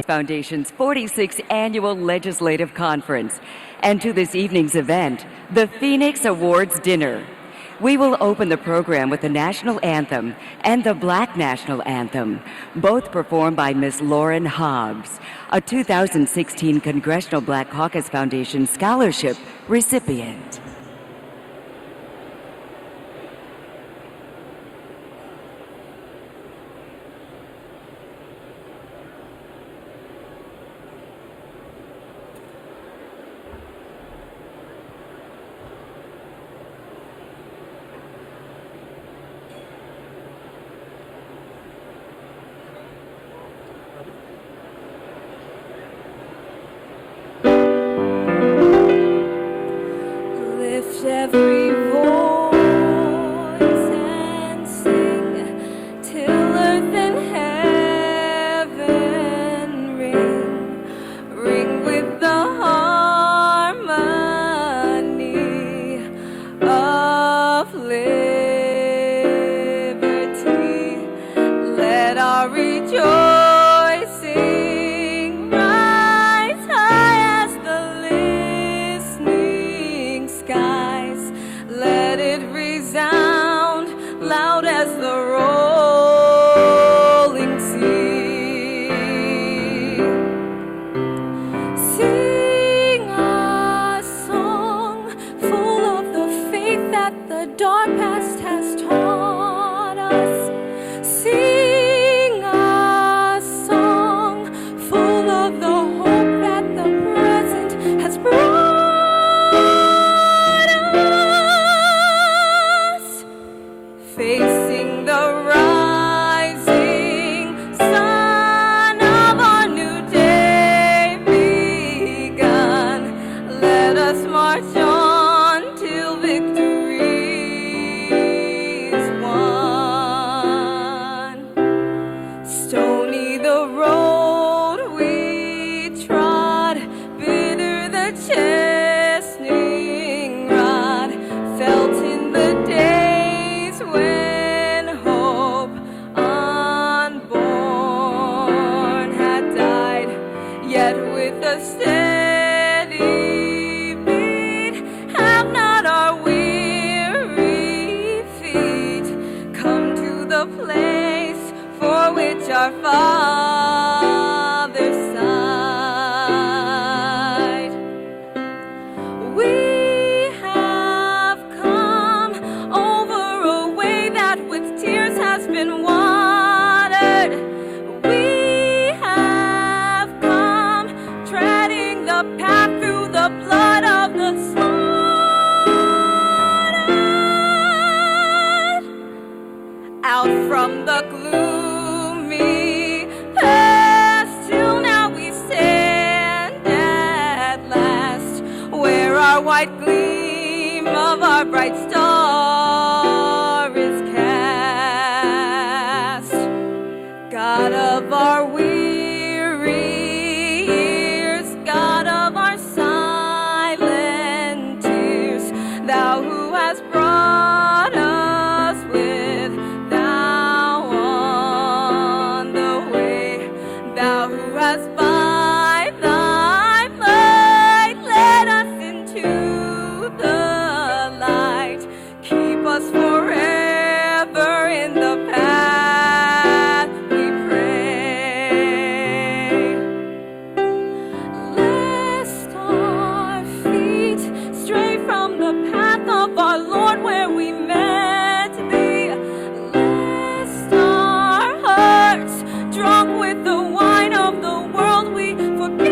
Foundation's 46th Annual Legislative Conference, and to this evening's event, the Phoenix Awards Dinner. We will open the program with the National Anthem and the Black National Anthem, both performed by Ms. Lauren Hobbs, a 2016 Congressional Black Caucus Foundation Scholarship recipient. Every voice and sing till earth and heaven ring with the harmony of liberty. Let our rejoicing rise high as the listening skies. Let it resound loud as the rolling sea. Sing a song full of the faith that the dark past has taught us. Sing a song full of the hope that the present has brought. Facing the rising sun of our new day begun, let us march on till victory is won. Stony the road we trod, bitter the chastening rod, felt in the days when hope unborn had died, yet with a steady beat have not our weary feet come to the place for which our Father sighed. We have come over a way that with tears has been watered. We have come treading the path through the blood of the slaughtered. Out from the gloomy past till now we stand at last, where our white gleam of our bright star is cast. God of our weary years, God of our silent tears, thou who hast brought us with thou on the way, thou who hast by thy might led us into the light. Keep us forever in the path we pray. Lest our feet stray from the path of our Lord where we met thee. Lest our hearts, drunk with the wine of the world, we forget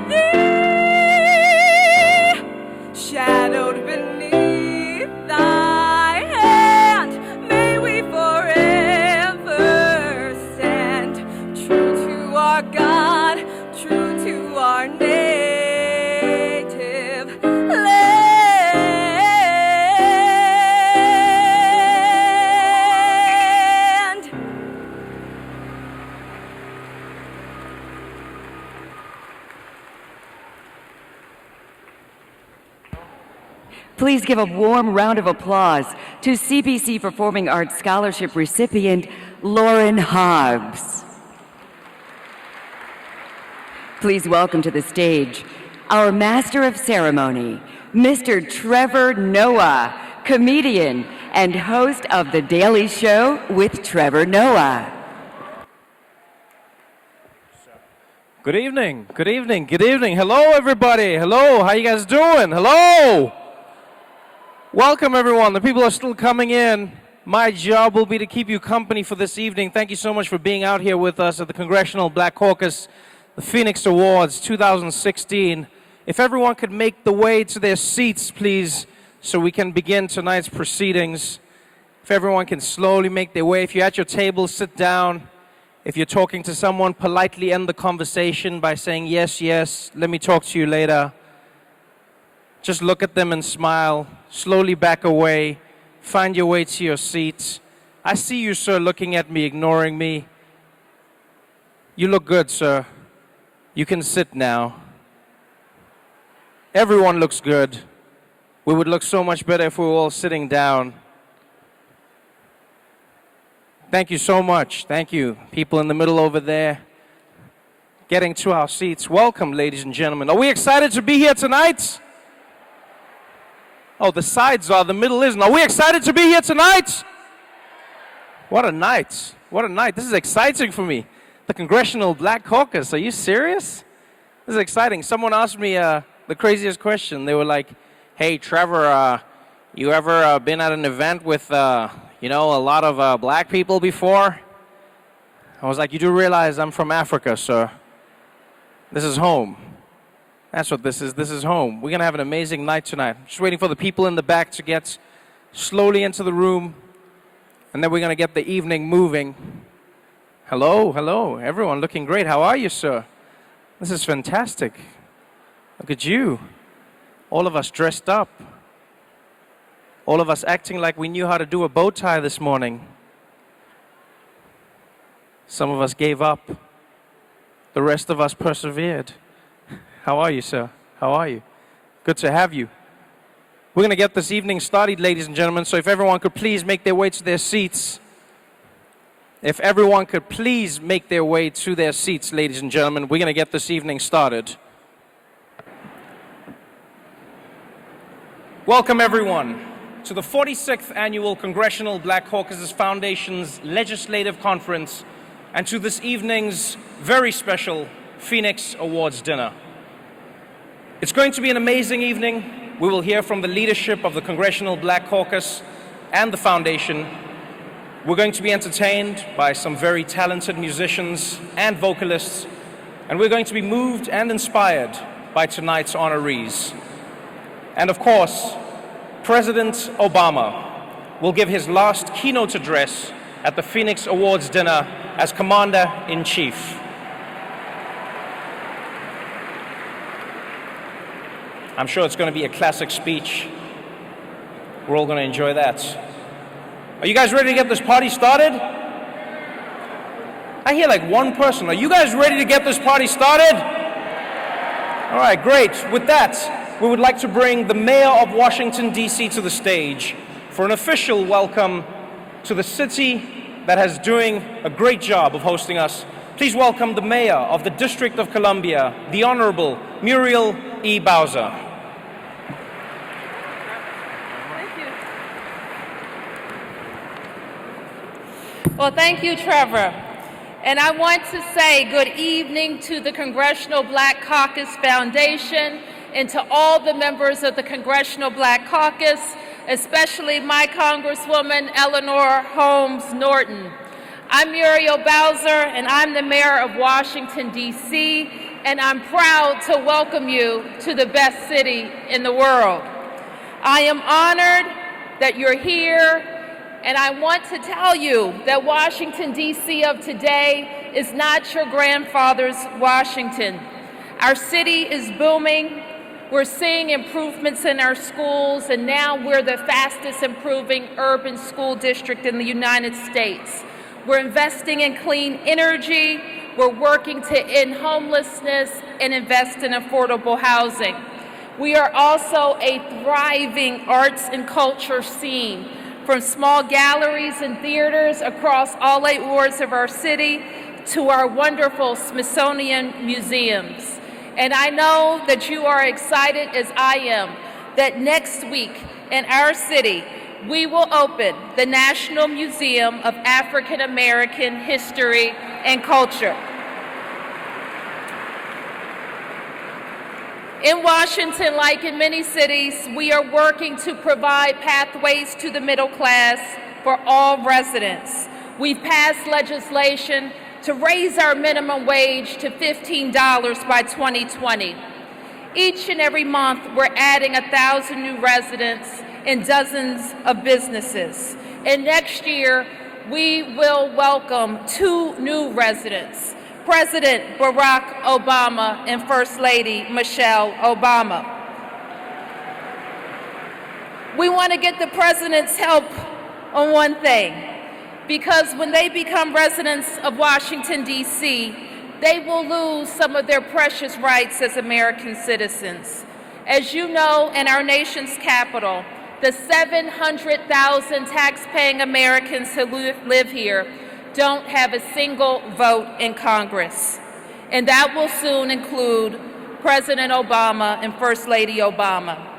thee. Shadowed beneath thy hand, may we forever stand true to our God, true to our native land. Please give a warm round of applause to CBC Performing Arts Scholarship recipient Lauren Hobbs. please welcome to the stage our Master of Ceremony, Mr. Trevor Noah, comedian and host of The Daily Show with Trevor Noah. Good evening, good evening, good evening. Hello, everybody. Hello, how you guys doing? Hello. Welcome, everyone. The people are still coming in. My job will be to keep you company for this evening. Thank you so much for being out here with us at the Congressional Black Caucus, the Phoenix Awards 2016. If everyone could make the way to their seats, please, so we can begin tonight's proceedings. If everyone can slowly make their way. If you're at your table, sit down. If you're talking to someone, politely end the conversation by saying, yes, yes, let me talk to you later. Just look at them and smile. Slowly back away. Find your way to your seats. I see you, sir, looking at me, ignoring me. You look good, sir. You can sit now. Everyone looks good. We would look so much better if we were all sitting down. Thank you so much. Thank you. People in the middle over there. Getting to our seats. Welcome, ladies and gentlemen. Are we excited to be here tonight? Oh, the sides are, the middle isn't. Are we excited to be here tonight? What a night. What a night. This is exciting for me. The Congressional Black Caucus. Are you serious? This is exciting. Someone asked me the craziest question. They were like, hey, Trevor, you ever been at an event with, a lot of black people before? I was like, you do realize I'm from Africa, sir. This is home. That's what this is. This is home. We're going to have an amazing night tonight. Just waiting for the people in the back to get slowly into the room, and then we're going to get the evening moving. Hello, hello. Everyone looking great. How are you, sir? This is fantastic. Look at you. All of us dressed up. All of us acting like we knew how to do a bow tie this morning. Some of us gave up. The rest of us persevered. How are you, sir? How are you? Good to have you. We're going to get this evening started, ladies and gentlemen, so if everyone could please make their way to their seats. If everyone could please make their way to their seats, ladies and gentlemen, we're going to get this evening started. Welcome, everyone, to the 46th Annual Congressional Black Caucus Foundation's Legislative Conference and to this evening's very special Phoenix Awards dinner. It's going to be an amazing evening. We will hear from the leadership of the Congressional Black Caucus and the Foundation. We're going to be entertained by some very talented musicians and vocalists, and we're going to be moved and inspired by tonight's honorees. And of course, President Obama will give his last keynote address at the Phoenix Awards dinner as Commander-in-Chief. I'm sure it's going to be a classic speech. We're all going to enjoy that. Are you guys ready to get this party started? I hear like one person. Are you guys ready to get this party started? All right, great. With that, we would like to bring the Mayor of Washington, D.C. to the stage for an official welcome to the city that has doing a great job of hosting us. Please welcome the Mayor of the District of Columbia, the Honorable Muriel E. Bowser. Well, thank you, Trevor. And I want to say good evening to the Congressional Black Caucus Foundation and to all the members of the Congressional Black Caucus, especially my Congresswoman Eleanor Holmes Norton. I'm Muriel Bowser, and I'm the Mayor of Washington, D.C., and I'm proud to welcome you to the best city in the world. I am honored that you're here, and I want to tell you that Washington, D.C. of today is not your grandfather's Washington. Our city is booming. We're seeing improvements in our schools, and now we're the fastest improving urban school district in the United States. We're investing in clean energy. We're working to end homelessness and invest in affordable housing. We are also a thriving arts and culture scene, from small galleries and theaters across all 8 wards of our city to our wonderful Smithsonian museums. And I know that you are excited as I am that next week in our city, we will open the National Museum of African American History and Culture. In Washington, like in many cities, we are working to provide pathways to the middle class for all residents. We've passed legislation to raise our minimum wage to $15 by 2020. Each and every month, we're adding 1,000 new residents and dozens of businesses. And next year, we will welcome 2 new residents, President Barack Obama and First Lady Michelle Obama. We want to get the president's help on one thing, because when they become residents of Washington, D.C., they will lose some of their precious rights as American citizens. As you know, in our nation's capital, the 700,000 tax-paying Americans who live here don't have a single vote in Congress. And that will soon include President Obama and First Lady Obama.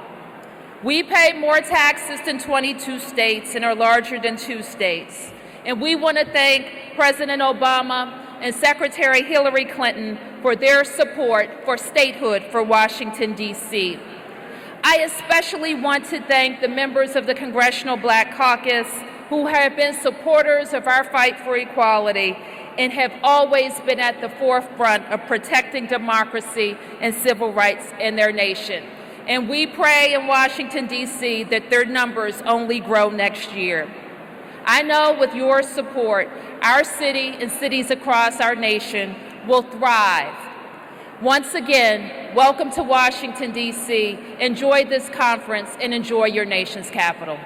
We pay more taxes than 22 states and are larger than 2 states. And we want to thank President Obama and Secretary Hillary Clinton for their support for statehood for Washington, D.C. I especially want to thank the members of the Congressional Black Caucus who have been supporters of our fight for equality and have always been at the forefront of protecting democracy and civil rights in their nation. And we pray in Washington, D.C. that their numbers only grow next year. I know with your support, our city and cities across our nation will thrive. Once again, welcome to Washington, D.C. Enjoy this conference and enjoy your nation's capital.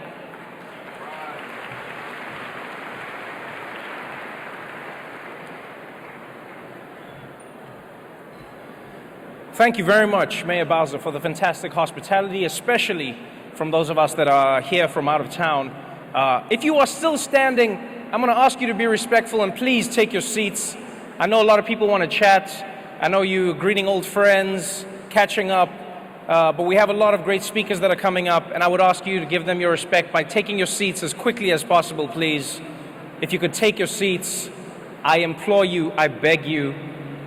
Thank you very much, Mayor Bowser, for the fantastic hospitality, especially from those of us that are here from out of town. If you are still standing, I'm going to ask you to be respectful and please take your seats. I know a lot of people want to chat. I know you're greeting old friends, catching up, but we have a lot of great speakers that are coming up, and I would ask you to give them your respect by taking your seats as quickly as possible, please. If you could take your seats, I implore you, I beg you,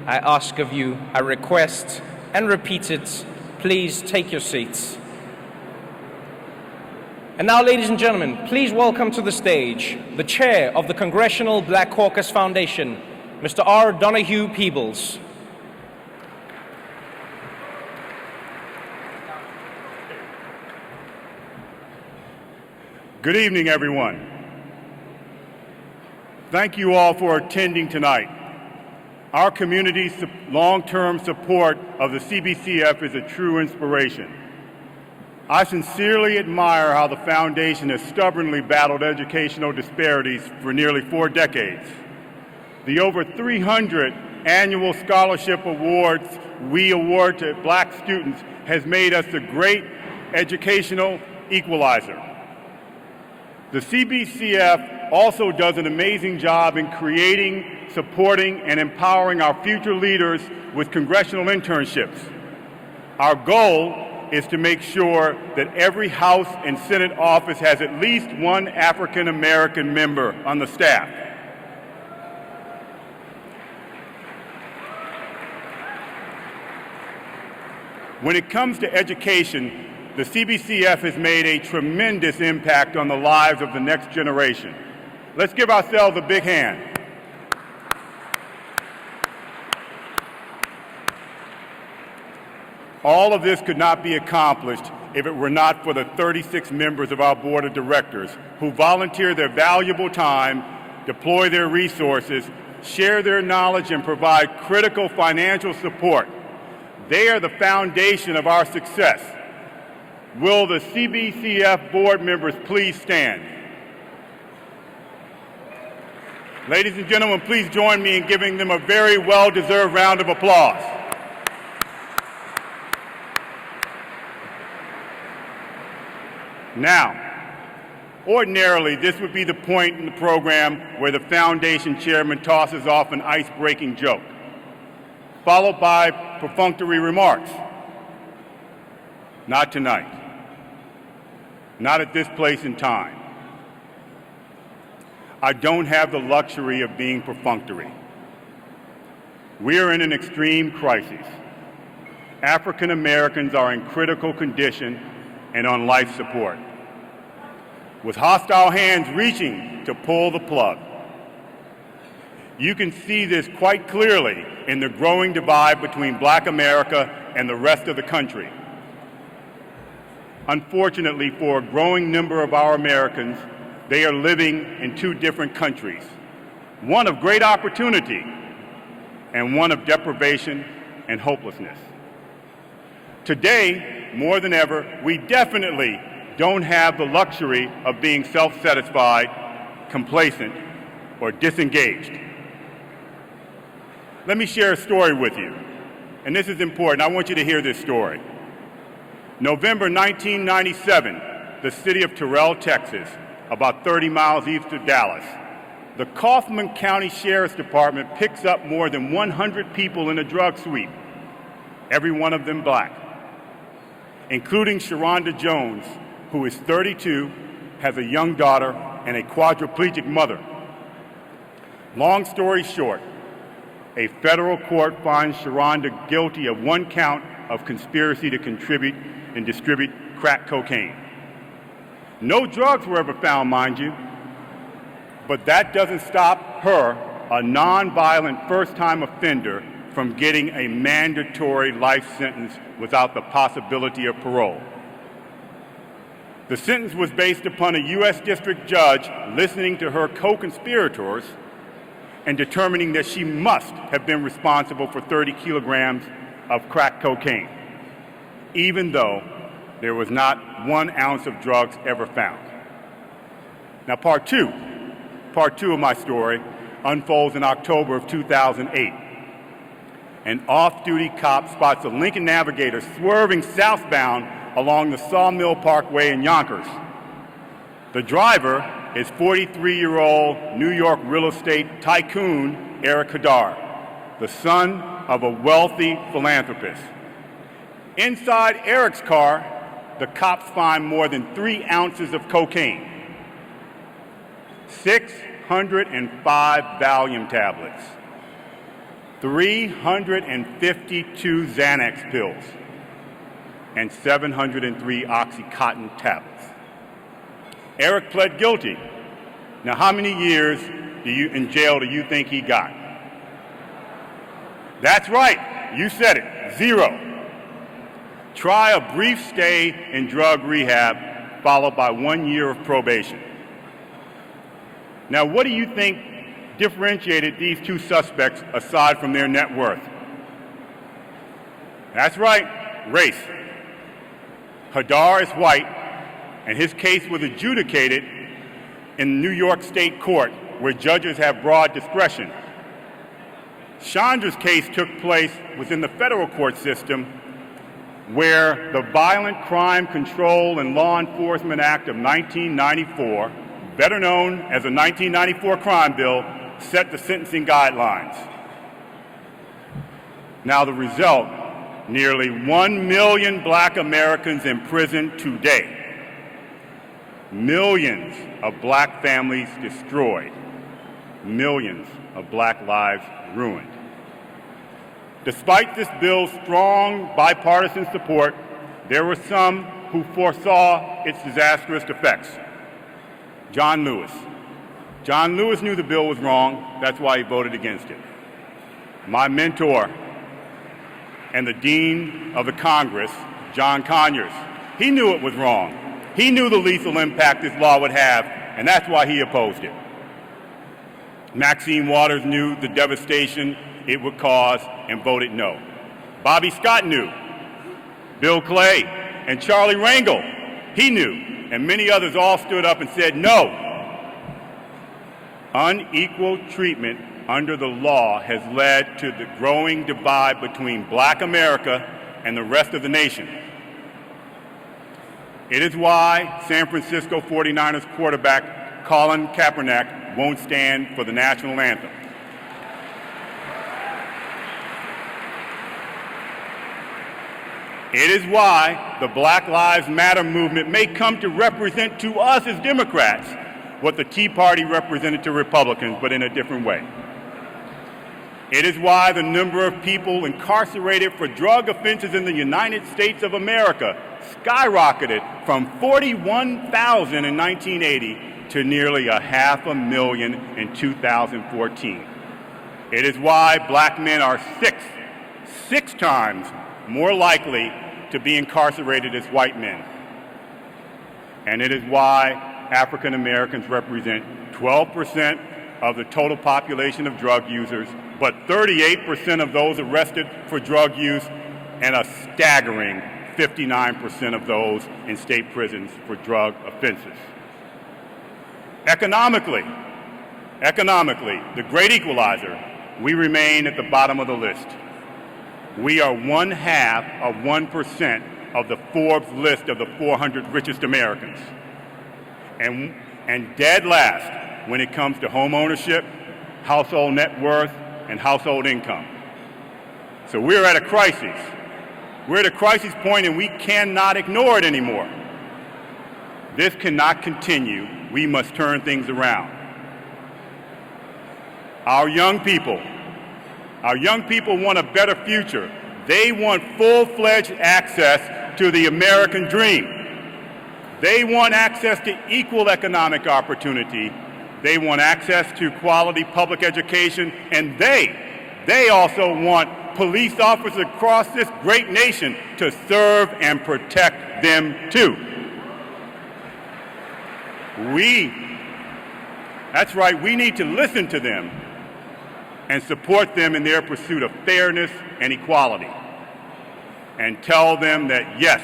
I ask of you, I request and repeat it, please take your seats. And now, ladies and gentlemen, please welcome to the stage the chair of the Congressional Black Caucus Foundation, Mr. R. Donahue Peebles. Good evening, everyone. Thank you all for attending tonight. Our community's long-term support of the CBCF is a true inspiration. I sincerely admire how the foundation has stubbornly battled educational disparities for nearly 4 decades. The over 300 annual scholarship awards we award to Black students has made us a great educational equalizer. The CBCF also does an amazing job in creating, supporting, and empowering our future leaders with congressional internships. Our goal is to make sure that every House and Senate office has at least one African American member on the staff. When it comes to education, the CBCF has made a tremendous impact on the lives of the next generation. Let's give ourselves a big hand. All of this could not be accomplished if it were not for the 36 members of our board of directors who volunteer their valuable time, deploy their resources, share their knowledge, and provide critical financial support. They are the foundation of our success. Will the CBCF board members please stand? Ladies and gentlemen, please join me in giving them a very well-deserved round of applause. Now, ordinarily, this would be the point in the program where the foundation chairman tosses off an ice-breaking joke. followed by perfunctory remarks. Not tonight. Not at this place and time. I don't have the luxury of being perfunctory. We are in an extreme crisis. African Americans are in critical condition and on life support, with hostile hands reaching to pull the plug. You can see this quite clearly in the growing divide between Black America and the rest of the country. Unfortunately, for a growing number of our Americans, they are living in two different countries, one of great opportunity and one of deprivation and hopelessness. Today, more than ever, we definitely don't have the luxury of being self-satisfied, complacent, or disengaged. Let me share a story with you, and this is important. I want you to hear this story. November 1997, the city of Terrell, Texas, about 30 miles east of Dallas. The Kaufman County Sheriff's Department picks up more than 100 people in a drug sweep, every one of them Black, including Sharonda Jones, who is 32, has a young daughter, and a quadriplegic mother. Long story short, a federal court finds Sharonda guilty of one count of conspiracy to contribute and distribute crack cocaine. No drugs were ever found, mind you, but that doesn't stop her, a nonviolent first-time offender, from getting a mandatory life sentence without the possibility of parole. The sentence was based upon a U.S. district judge listening to her co-conspirators and determining that she must have been responsible for 30 kilograms of crack cocaine, even though there was not 1 ounce of drugs ever found. Now, part two of my story unfolds in October of 2008. An off-duty cop spots a Lincoln Navigator swerving southbound along the Sawmill Parkway in Yonkers. The driver is 43-year-old New York real estate tycoon Eric Hadar, the son of a wealthy philanthropist. Inside Eric's car, the cops find more than 3 ounces of cocaine, 605 Valium tablets, 352 Xanax pills, and 703 Oxycontin tablets. Eric pled guilty. Now, how many years in jail do you think he got? That's right, you said it, 0. Try a brief stay in drug rehab, followed by 1 year of probation. Now, what do you think differentiated these two suspects aside from their net worth? That's right, race. Hadar is white, and his case was adjudicated in New York State Court, where judges have broad discretion. Chandra's case took place within the federal court system, where the Violent Crime Control and Law Enforcement Act of 1994, better known as the 1994 Crime Bill, set the sentencing guidelines. Now the result, nearly 1 million Black Americans in prison today. Millions of Black families destroyed. Millions of Black lives ruined. Despite this bill's strong bipartisan support, there were some who foresaw its disastrous effects. John Lewis. John Lewis knew the bill was wrong. That's why he voted against it. My mentor and the Dean of the Congress, John Conyers, he knew it was wrong. He knew the lethal impact this law would have, and that's why he opposed it. Maxine Waters knew the devastation it would cause and voted no. Bobby Scott knew. Bill Clay and Charlie Rangel, he knew, and many others all stood up and said no. Unequal treatment under the law has led to the growing divide between Black America and the rest of the nation. It is why San Francisco 49ers quarterback Colin Kaepernick won't stand for the national anthem. It is why the Black Lives Matter movement may come to represent to us as Democrats what the Tea Party represented to Republicans, but in a different way. It is why the number of people incarcerated for drug offenses in the United States of America skyrocketed from 41,000 in 1980 to nearly 500,000 in 2014. It is why black men are six times more likely to be incarcerated as white men. And it is why African Americans represent 12% of the total population of drug users, but 38% of those arrested for drug use, and a staggering 59% of those in state prisons for drug offenses. Economically, the great equalizer, we remain at the bottom of the list. We are 1/2 of 1% of the Forbes list of the 400 richest Americans. And dead last when it comes to home ownership, household net worth, and household income. So we're at a crisis. We're at a crisis point and we cannot ignore it anymore. This cannot continue. We must turn things around. Our young people want a better future. They want full-fledged access to the American dream. They want access to equal economic opportunity. They want access to quality public education, and they also want police officers across this great nation to serve and protect them too. That's right, we need to listen to them and support them in their pursuit of fairness and equality, and tell them that yes,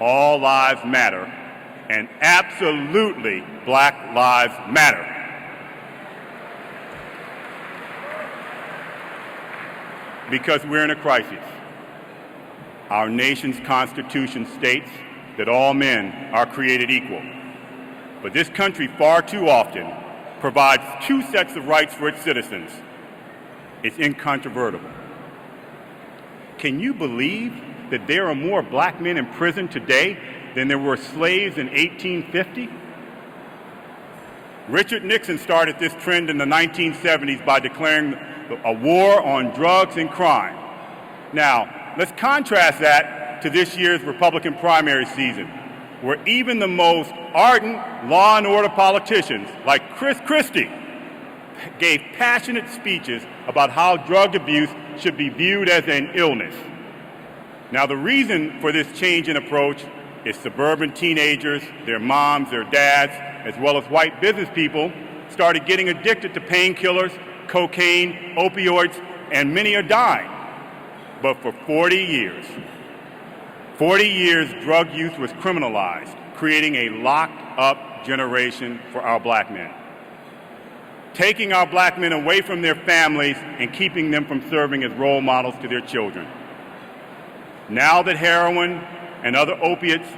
all lives matter, and absolutely Black Lives Matter. Because we're in a crisis. Our nation's Constitution states that all men are created equal. But this country far too often provides two sets of rights for its citizens. It's incontrovertible. Can you believe that there are more black men in prison today than there were slaves in 1850? Richard Nixon started this trend in the 1970s by declaring a war on drugs and crime. Now, let's contrast that to this year's Republican primary season, where even the most ardent law and order politicians, like Chris Christie, gave passionate speeches about how drug abuse should be viewed as an illness. Now, the reason for this change in approach is suburban teenagers, their moms, their dads, as well as white business people started getting addicted to painkillers, cocaine, opioids, and many are dying. But for 40 years, drug use was criminalized, creating a locked-up generation for our black men, taking our black men away from their families and keeping them from serving as role models to their children. Now that heroin and other opiates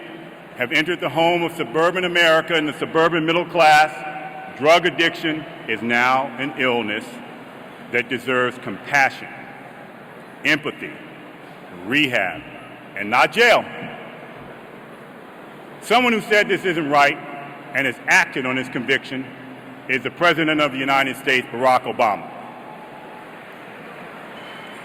have entered the home of suburban America and the suburban middle class, drug addiction is now an illness that deserves compassion, empathy, rehab, and not jail. Someone who said this isn't right and has acted on his conviction is the President of the United States, Barack Obama.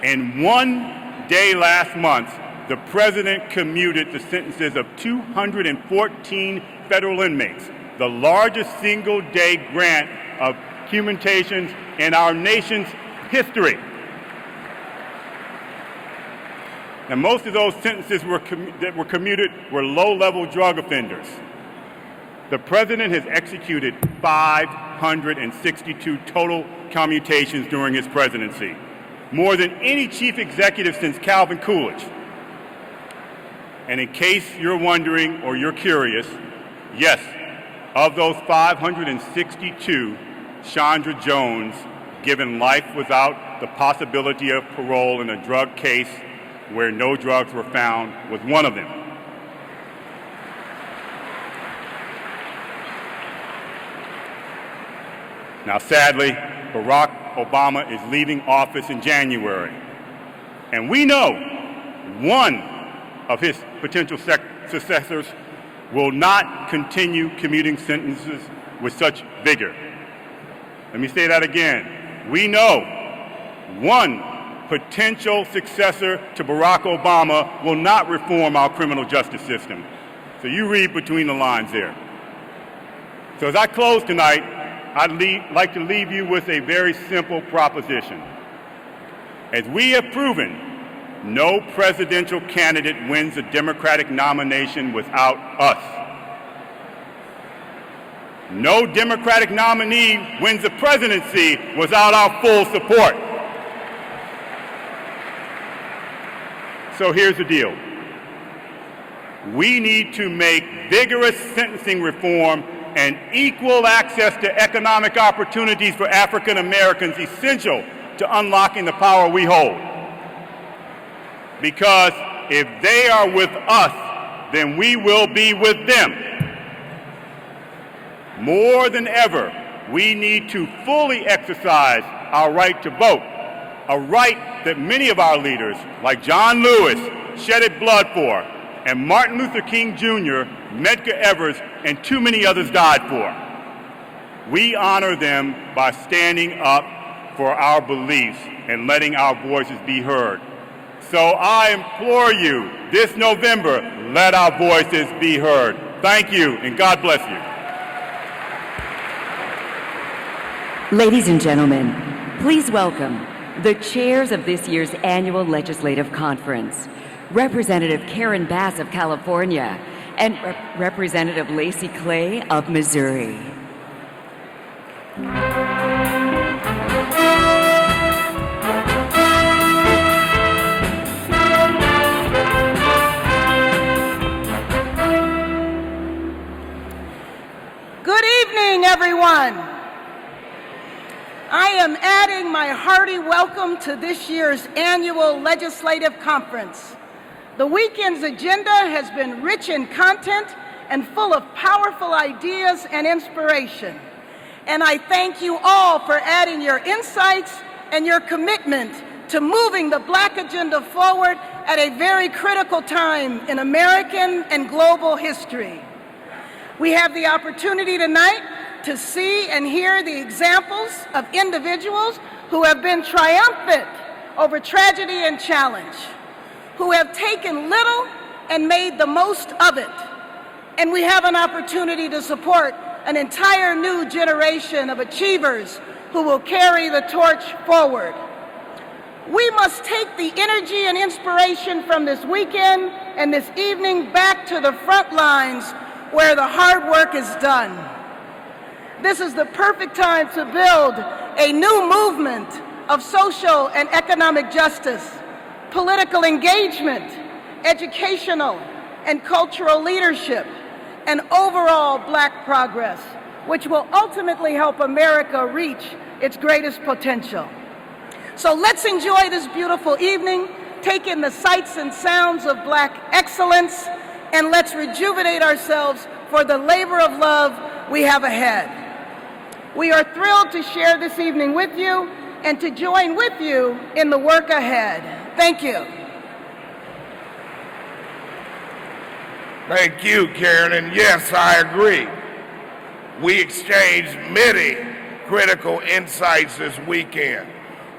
In one day last month, the President commuted the sentences of 214 federal inmates, the largest single-day grant of commutations in our nation's history. And most of those sentences that were commuted were low-level drug offenders. The President has executed 562 total commutations during his presidency, more than any chief executive since Calvin Coolidge. And in case you're wondering or you're curious, yes, of those 562, Chandra Jones, given life without the possibility of parole in a drug case where no drugs were found, was one of them. Now, sadly, Barack Obama is leaving office in January. And we know one of his potential successors will not continue commuting sentences with such vigor. Let me say that again. We know one potential successor to Barack Obama will not reform our criminal justice system. So you read between the lines there. So as I close tonight, I'd like to leave you with a very simple proposition. As we have proven, no presidential candidate wins a Democratic nomination without us. No Democratic nominee wins the presidency without our full support. So here's the deal. We need to make vigorous sentencing reform and equal access to economic opportunities for African Americans essential to unlocking the power we hold. Because if they are with us, then we will be with them. More than ever, we need to fully exercise our right to vote, a right that many of our leaders, like John Lewis, shedded blood for, and Martin Luther King Jr., Medgar Evers, and too many others died for. We honor them by standing up for our beliefs and letting our voices be heard. So I implore you, this November, let our voices be heard. Thank you, and God bless you. Ladies and gentlemen, please welcome the chairs of this year's annual legislative conference, Representative Karen Bass of California and Representative Lacey Clay of Missouri. Good evening, everyone. I am adding my hearty welcome to this year's annual legislative conference. The weekend's agenda has been rich in content and full of powerful ideas and inspiration. And I thank you all for adding your insights and your commitment to moving the Black agenda forward at a very critical time in American and global history. We have the opportunity tonight to see and hear the examples of individuals who have been triumphant over tragedy and challenge, who have taken little and made the most of it. And we have an opportunity to support an entire new generation of achievers who will carry the torch forward. We must take the energy and inspiration from this weekend and this evening back to the front lines where the hard work is done. This is the perfect time to build a new movement of social and economic justice, political engagement, educational and cultural leadership, and overall Black progress, which will ultimately help America reach its greatest potential. So let's enjoy this beautiful evening, take in the sights and sounds of Black excellence, and let's rejuvenate ourselves for the labor of love we have ahead. We are thrilled to share this evening with you and to join with you in the work ahead. Thank you. Thank you, Karen, and yes, I agree. We exchanged many critical insights this weekend.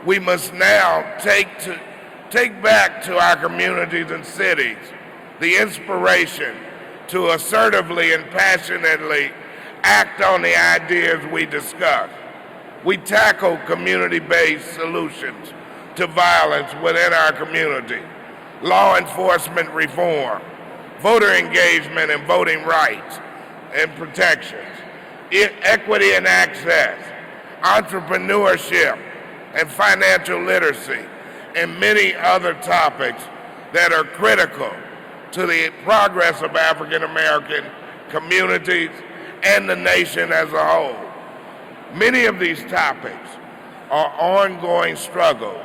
We must now take back to our communities and cities the inspiration to assertively and passionately act on the ideas we discuss. We tackle community-based solutions to violence within our community, law enforcement reform, voter engagement and voting rights and protections, equity and access, entrepreneurship and financial literacy, and many other topics that are critical to the progress of African American communities and the nation as a whole. Many of these topics are ongoing struggles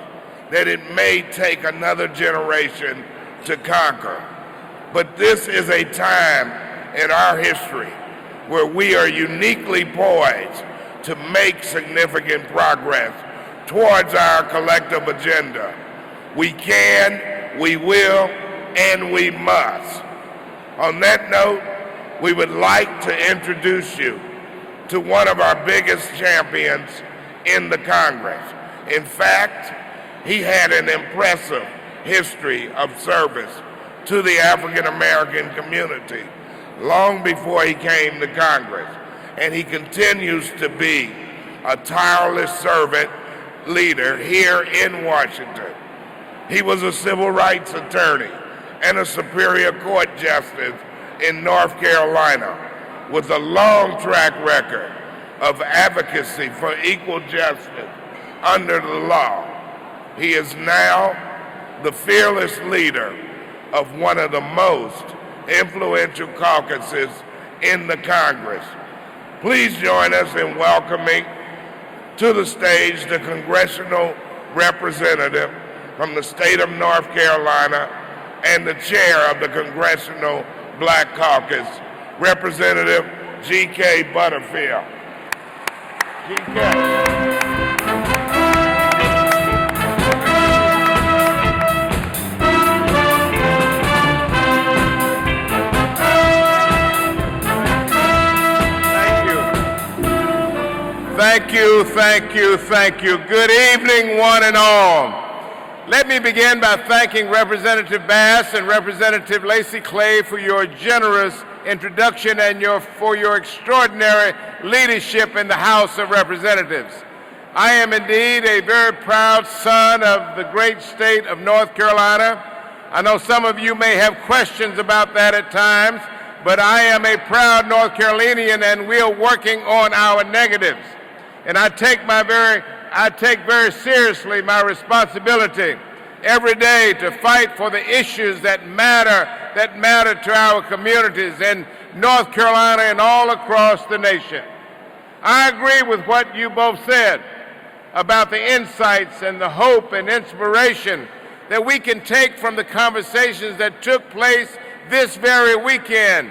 that it may take another generation to conquer. But this is a time in our history where we are uniquely poised to make significant progress towards our collective agenda. We can, we will, and we must. On that note, we would like to introduce you to one of our biggest champions in the Congress. In fact, he had an impressive history of service to the African American community long before he came to Congress, and he continues to be a tireless servant leader here in Washington. He was a civil rights attorney and a Superior Court justice in North Carolina with a long track record of advocacy for equal justice under the law. He is now the fearless leader of one of the most influential caucuses in the Congress. Please join us in welcoming to the stage the congressional representative from the state of North Carolina and the chair of the Congressional Black Caucus, Representative G.K. Butterfield. G.K. Thank you, thank you, thank you. Good evening, one and all. Let me begin by thanking Representative Bass and Representative Lacey Clay for your generous introduction and for your extraordinary leadership in the House of Representatives. I am indeed a very proud son of the great state of North Carolina. I know some of you may have questions about that at times, but I am a proud North Carolinian, and we are working on our negatives. And I take very seriously my responsibility every day to fight for the issues that matter to our communities in North Carolina and all across the nation. I agree with what you both said about the insights and the hope and inspiration that we can take from the conversations that took place this very weekend.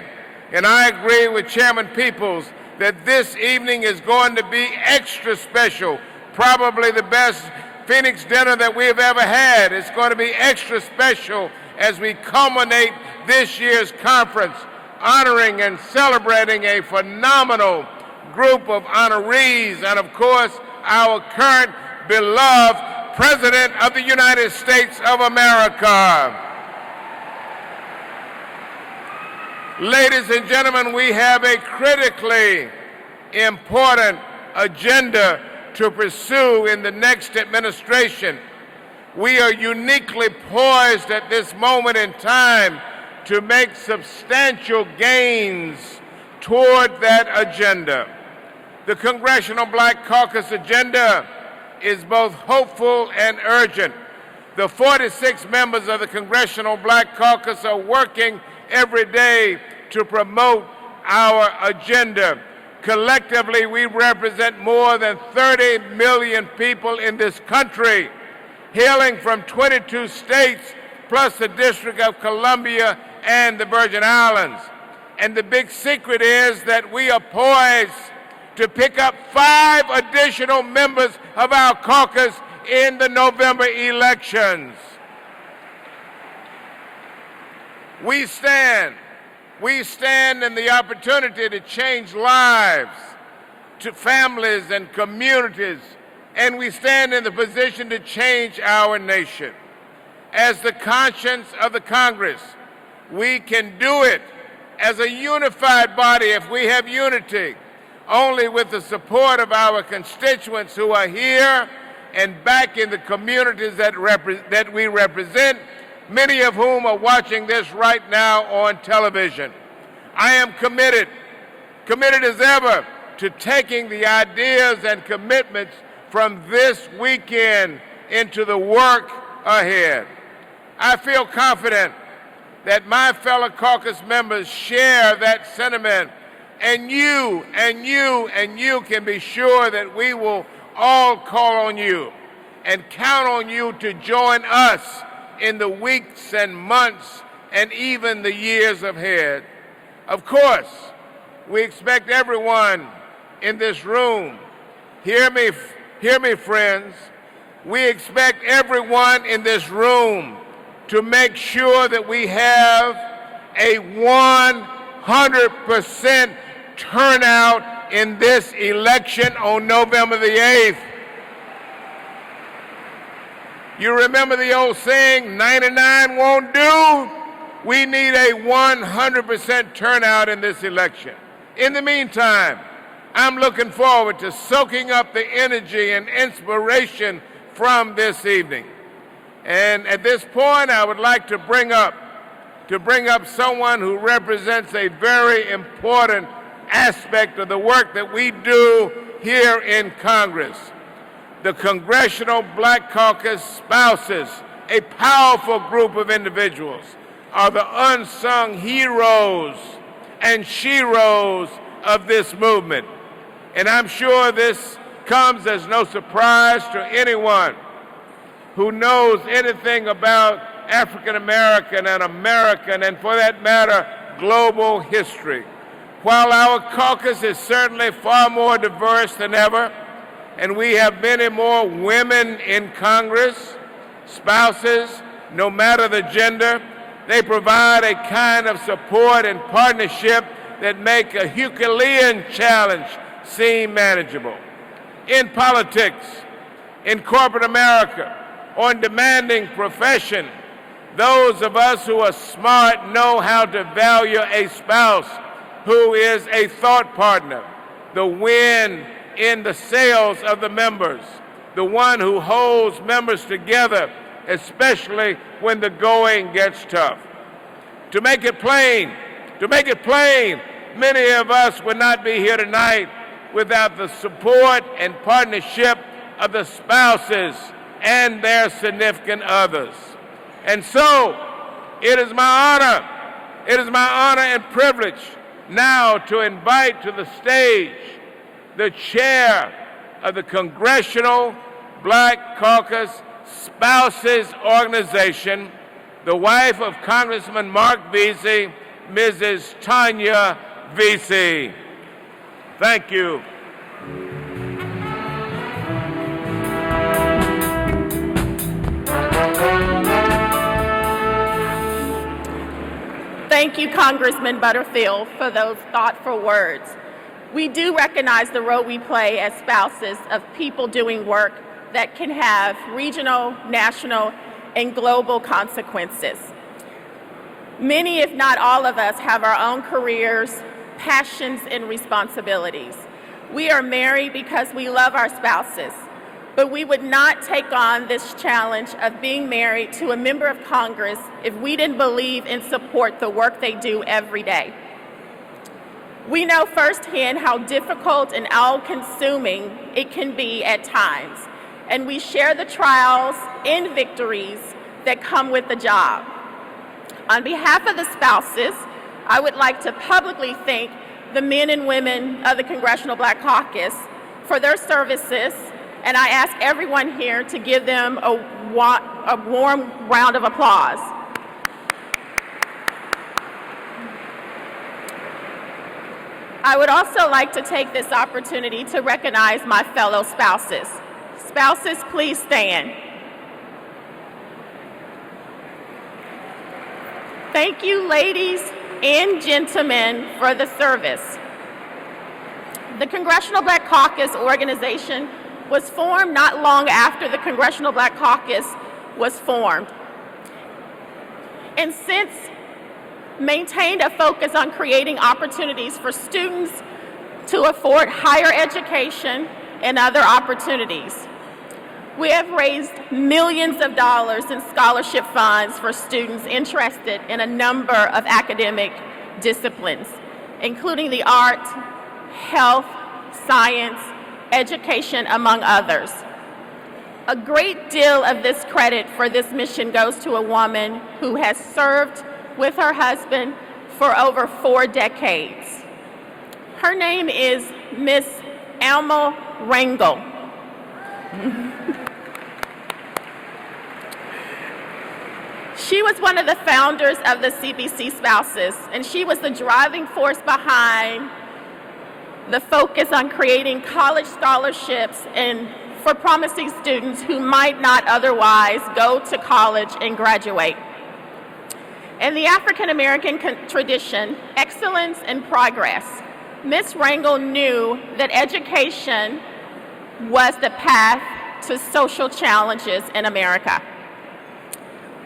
And I agree with Chairman Peoples that this evening is going to be extra special, probably the best Phoenix dinner that we have ever had. It's going to be extra special as we culminate this year's conference, honoring and celebrating a phenomenal group of honorees and, of course, our current beloved President of the United States of America. Ladies and gentlemen, we have a critically important agenda to pursue in the next administration. We are uniquely poised at this moment in time to make substantial gains toward that agenda. The Congressional Black Caucus agenda is both hopeful and urgent. The 46 members of the Congressional Black Caucus are working every day to promote our agenda. Collectively, we represent more than 30 million people in this country, hailing from 22 states, plus the District of Columbia and the Virgin Islands. And the big secret is that we are poised to pick up 5 additional members of our caucus in the November elections. We stand in the opportunity to change lives, to families and communities, and we stand in the position to change our nation. As the conscience of the Congress, we can do it as a unified body if we have unity, only with the support of our constituents who are here and back in the communities that we represent, many of whom are watching this right now on television. I am committed as ever, to taking the ideas and commitments from this weekend into the work ahead. I feel confident that my fellow caucus members share that sentiment, and you can be sure that we will all call on you and count on you to join us in the weeks and months and even the years ahead. Of course, we expect everyone in this room, hear me friends, we expect everyone in this room to make sure that we have a 100% turnout in this election on November the 8th. You remember the old saying, 99 won't do? We need a 100% turnout in this election. In the meantime, I'm looking forward to soaking up the energy and inspiration from this evening. And at this point, I would like to bring up someone who represents a very important aspect of the work that we do here in Congress. The Congressional Black Caucus spouses, a powerful group of individuals, are the unsung heroes and sheroes of this movement. And I'm sure this comes as no surprise to anyone who knows anything about African American and American, and for that matter, global history. While our caucus is certainly far more diverse than ever, and we have many more women in Congress, spouses, no matter the gender, they provide a kind of support and partnership that make a Herculean challenge seem manageable. In politics, in corporate America, or in demanding profession, those of us who are smart know how to value a spouse who is a thought partner, the wind in the sails of the members, the one who holds members together, especially when the going gets tough. To make it plain, many of us would not be here tonight without the support and partnership of the spouses and their significant others. And so, it is my honor and privilege now to invite to the stage the chair of the Congressional Black Caucus Spouses Organization, the wife of Congressman Mark Vesey, Mrs. Tanya Vesey. Thank you. Thank you, Congressman Butterfield, for those thoughtful words. We do recognize the role we play as spouses of people doing work that can have regional, national, and global consequences. Many, if not all of us, have our own careers, passions, and responsibilities. We are married because we love our spouses, but we would not take on this challenge of being married to a member of Congress if we didn't believe and support the work they do every day. We know firsthand how difficult and all-consuming it can be at times, and we share the trials and victories that come with the job. On behalf of the spouses, I would like to publicly thank the men and women of the Congressional Black Caucus for their services, and I ask everyone here to give them a warm round of applause. I would also like to take this opportunity to recognize my fellow spouses. Spouses, please stand. Thank you, ladies and gentlemen, for the service. The Congressional Black Caucus organization was formed not long after the Congressional Black Caucus was formed, and since maintained a focus on creating opportunities for students to afford higher education and other opportunities. We have raised millions of dollars in scholarship funds for students interested in a number of academic disciplines, including the arts, health, science, education, among others. A great deal of this credit for this mission goes to a woman who has served with her husband for over 4 decades. Her name is Miss A.M.E. Rangel. She was one of the founders of the CBC Spouses, and she was the driving force behind the focus on creating college scholarships and for promising students who might not otherwise go to college and graduate. In the African American tradition, excellence and progress, Ms. Rangel knew that education was the path to social challenges in America.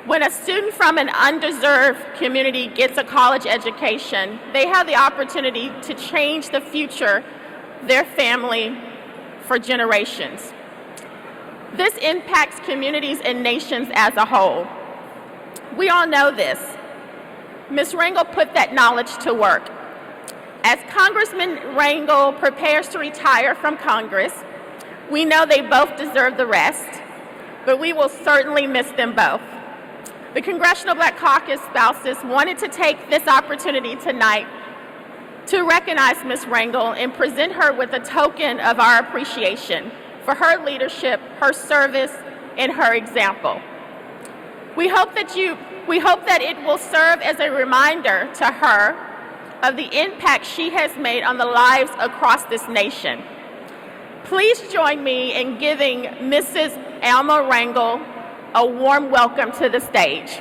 When a student from an undeserved community gets a college education, they have the opportunity to change the future of their family for generations. This impacts communities and nations as a whole. We all know this. Ms. Rangel put that knowledge to work. As Congressman Rangel prepares to retire from Congress, we know they both deserve the rest, but we will certainly miss them both. The Congressional Black Caucus spouses wanted to take this opportunity tonight to recognize Ms. Rangel and present her with a token of our appreciation for her leadership, her service, and her example. We hope that it will serve as a reminder to her of the impact she has made on the lives across this nation. Please join me in giving Mrs. A.M.E. Rangel a warm welcome to the stage.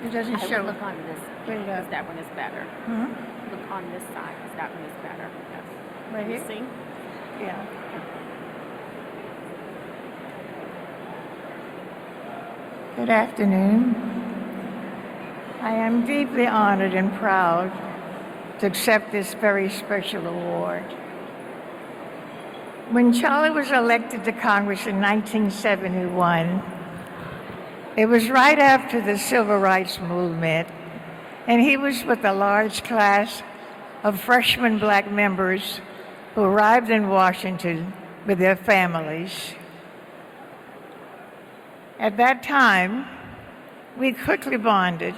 It doesn't show. Look on this. Because that one is better. Look on this side, because that one is better. Right here? You see? Yeah. Good afternoon. I am deeply honored and proud to accept this very special award. When Charlie was elected to Congress in 1971, it was right after the Civil Rights Movement, and he was with a large class of freshman Black members who arrived in Washington with their families. At that time, we quickly bonded.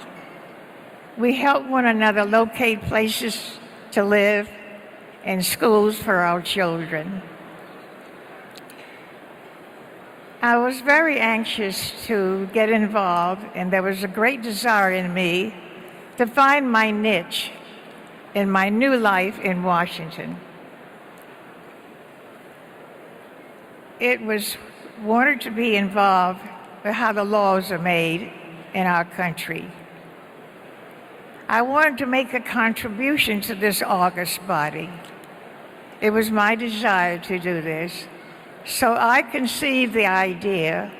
We helped one another locate places to live and schools for our children. I was very anxious to get involved, and there was a great desire in me to find my niche in my new life in Washington. It was wanted to be involved with how the laws are made in our country. I wanted to make a contribution to this august body. It was my desire to do this. So I conceived the idea,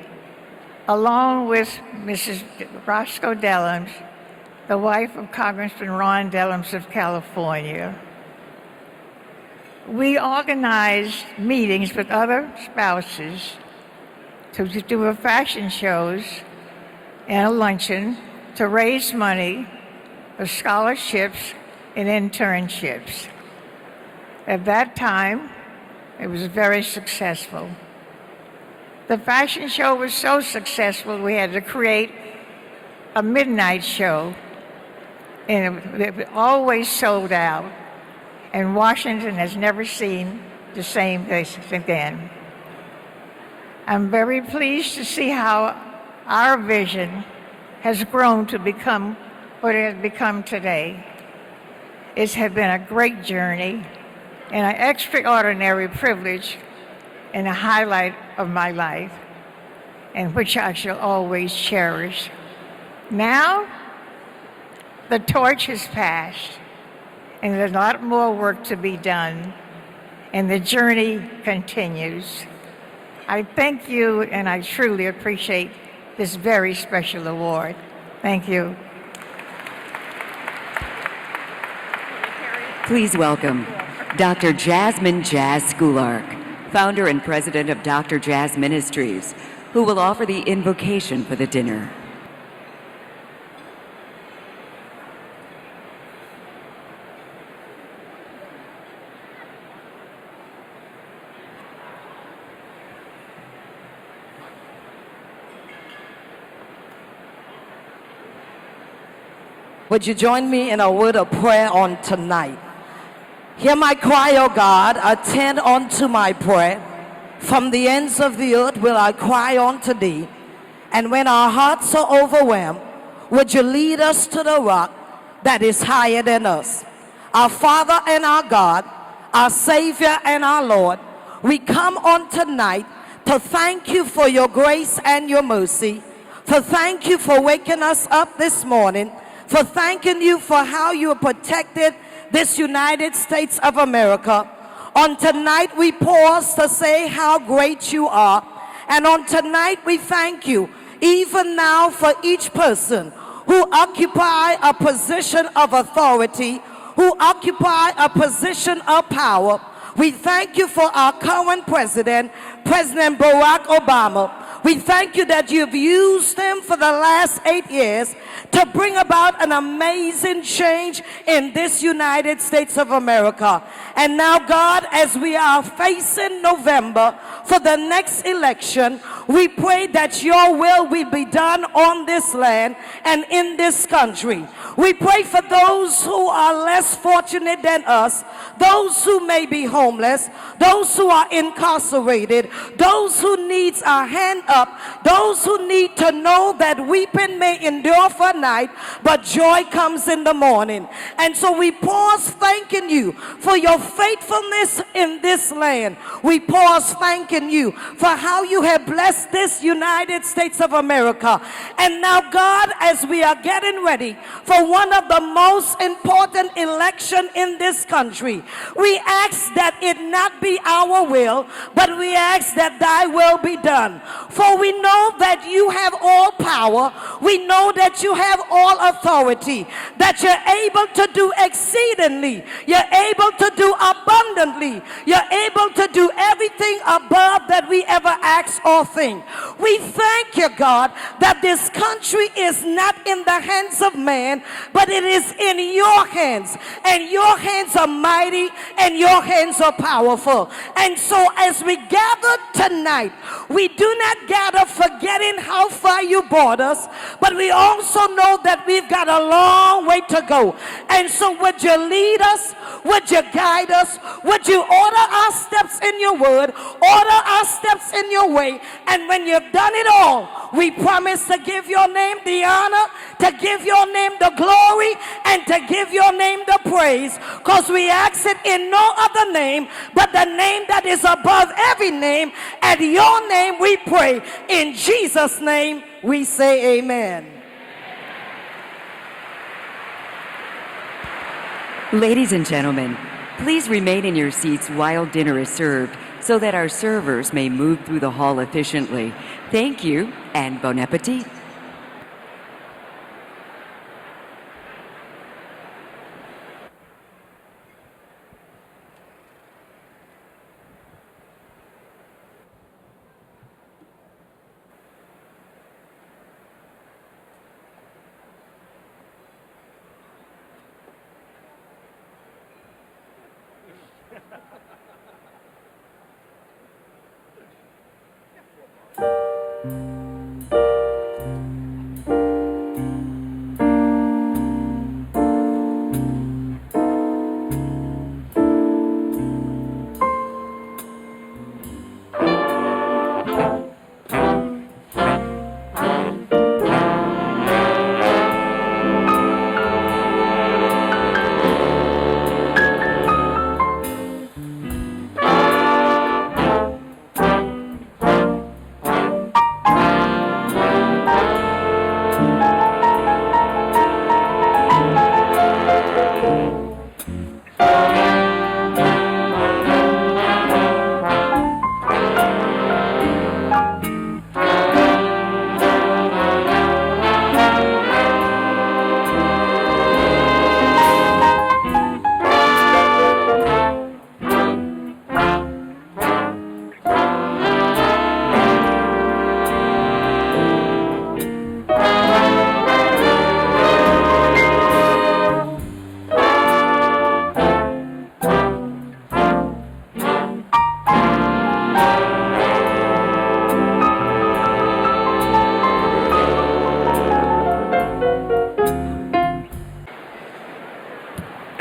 along with Mrs. Roscoe Dellums, the wife of Congressman Ron Dellums of California. We organized meetings with other spouses to do fashion shows and a luncheon to raise money for scholarships and internships. At that time, it was very successful. The fashion show was so successful, we had to create a midnight show, and it always sold out. And Washington has never seen the same place again. I'm very pleased to see how our vision has grown to become what it has become today. It's been a great journey and an extraordinary privilege and a highlight of my life, and which I shall always cherish. Now, the torch has passed, and there's a lot more work to be done, and the journey continues. I thank you, and I truly appreciate this very special award. Thank you. Please welcome Dr. Jasmine Jazz Schoolark, founder and president of Dr. Jazz Ministries, who will offer the invocation for the dinner. Would you join me in a word of prayer on tonight? Hear my cry, O God, attend unto my prayer. From the ends of the earth will I cry unto thee. And when our hearts are overwhelmed, would you lead us to the rock that is higher than us? Our Father and our God, our Savior and our Lord, we come on tonight to thank you for your grace and your mercy, to thank you for waking us up this morning, for thanking you for how you have protected this United States of America. On tonight, we pause to say how great you are. And on tonight, we thank you, even now, for each person who occupy a position of authority, who occupy a position of power. We thank you for our current president, President Barack Obama. We thank you that you've used him for the last 8 years to bring about an amazing change in this United States of America. And now, God, as we are facing November for the next election, we pray that your will be done on this land and in this country. We pray for those who are less fortunate than us, those who may be homeless, those who are incarcerated, those who needs a hand up, those who need to know that weeping may endure for a night, but joy comes in the morning. And so we pause thanking you for your faithfulness in this land. We pause thanking you for how you have blessed this United States of America. And now, God, as we are getting ready for one of the most important elections in this country, we ask that it not be our will, but we ask that thy will be done. For we know that you have all power. We know that you have all authority, that you're able to do exceedingly, you're able to do abundantly, you're able to do everything above that we ever ask or think. We thank you, God, that this country is not in the hands of man, but it is in your hands, and your hands are mighty and your hands are powerful. And so as we gather tonight, we do not gather forgetting how far you brought us, but we also know that we've got a long way to go. And so would you lead us? Would you guide us? Would you order our steps in your word, order our steps in your way? And when you've done it all, we promise to give your name the honor, to give your name the glory, and to give your name the praise, because we ask it in no other name but the name that is above every name. At your name we pray. In Jesus' name we say amen. Ladies and gentlemen, please remain in your seats while dinner is served so that our servers may move through the hall efficiently. Thank you, and bon appetit.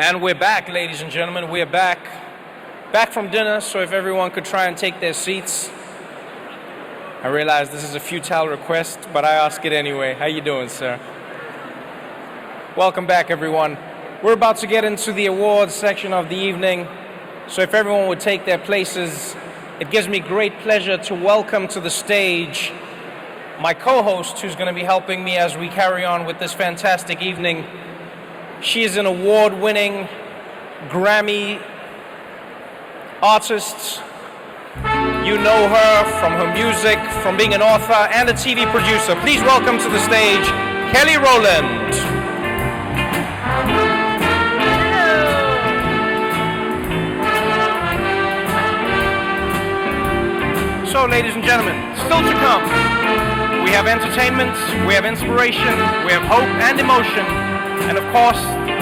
And we're back, ladies and gentlemen. We're back. Back from dinner, so if everyone could try and take their seats. I realize this is a futile request, but I ask it anyway. How you doing, sir? Welcome back, everyone. We're about to get into the awards section of the evening, so if everyone would take their places, it gives me great pleasure to welcome to the stage my co-host, who's going to be helping me as we carry on with this fantastic evening. She is an award-winning Grammy artist. You know her from her music, from being an author and a TV producer. Please welcome to the stage, Kelly Rowland. So, ladies and gentlemen, still to come, we have entertainment, we have inspiration, we have hope and emotion, and of course,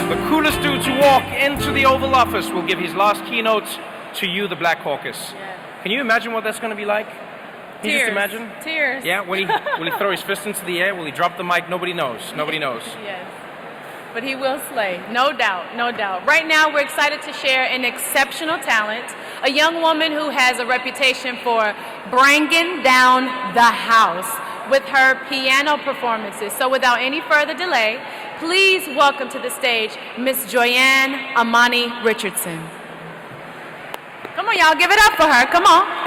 the coolest dude to walk into the Oval Office will give his last keynote to you, the Black Caucus. Yeah. Can you imagine what that's going to be like? Can you just imagine? Tears. Yeah, will he throw his fist into the air? Will he drop the mic? Nobody knows. Nobody knows. Yes. But he will slay, no doubt, no doubt. Right now, we're excited to share an exceptional talent, a young woman who has a reputation for bringing down the house with her piano performances. So without any further delay, please welcome to the stage Miss Joyanne Amani Richardson. Come on, y'all, give it up for her. Come on.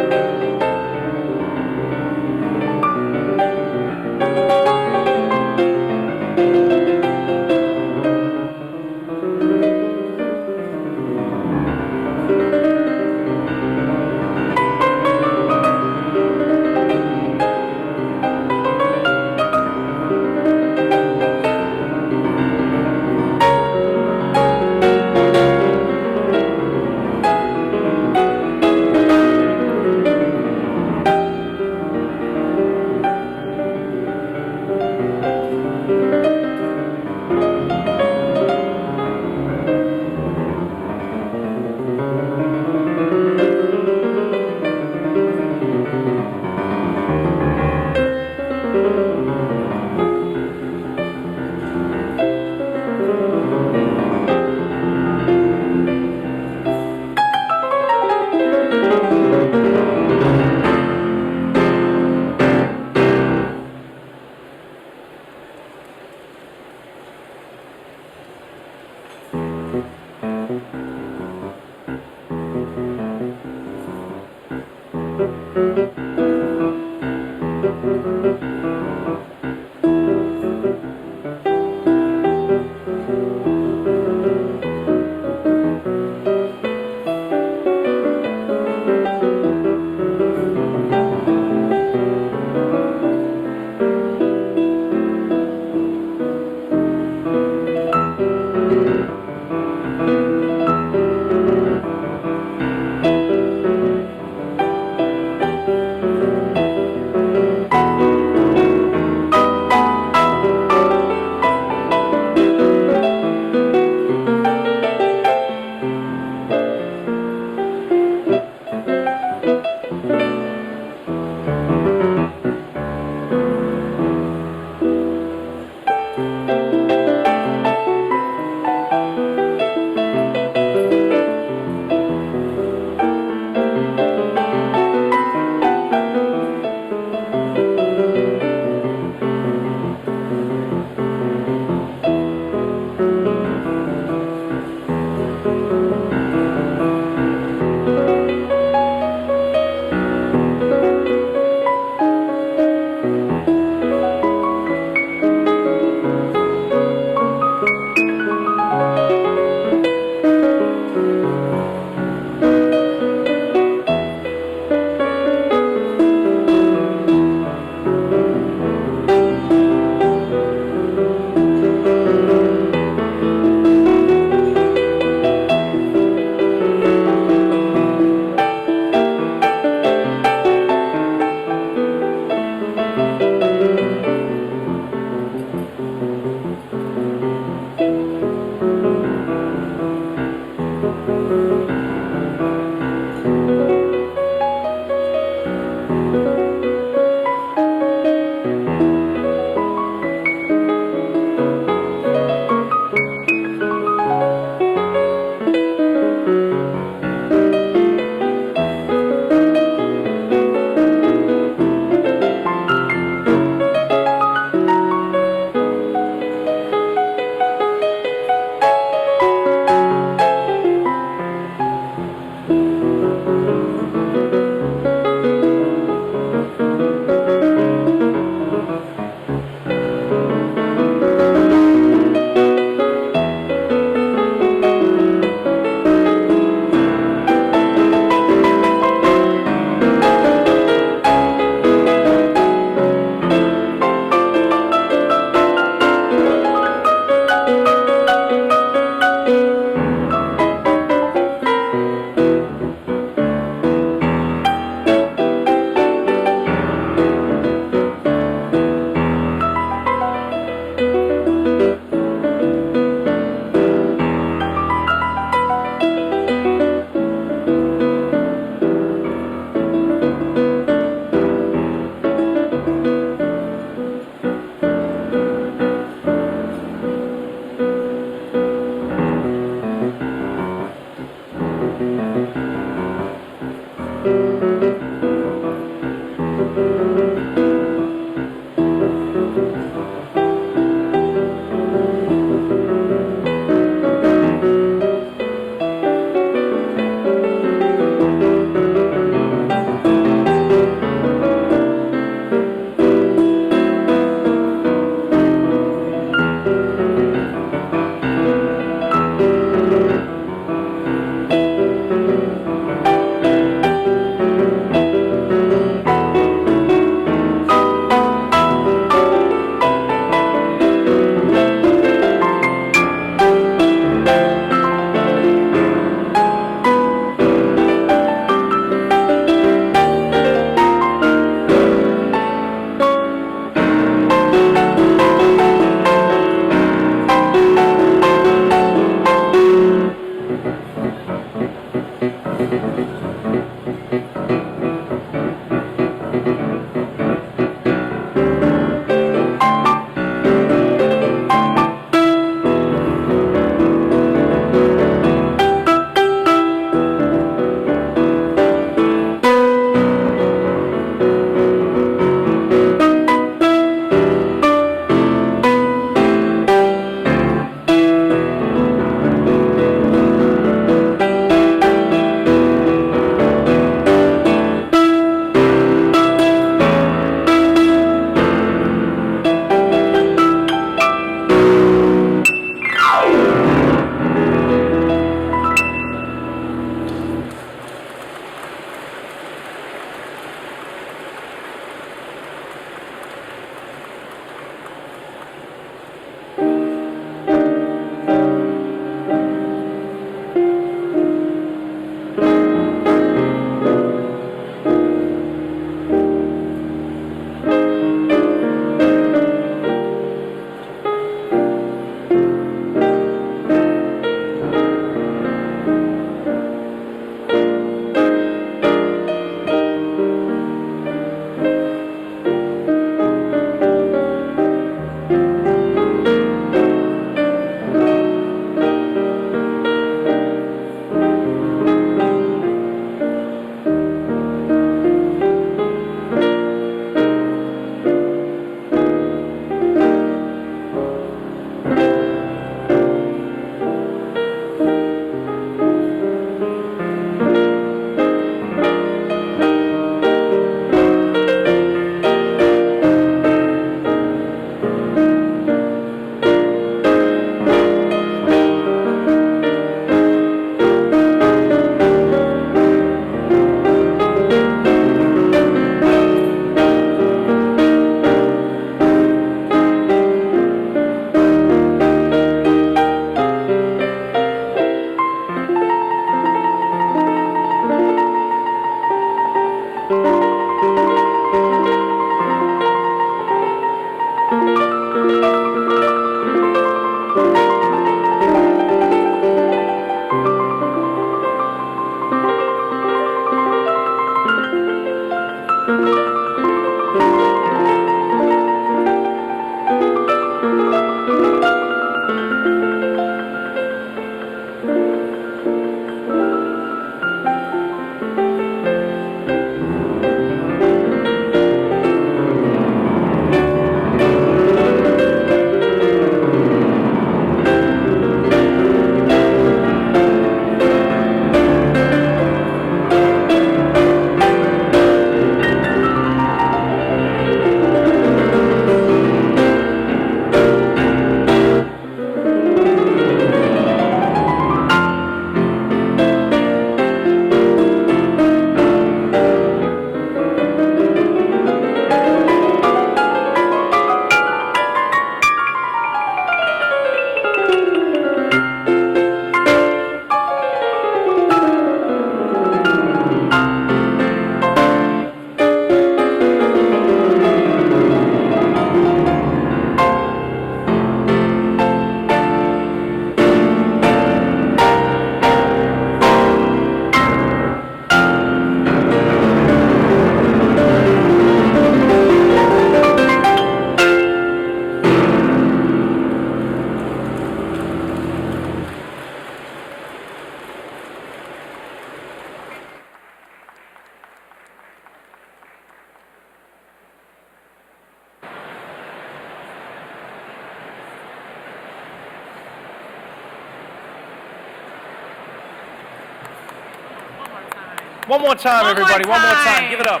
One more time, everybody. One more time. Give it up.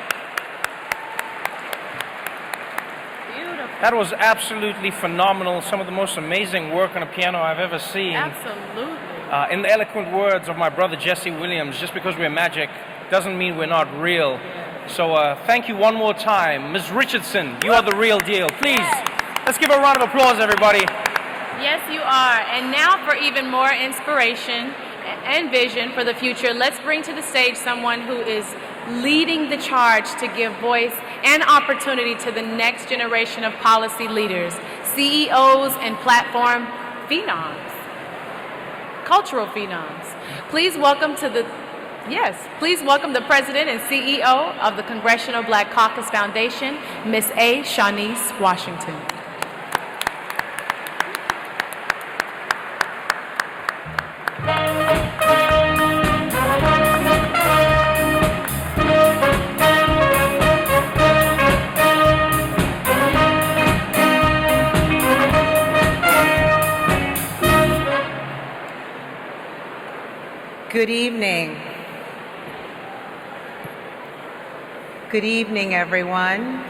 Beautiful. That was absolutely phenomenal. Some of the most amazing work on a piano I've ever seen. Absolutely. In the eloquent words of my brother Jesse Williams, just because we're magic doesn't mean we're not real. So thank you one more time. Ms. Richardson, you are the real deal. Please, let's give a round of applause, everybody. Yes, you are. And now for even more inspiration and vision for the future, let's bring to the stage someone who is leading the charge to give voice and opportunity to the next generation of policy leaders, CEOs, and platform phenoms, cultural phenoms. Please welcome the President and CEO of the Congressional Black Caucus Foundation, Ms. A. Shanice Washington. Good evening. Good evening, everyone.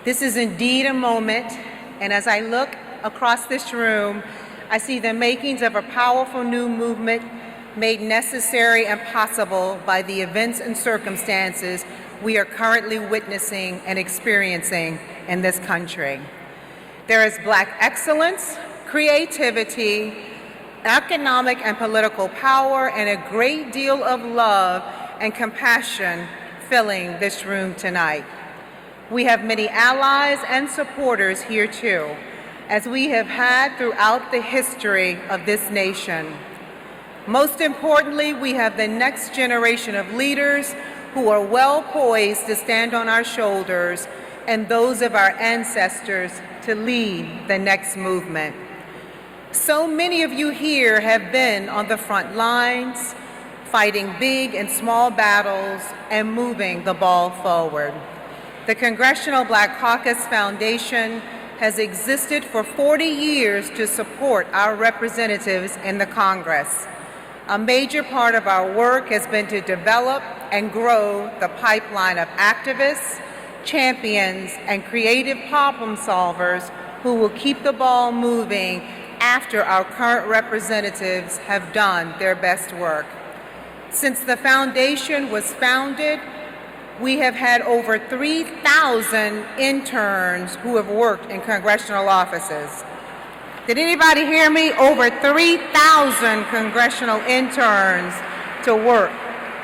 This is indeed a moment, and as I look across this room, I see the makings of a powerful new movement made necessary and possible by the events and circumstances we are currently witnessing and experiencing in this country. There is Black excellence, creativity, economic and political power, and a great deal of love and compassion filling this room tonight. We have many allies and supporters here too, as we have had throughout the history of this nation. Most importantly, we have the next generation of leaders who are well poised to stand on our shoulders and those of our ancestors to lead the next movement. So many of you here have been on the front lines, fighting big and small battles and moving the ball forward. The Congressional Black Caucus Foundation has existed for 40 years to support our representatives in the Congress. A major part of our work has been to develop and grow the pipeline of activists, champions, and creative problem solvers who will keep the ball moving after our current representatives have done their best work. Since the foundation was founded, we have had over 3,000 interns who have worked in congressional offices. Did anybody hear me? Over 3,000 congressional interns to work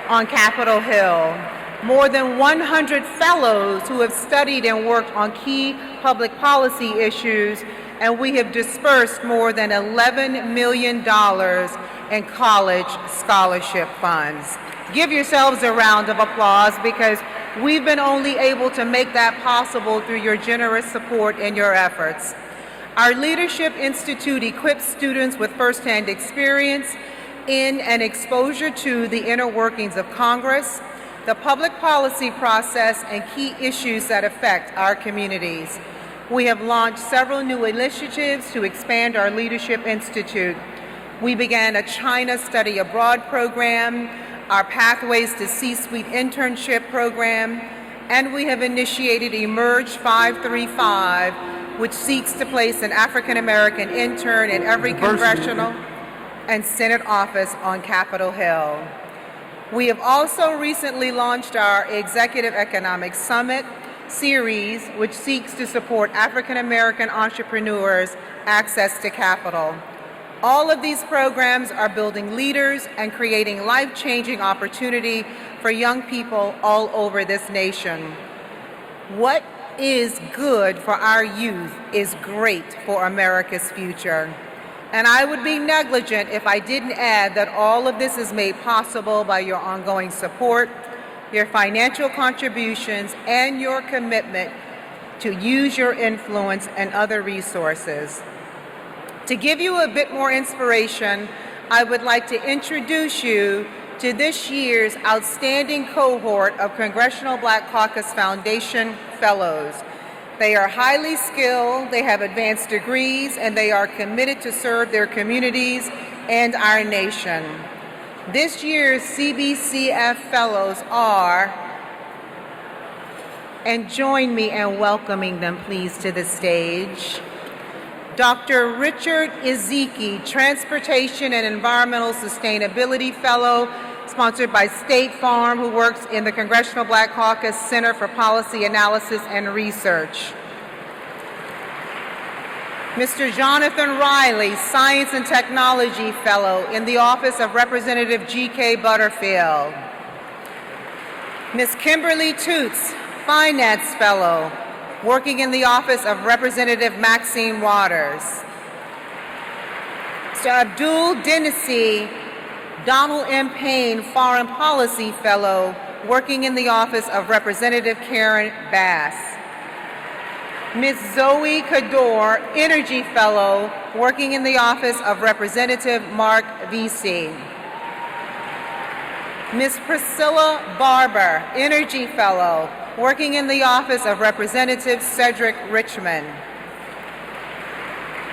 on Capitol Hill. More than 100 fellows who have studied and worked on key public policy issues, and we have dispersed more than $11 million in college scholarship funds. Give yourselves a round of applause, because we've been only able to make that possible through your generous support and your efforts. Our Leadership Institute equips students with firsthand experience in and exposure to the inner workings of Congress, the public policy process, and key issues that affect our communities. We have launched several new initiatives to expand our Leadership Institute. We began a China Study Abroad program, our Pathways to C-Suite internship program, and we have initiated Emerge 535, which seeks to place an African American intern in every congressional and Senate office on Capitol Hill. We have also recently launched our Executive Economic Summit series, which seeks to support African American entrepreneurs' access to capital. All of these programs are building leaders and creating life-changing opportunity for young people all over this nation. What is good for our youth is great for America's future. And I would be negligent if I didn't add that all of this is made possible by your ongoing support, your financial contributions, and your commitment to use your influence and other resources. To give you a bit more inspiration, I would like to introduce you to this year's outstanding cohort of Congressional Black Caucus Foundation Fellows. They are highly skilled, they have advanced degrees, and they are committed to serve their communities and our nation. This year's CBCF Fellows are, and join me in welcoming them, please, to the stage. Dr. Richard Ezeki, Transportation and Environmental Sustainability Fellow, sponsored by State Farm, who works in the Congressional Black Caucus Center for Policy Analysis and Research. Mr. Jonathan Riley, Science and Technology Fellow in the Office of Representative G.K. Butterfield. Ms. Kimberly Toots, Finance Fellow, working in the Office of Representative Maxine Waters. Mr. Abdul Dinesi, Donald M. Payne, Foreign Policy Fellow, working in the Office of Representative Karen Bass. Ms. Zoe Kador, Energy Fellow, working in the Office of Representative Mark Vesey. Ms. Priscilla Barber, Energy Fellow, working in the Office of Representative Cedric Richmond.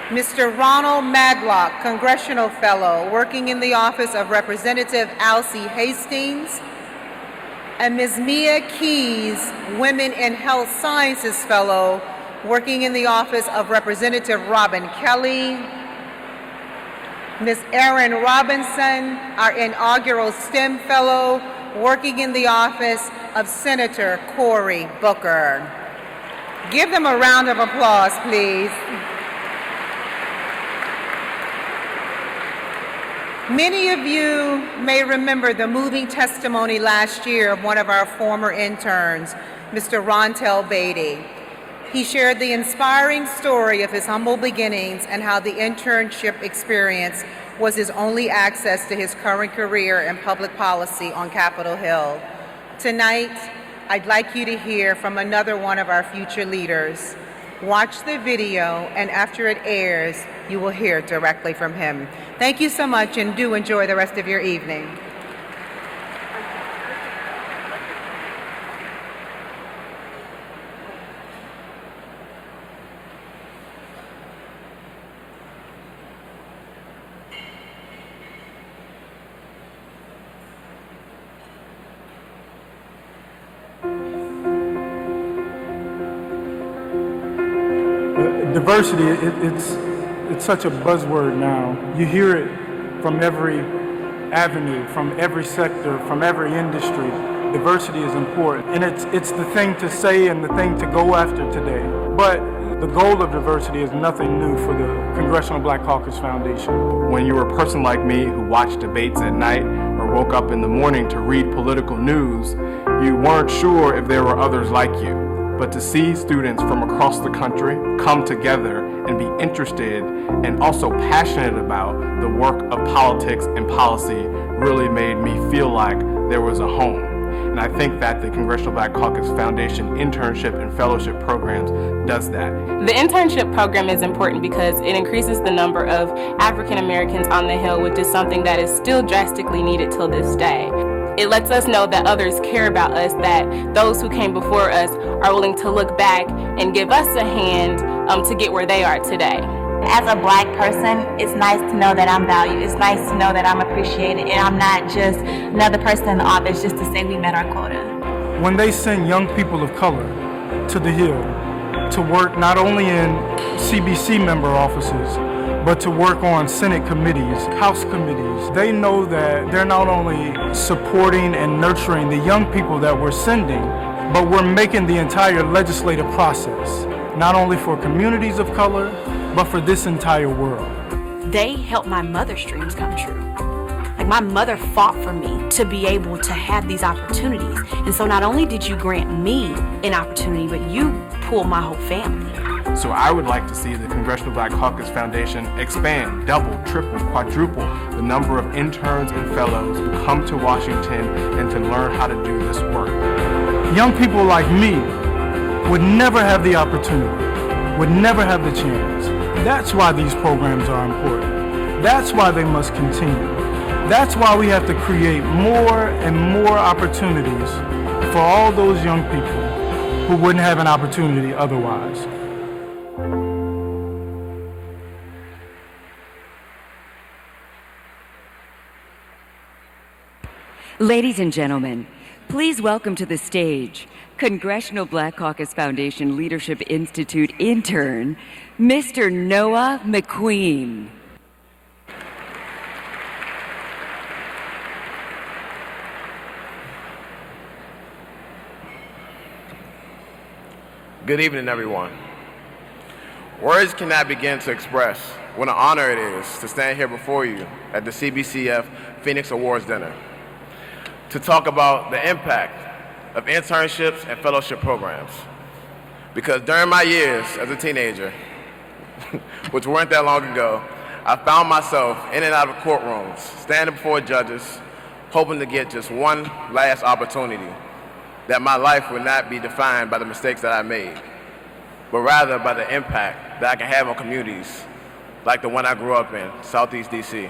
Mr. Ronald Maglock, Congressional Fellow, working in the Office of Representative ALC Hastings. And Ms. Mia Keys, Women in Health Sciences Fellow, working in the Office of Representative Robin Kelly. Ms. Erin Robinson, our inaugural STEM Fellow, working in the Office of Senator Cory Booker. Give them a round of applause, please. Many of you may remember the moving testimony last year of one of our former interns, Mr. Rontel Beatty. He shared the inspiring story of his humble beginnings and how the internship experience was his only access to his current career in public policy on Capitol Hill. Tonight, I'd like you to hear from another one of our future leaders. Watch the video, and after it airs, you will hear directly from him. Thank you so much, and do enjoy the rest of your evening. Diversity, it's such a buzzword now. You hear it from every avenue, from every sector, from every industry. Diversity is important, and it's the thing to say and the thing to go after today. But the goal of diversity is nothing new for the Congressional Black Caucus Foundation. When you're a person like me who watched debates at night or woke up in the morning to read political news, you weren't sure if there were others like you. But to see students from across the country come together and be interested and also passionate about the work of politics and policy really made me feel like there was a home. And I think that the Congressional Black Caucus Foundation internship and fellowship programs does that. The internship program is important because it increases the number of African Americans on the Hill, which is something that is still drastically needed till this day. It lets us know that others care about us, that those who came before us are willing to look back and give us a hand to get where they are today. As a Black person, it's nice to know that I'm valued. It's nice to know that I'm appreciated, and I'm not just another person in the office just to say we met our quota. When they send young people of color to the Hill to work not only in CBC member offices, but to work on Senate committees, House committees, they know that they're not only supporting and nurturing the young people that we're sending, but we're making the entire legislative process, not only for communities of color, but for this entire world. They helped my mother's dreams come true. Like, my mother fought for me to be able to have these opportunities. And so not only did you grant me an opportunity, but you pulled my whole family. So I would like to see the Congressional Black Caucus Foundation expand, double, triple, quadruple the number of interns and fellows who come to Washington and to learn how to do this work. Young people like me would never have the opportunity, would never have the chance. That's why these programs are important. That's why they must continue. That's why we have to create more and more opportunities for all those young people who wouldn't have an opportunity otherwise. Ladies and gentlemen, please welcome to the stage Congressional Black Caucus Foundation Leadership Institute intern, Mr. Noah McQueen. Good evening, everyone. Words cannot begin to express what an honor it is to stand here before you at the CBCF Phoenix Awards dinner to talk about the impact of internships and fellowship programs. Because during my years as a teenager, which weren't that long ago, I found myself in and out of courtrooms, standing before judges, hoping to get just one last opportunity, that my life would not be defined by the mistakes that I made, but rather by the impact that I can have on communities like the one I grew up in, Southeast DC.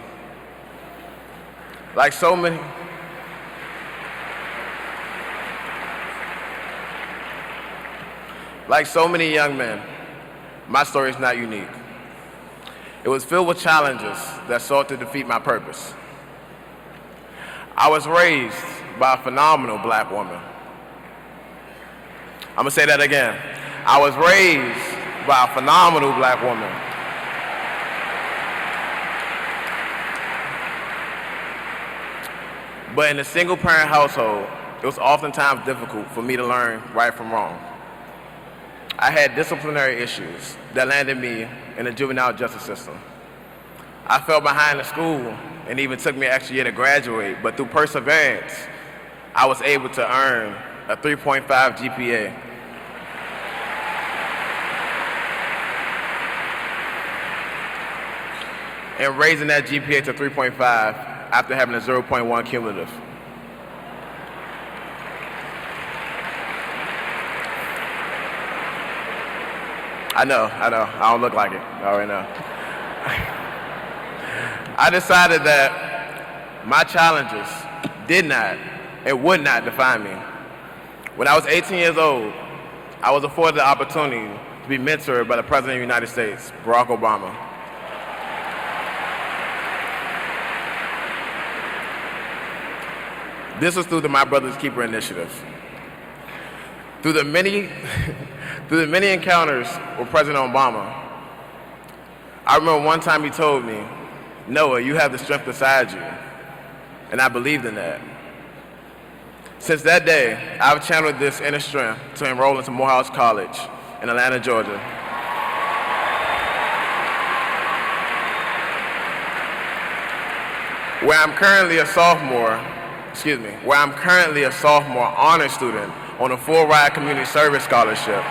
Like so many young men, my story is not unique. It was filled with challenges that sought to defeat my purpose. I was raised by a phenomenal black woman. I'm gonna say that again. I was raised by a phenomenal black woman. But in a single-parent household, it was oftentimes difficult for me to learn right from wrong. I had disciplinary issues that landed me in the juvenile justice system. I fell behind in school and even took me an extra year to graduate, but through perseverance, I was able to earn a 3.5 GPA. And raising that GPA to 3.5 after having a 0.1 cumulative. I know, I don't look like it, I already know. I decided that my challenges did not and would not define me. When I was 18 years old, I was afforded the opportunity to be mentored by the President of the United States, Barack Obama. This was through the My Brother's Keeper initiative. Through the many encounters with President Obama, I remember one time he told me, "Noah, you have the strength inside you." And I believed in that. Since that day, I've channeled this inner strength to enroll into Morehouse College in Atlanta, Georgia. Where I'm currently a sophomore honor student on a full-ride community service scholarship.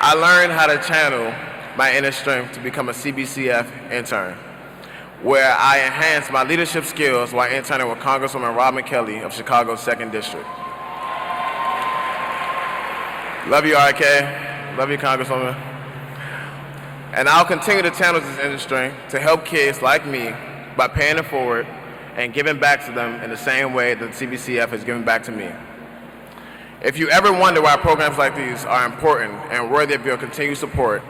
I learned how to channel my inner strength to become a CBCF intern, where I enhanced my leadership skills while interning with Congresswoman Robin Kelly of Chicago's 2nd District. Love you, RK. Love you, Congresswoman. And I'll continue to channel this inner strength to help kids like me by paying it forward and giving back to them in the same way that the CBCF has given back to me. If you ever wonder why programs like these are important and worthy of your continued support,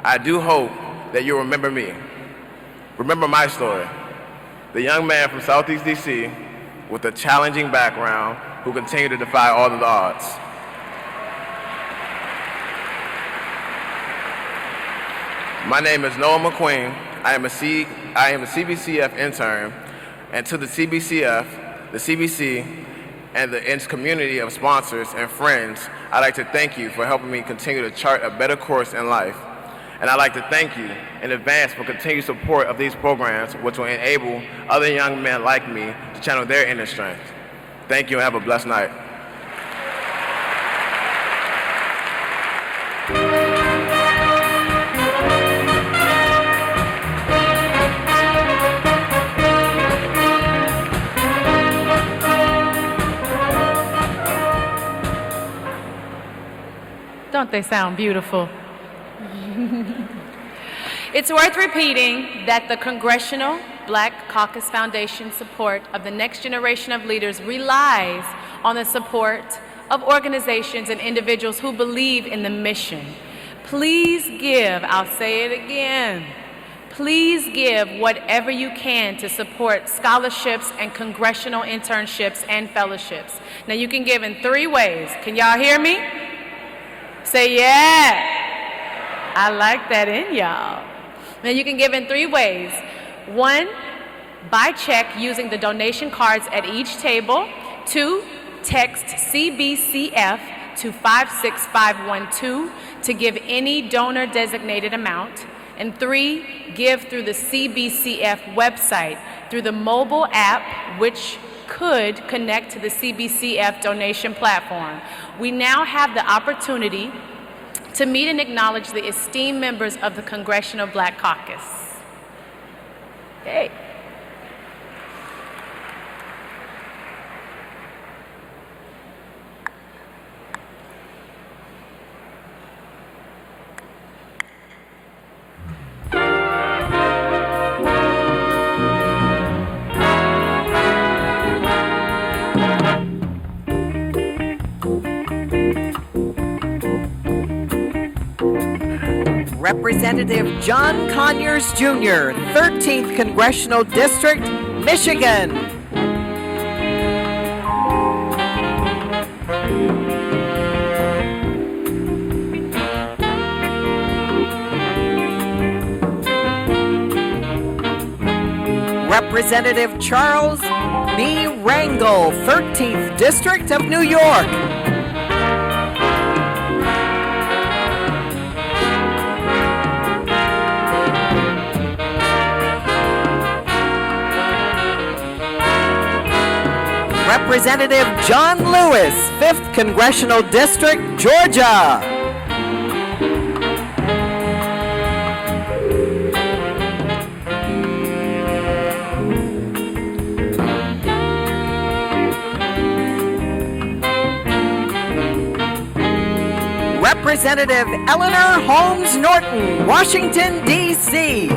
I do hope that you'll remember me. Remember my story, the young man from Southeast DC with a challenging background who continued to defy all of the odds. My name is Noah McQueen. I am a CBCF intern, and to the CBCF, the CBC, and its community of sponsors and friends, I'd like to thank you for helping me continue to chart a better course in life. And I'd like to thank you in advance for continued support of these programs, which will enable other young men like me to channel their inner strength. Thank you and have a blessed night. Don't they sound beautiful? It's worth repeating that the Congressional Black Caucus Foundation support of the next generation of leaders relies on the support of organizations and individuals who believe in the mission. Please give, I'll say it again, Please give whatever you can to support scholarships and congressional internships and fellowships. Now you can give in 3 ways. Can y'all hear me? Say yeah. I like that in y'all. Now you can give in 3 ways. 1, by check using the donation cards at each table. 2, text CBCF to 56512 to give any donor designated amount. And 3, give through the CBCF website through the mobile app, which could connect to the CBCF donation platform. We now have the opportunity to meet and acknowledge the esteemed members of the Congressional Black Caucus. Hey. Representative John Conyers Jr., 13th Congressional District, Michigan. Representative Charles B. Rangel, 13th District of New York. Representative John Lewis, 5th Congressional District, Georgia. Representative Eleanor Holmes Norton, Washington, D.C.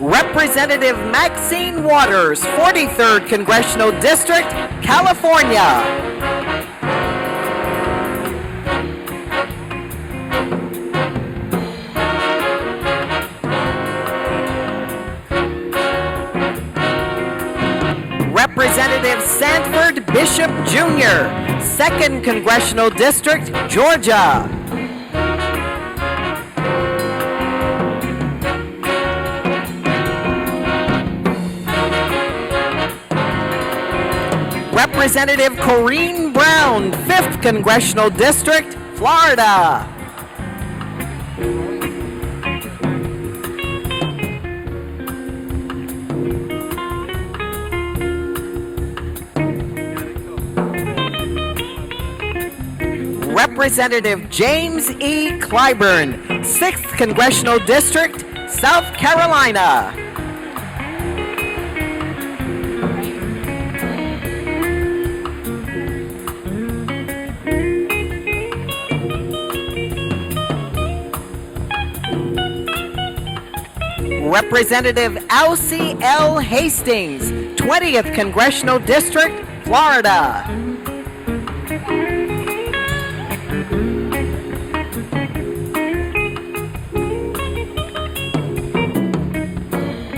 Representative Maxine Waters, 43rd Congressional District, California. Representative Sanford Bishop Jr., 2nd Congressional District, Georgia. Representative Corrine Brown, 5th Congressional District, Florida. Representative James E. Clyburn, 6th Congressional District, South Carolina. Representative ALC L. Hastings, 20th Congressional District, Florida.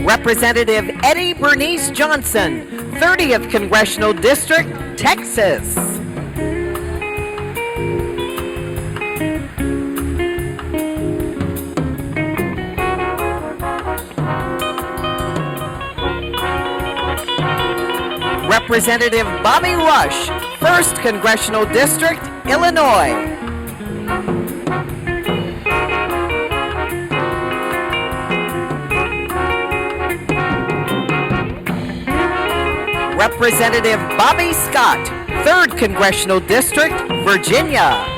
Representative Eddie Bernice Johnson, 30th Congressional District, Texas. Representative Bobby Rush, 1st Congressional District, Illinois. Representative Bobby Scott, 3rd Congressional District, Virginia.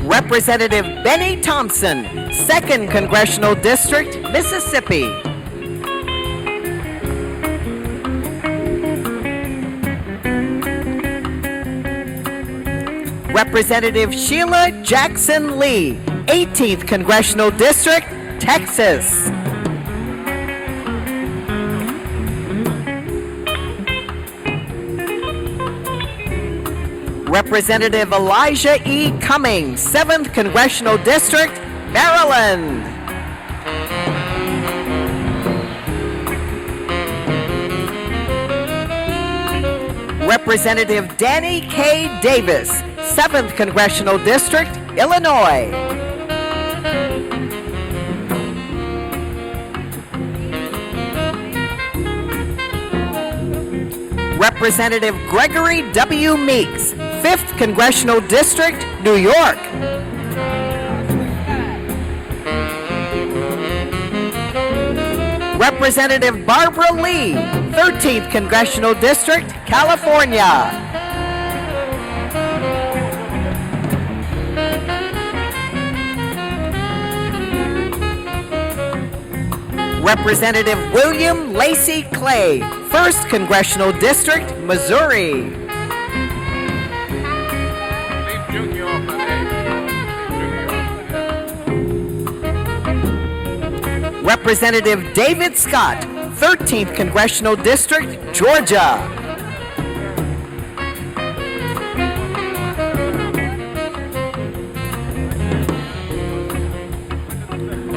Representative Benny Thompson, 2nd Congressional District, Mississippi. Representative Sheila Jackson Lee, 18th Congressional District, Texas. Representative Elijah E. Cummings, 7th Congressional District, Maryland. Representative Danny K. Davis, 7th Congressional District, Illinois. Representative Gregory W. Meeks, 5th Congressional District, New York. Representative Barbara Lee, 13th Congressional District, California. Representative William Lacey Clay, 1st Congressional District, Missouri. Representative David Scott, 13th Congressional District, Georgia.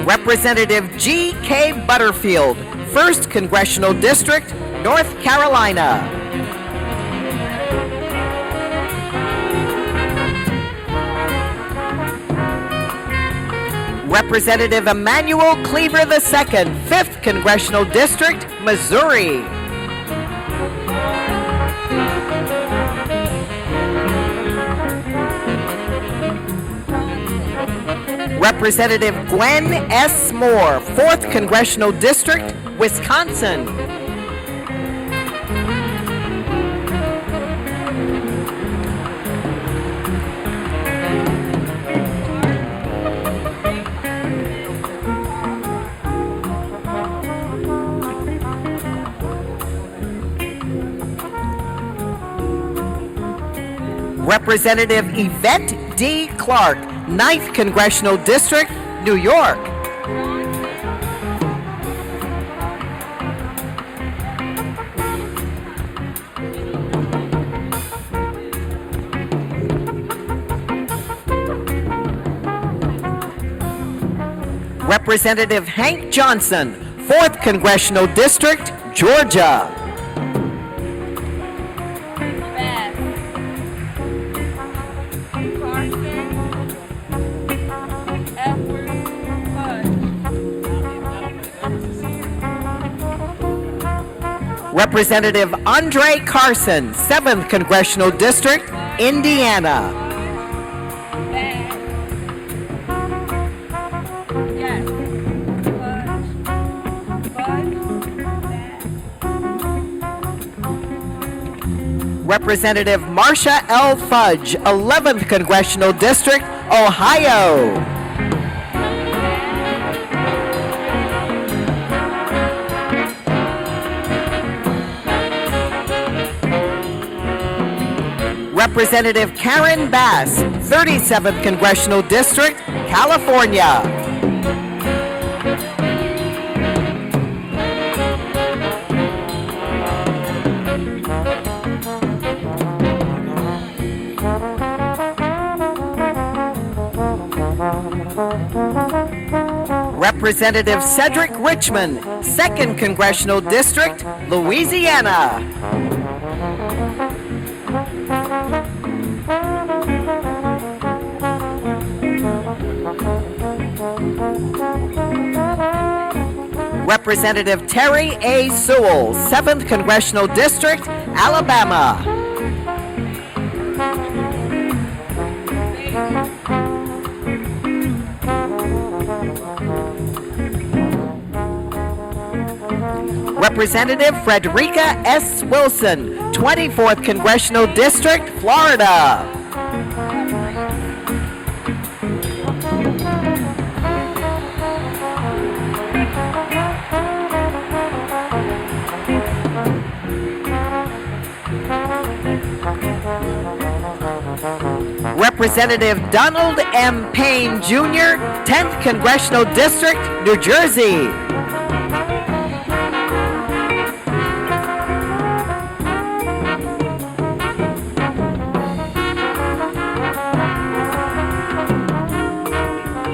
Representative G.K. Butterfield, 1st Congressional District, North Carolina. Representative Emanuel Cleaver II, 5th Congressional District, Missouri. Representative Gwen S. Moore, 4th Congressional District, Wisconsin. Representative Yvette D. Clark, 9th Congressional District, New York. Representative Hank Johnson, 4th Congressional District, Georgia. Representative Andre Carson, 7th Congressional District, Indiana. Representative Marcia L. Fudge, 11th Congressional District, Ohio. Representative Karen Bass, 37th Congressional District, California. Representative Cedric Richmond, 2nd Congressional District, Louisiana. Representative Terry A. Sewell, 7th Congressional District, Alabama. Representative Frederica S. Wilson, 24th Congressional District, Florida. Representative Donald M. Payne Jr., 10th Congressional District, New Jersey.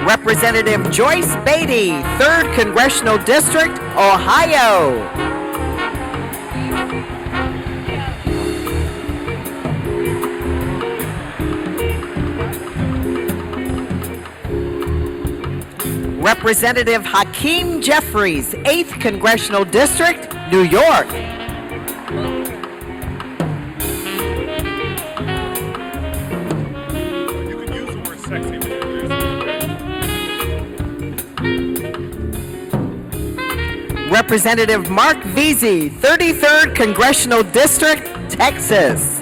Representative Joyce Beatty, 3rd Congressional District, Ohio. Representative Hakeem Jeffries, 8th Congressional District, New York. Representative Mark Veazey, 33rd Congressional District, Texas.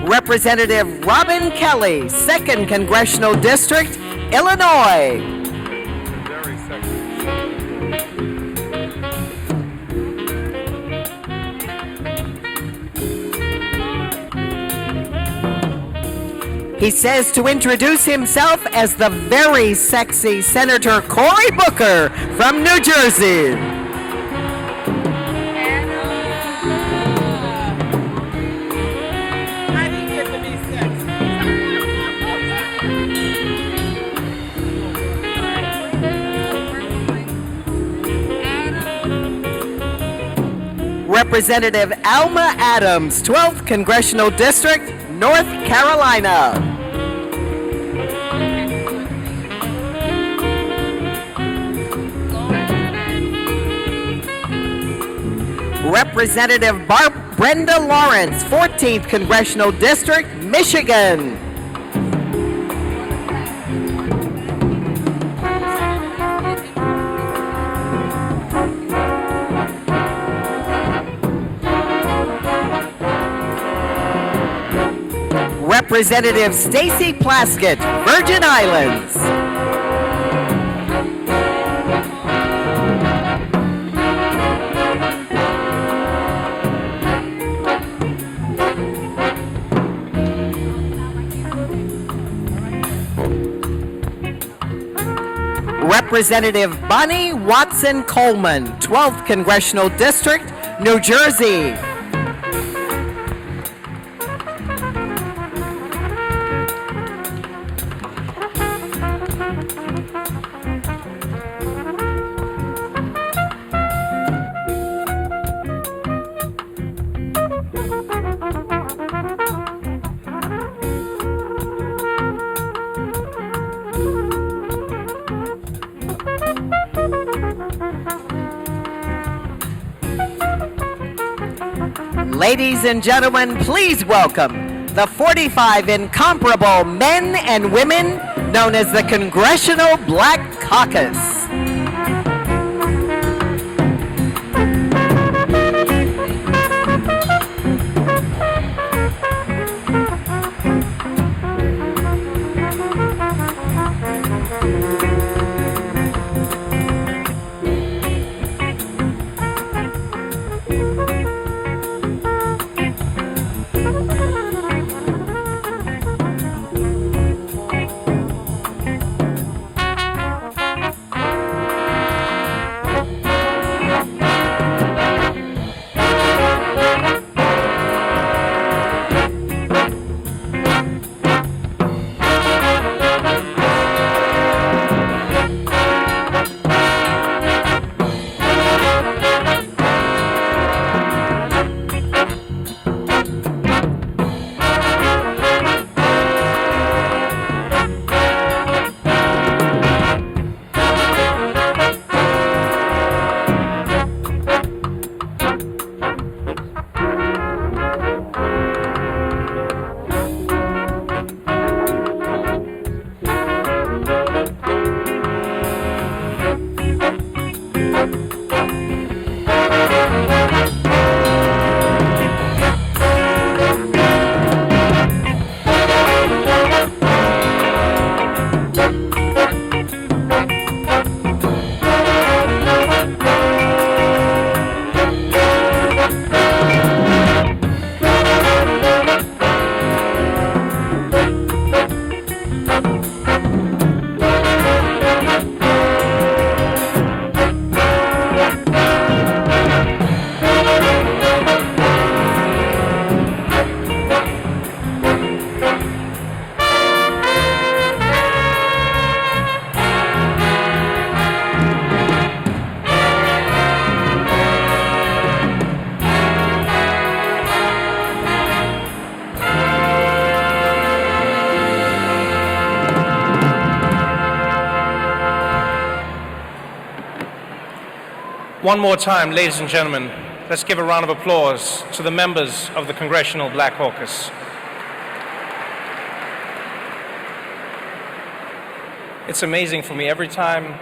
Representative Robin Kelly, 2nd Congressional District, Illinois. He says to introduce himself as the very sexy Senator Cory Booker from New Jersey. Representative Alma Adams, 12th Congressional District, North Carolina. Representative Brenda Lawrence, 14th Congressional District, Michigan. Representative Stacey Plaskett, Virgin Islands. Representative Bonnie Watson Coleman, 12th Congressional District, New Jersey. Ladies and gentlemen, please welcome the 45 incomparable men and women known as the Congressional Black Caucus. One more time, ladies and gentlemen, let's give a round of applause to the members of the Congressional Black Caucus. It's amazing for me. Every time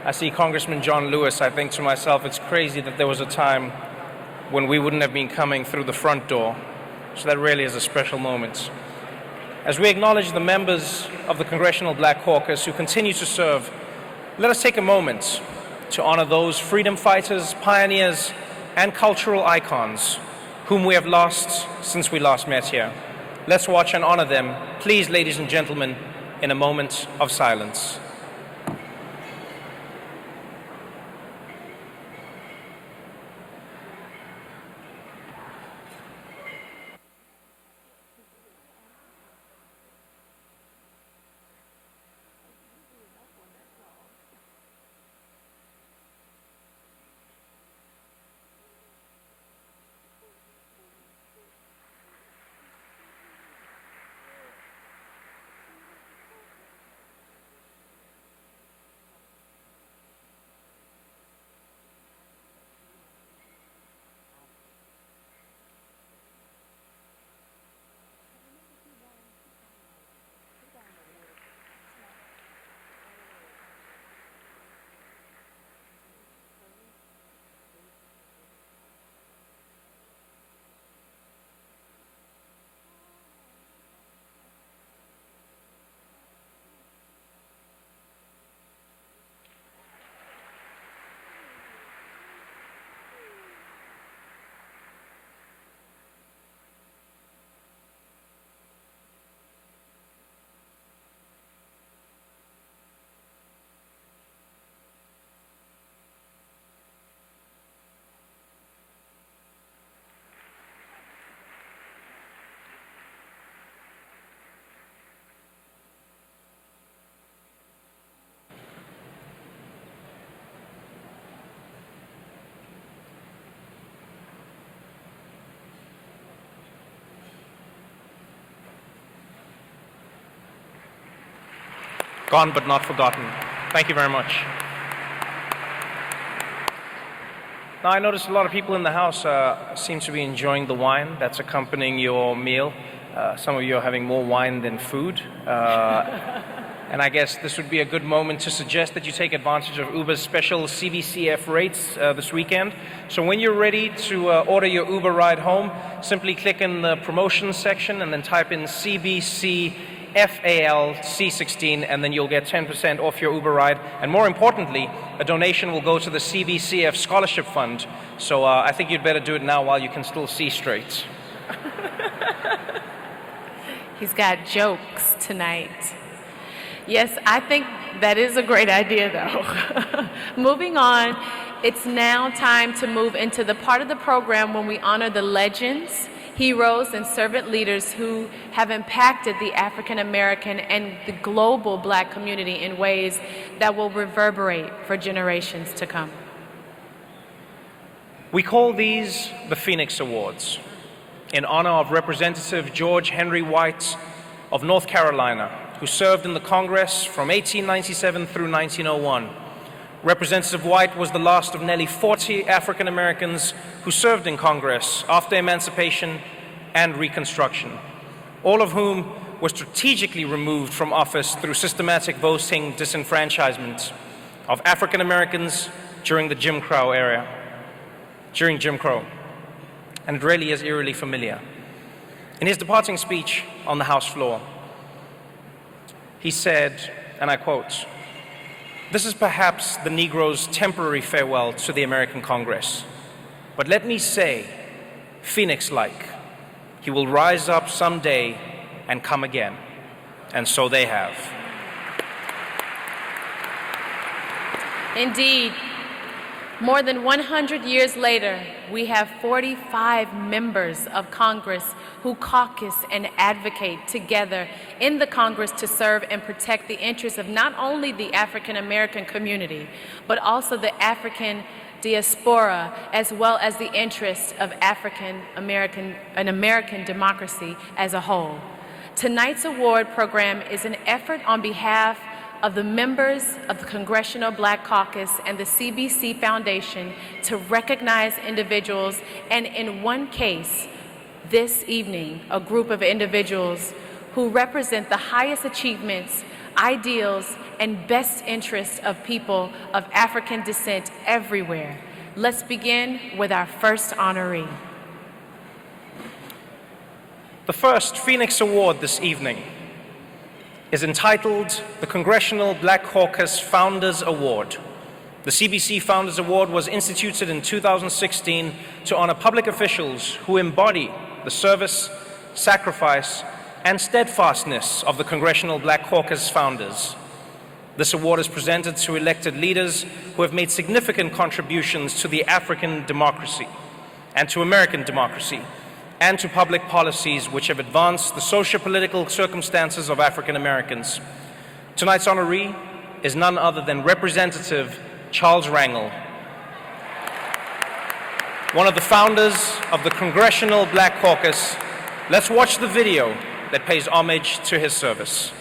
I see Congressman John Lewis, I think to myself, it's crazy that there was a time when we wouldn't have been coming through the front door. So that really is a special moment. As we acknowledge the members of the Congressional Black Caucus who continue to serve, let us take a moment to honor those freedom fighters, pioneers, and cultural icons whom we have lost since we last met here. Let's watch and honor them, please, ladies and gentlemen, in a moment of silence. Gone but not forgotten. Thank you very much. Now, I noticed a lot of people in the house seem to be enjoying the wine that's accompanying your meal. Some of you are having more wine than food. And I guess this would be a good moment to suggest that you take advantage of Uber's special CBCF rates this weekend. So when you're ready to order your Uber ride home, simply click in the promotions section and then type in CBC FAL C16, and then you'll get 10% off your Uber ride. And more importantly, a donation will go to the CBCF Scholarship Fund. So I think you'd better do it now while you can still see straight. He's got jokes tonight. Yes, I think that is a great idea, though. Moving on, it's now time to move into the part of the program when we honor the legends, heroes, and servant leaders who have impacted the African American and the global Black community in ways that will reverberate for generations to come. We call these the Phoenix Awards in honor of Representative George Henry White of North Carolina, who served in the Congress from 1897 through 1901. Representative White was the last of nearly 40 African Americans who served in Congress after emancipation and Reconstruction, all of whom were strategically removed from office through systematic voting disenfranchisement of African Americans during the Jim Crow era, during Jim Crow. And it really is eerily familiar. In his departing speech on the House floor, he said, and I quote, "This is perhaps the Negro's temporary farewell to the American Congress. But let me say, Phoenix-like, he will rise up someday and come again." And so they have. Indeed, more than 100 years later, we have 45 members of Congress who caucus and advocate together in the Congress to serve and protect the interests of not only the African American community, but also the African diaspora, as well as the interests of African American and American democracy as a whole. Tonight's award program is an effort on behalf of the members of the Congressional Black Caucus and the CBC Foundation to recognize individuals, and in one case, this evening, a group of individuals who represent the highest achievements, ideals, and best interests of people of African descent everywhere. Let's begin with our first honoree. The first Phoenix Award this evening is entitled the Congressional Black Caucus Founders Award. The CBC Founders Award was instituted in 2016 to honor public officials who embody the service, sacrifice, and steadfastness of the Congressional Black Caucus founders. This award is presented to elected leaders who have made significant contributions to the African democracy and to American democracy and to public policies which have advanced the socio-political circumstances of African Americans. Tonight's honoree is none other than Representative Charles Rangel, one of the founders of the Congressional Black Caucus. Let's watch the video that pays homage to his service.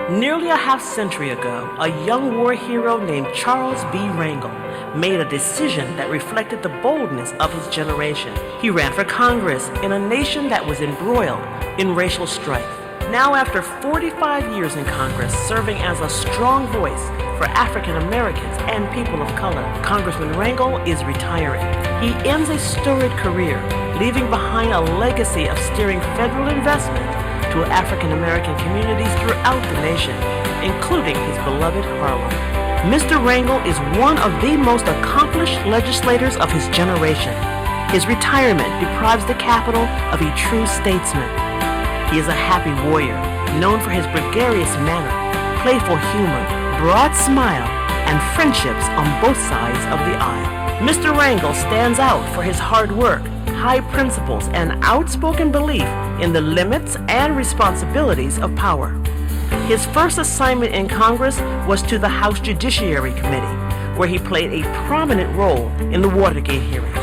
Nearly a half-century ago, a young war hero named Charles B. Rangel made a decision that reflected the boldness of his generation. He ran for Congress in a nation that was embroiled in racial strife. Now, after 45 years in Congress, serving as a strong voice for African Americans and people of color, Congressman Rangel is retiring. He ends a storied career, leaving behind a legacy of steering federal investment to African American communities throughout the nation, including his beloved Harlem. Mr. Rangel is one of the most accomplished legislators of his generation. His retirement deprives the Capitol of a true statesman. He is a happy warrior, known for his gregarious manner, playful humor, broad smile, and friendships on both sides of the aisle. Mr. Rangel stands out for his hard work, high principles, and outspoken belief in the limits and responsibilities of power. His first assignment in Congress was to the House Judiciary Committee, where he played a prominent role in the Watergate hearing.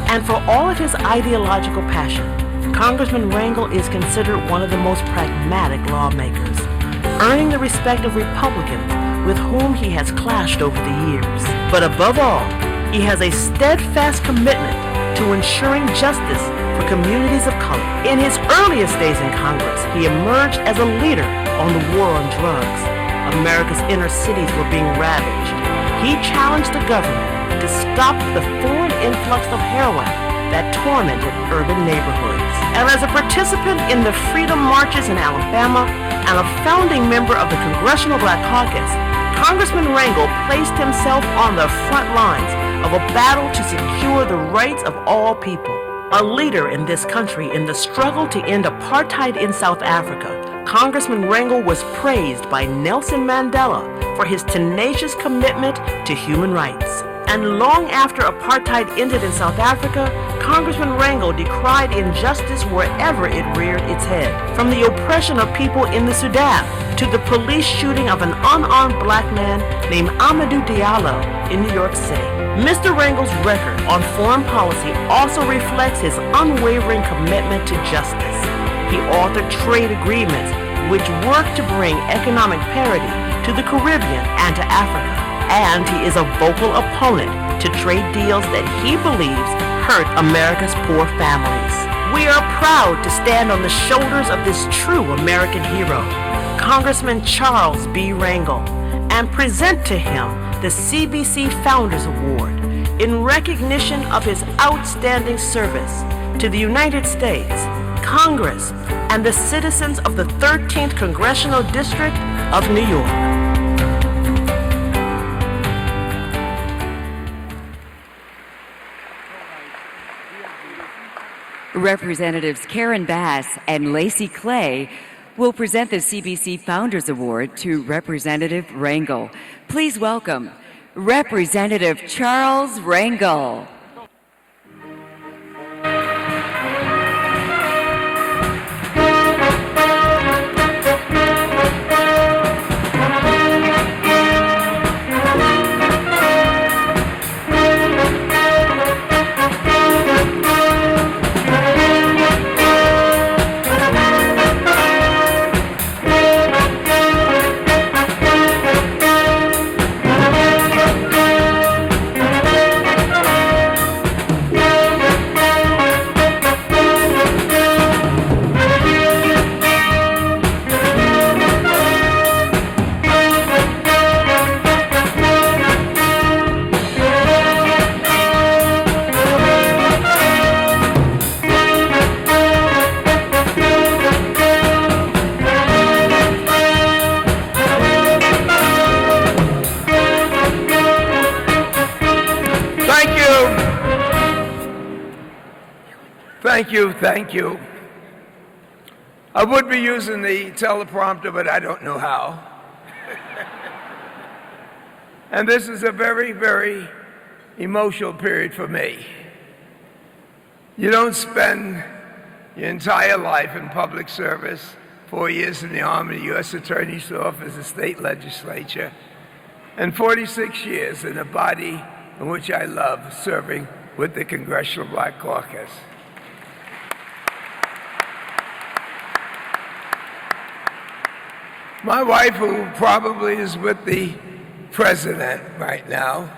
And for all of his ideological passion, Congressman Rangel is considered one of the most pragmatic lawmakers, earning the respect of Republicans with whom he has clashed over the years. But above all, he has a steadfast commitment to ensuring justice for communities of color. In his earliest days in Congress, he emerged as a leader on the war on drugs. America's inner cities were being ravaged. He challenged the government to stop the foreign influx of heroin that tormented urban neighborhoods. And as a participant in the freedom marches in Alabama and a founding member of the Congressional Black Caucus, Congressman Rangel placed himself on the front lines of a battle to secure the rights of all people. A leader in this country in the struggle to end apartheid in South Africa, Congressman Rangel was praised by Nelson Mandela for his tenacious commitment to human rights. And long after apartheid ended in South Africa, Congressman Rangel decried injustice wherever it reared its head, from the oppression of people in the Sudan to the police shooting of an unarmed black man named Amadou Diallo in New York City. Mr. Rangel's record on foreign policy also reflects his unwavering commitment to justice. He authored trade agreements which work to bring economic parity to the Caribbean and to Africa. And he is a vocal opponent to trade deals that he believes hurt America's poor families. We are proud to stand on the shoulders of this true American hero, Congressman Charles B. Rangel, and present to him the CBC Founders Award in recognition of his outstanding service to the United States, Congress, and the citizens of the 13th Congressional District of New York. Representatives Karen Bass and Lacey Clay will present the CBC Founders Award to Representative Rangel. Please welcome Representative Charles Rangel. Thank you, thank you. I would be using the teleprompter, but I don't know how. And this is a very, very emotional period for me. You don't spend your entire life in public service, 4 years in the Army, the U.S. Attorney's Office, the state legislature, and 46 years in a body in which I love, serving with the Congressional Black Caucus. My wife, who probably is with the president right now,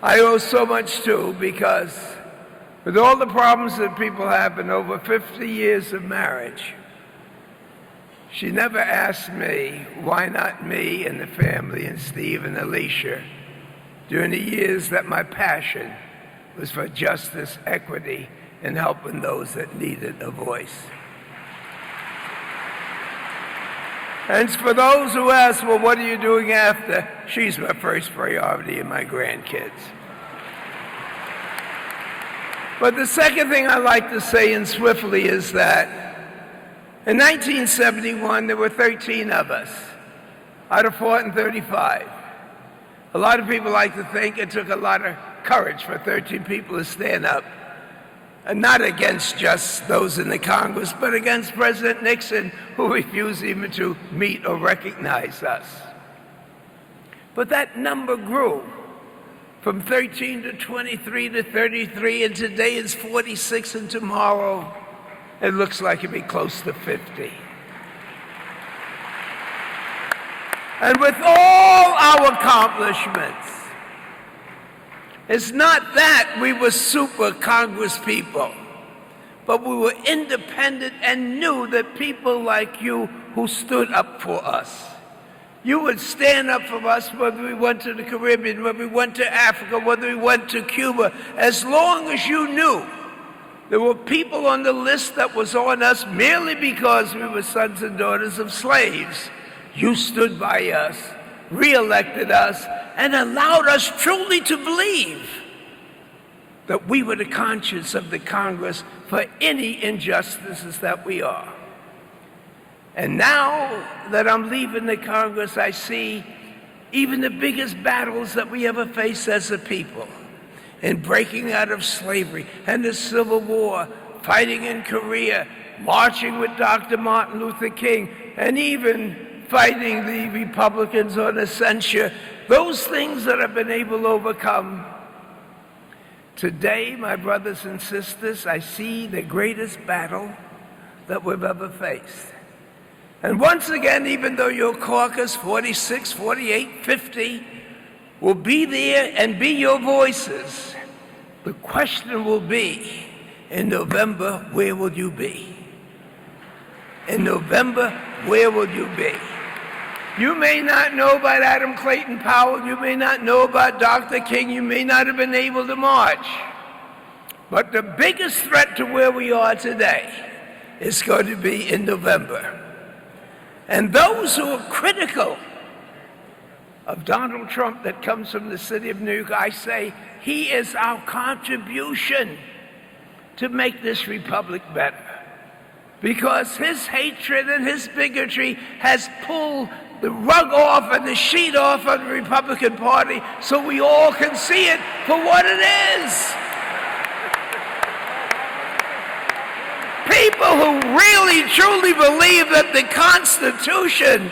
I owe so much to, because with all the problems that people have in over 50 years of marriage, she never asked me, why not me and the family and Steve and Alicia, during the years that my passion was for justice, equity, and helping those that needed a voice. And for those who ask, well, what are you doing after? She's my first priority and my grandkids. But the second thing I like to say, and swiftly, is that in 1971, there were 13 of us out of 435. A lot of people like to think it took a lot of courage for 13 people to stand up, and not against just those in the Congress, but against President Nixon, who refused even to meet or recognize us. But that number grew from 13 to 23 to 33, and today it's 46, and tomorrow it looks like it'll be close to 50. And with all our accomplishments, it's not that we were super Congress people, but we were independent and knew that people like you who stood up for us. You would stand up for us whether we went to the Caribbean, whether we went to Africa, whether we went to Cuba. As long as you knew there were people on the list that was on us merely because we were sons and daughters of slaves, you stood by us, re-elected us, and allowed us truly to believe that we were the conscience of the Congress for any injustices that we are. And now that I'm leaving the Congress, I see even the biggest battles that we ever faced as a people, in breaking out of slavery and the Civil War, fighting in Korea, marching with Dr. Martin Luther King, and even fighting the Republicans on the censure, those things that I've been able to overcome. Today, my brothers and sisters, I see the greatest battle that we've ever faced. And once again, even though your caucus, 46, 48, 50, will be there and be your voices, the question will be, in November, where will you be? In November, where will you be? You may not know about Adam Clayton Powell, you may not know about Dr. King, you may not have been able to march. But the biggest threat to where we are today is going to be in November. And those who are critical of Donald Trump that comes from the city of New York, I say he is our contribution to make this republic better. Because his hatred and his bigotry has pulled the rug off and the sheet off of the Republican Party so we all can see it for what it is. People who really, truly believe that the Constitution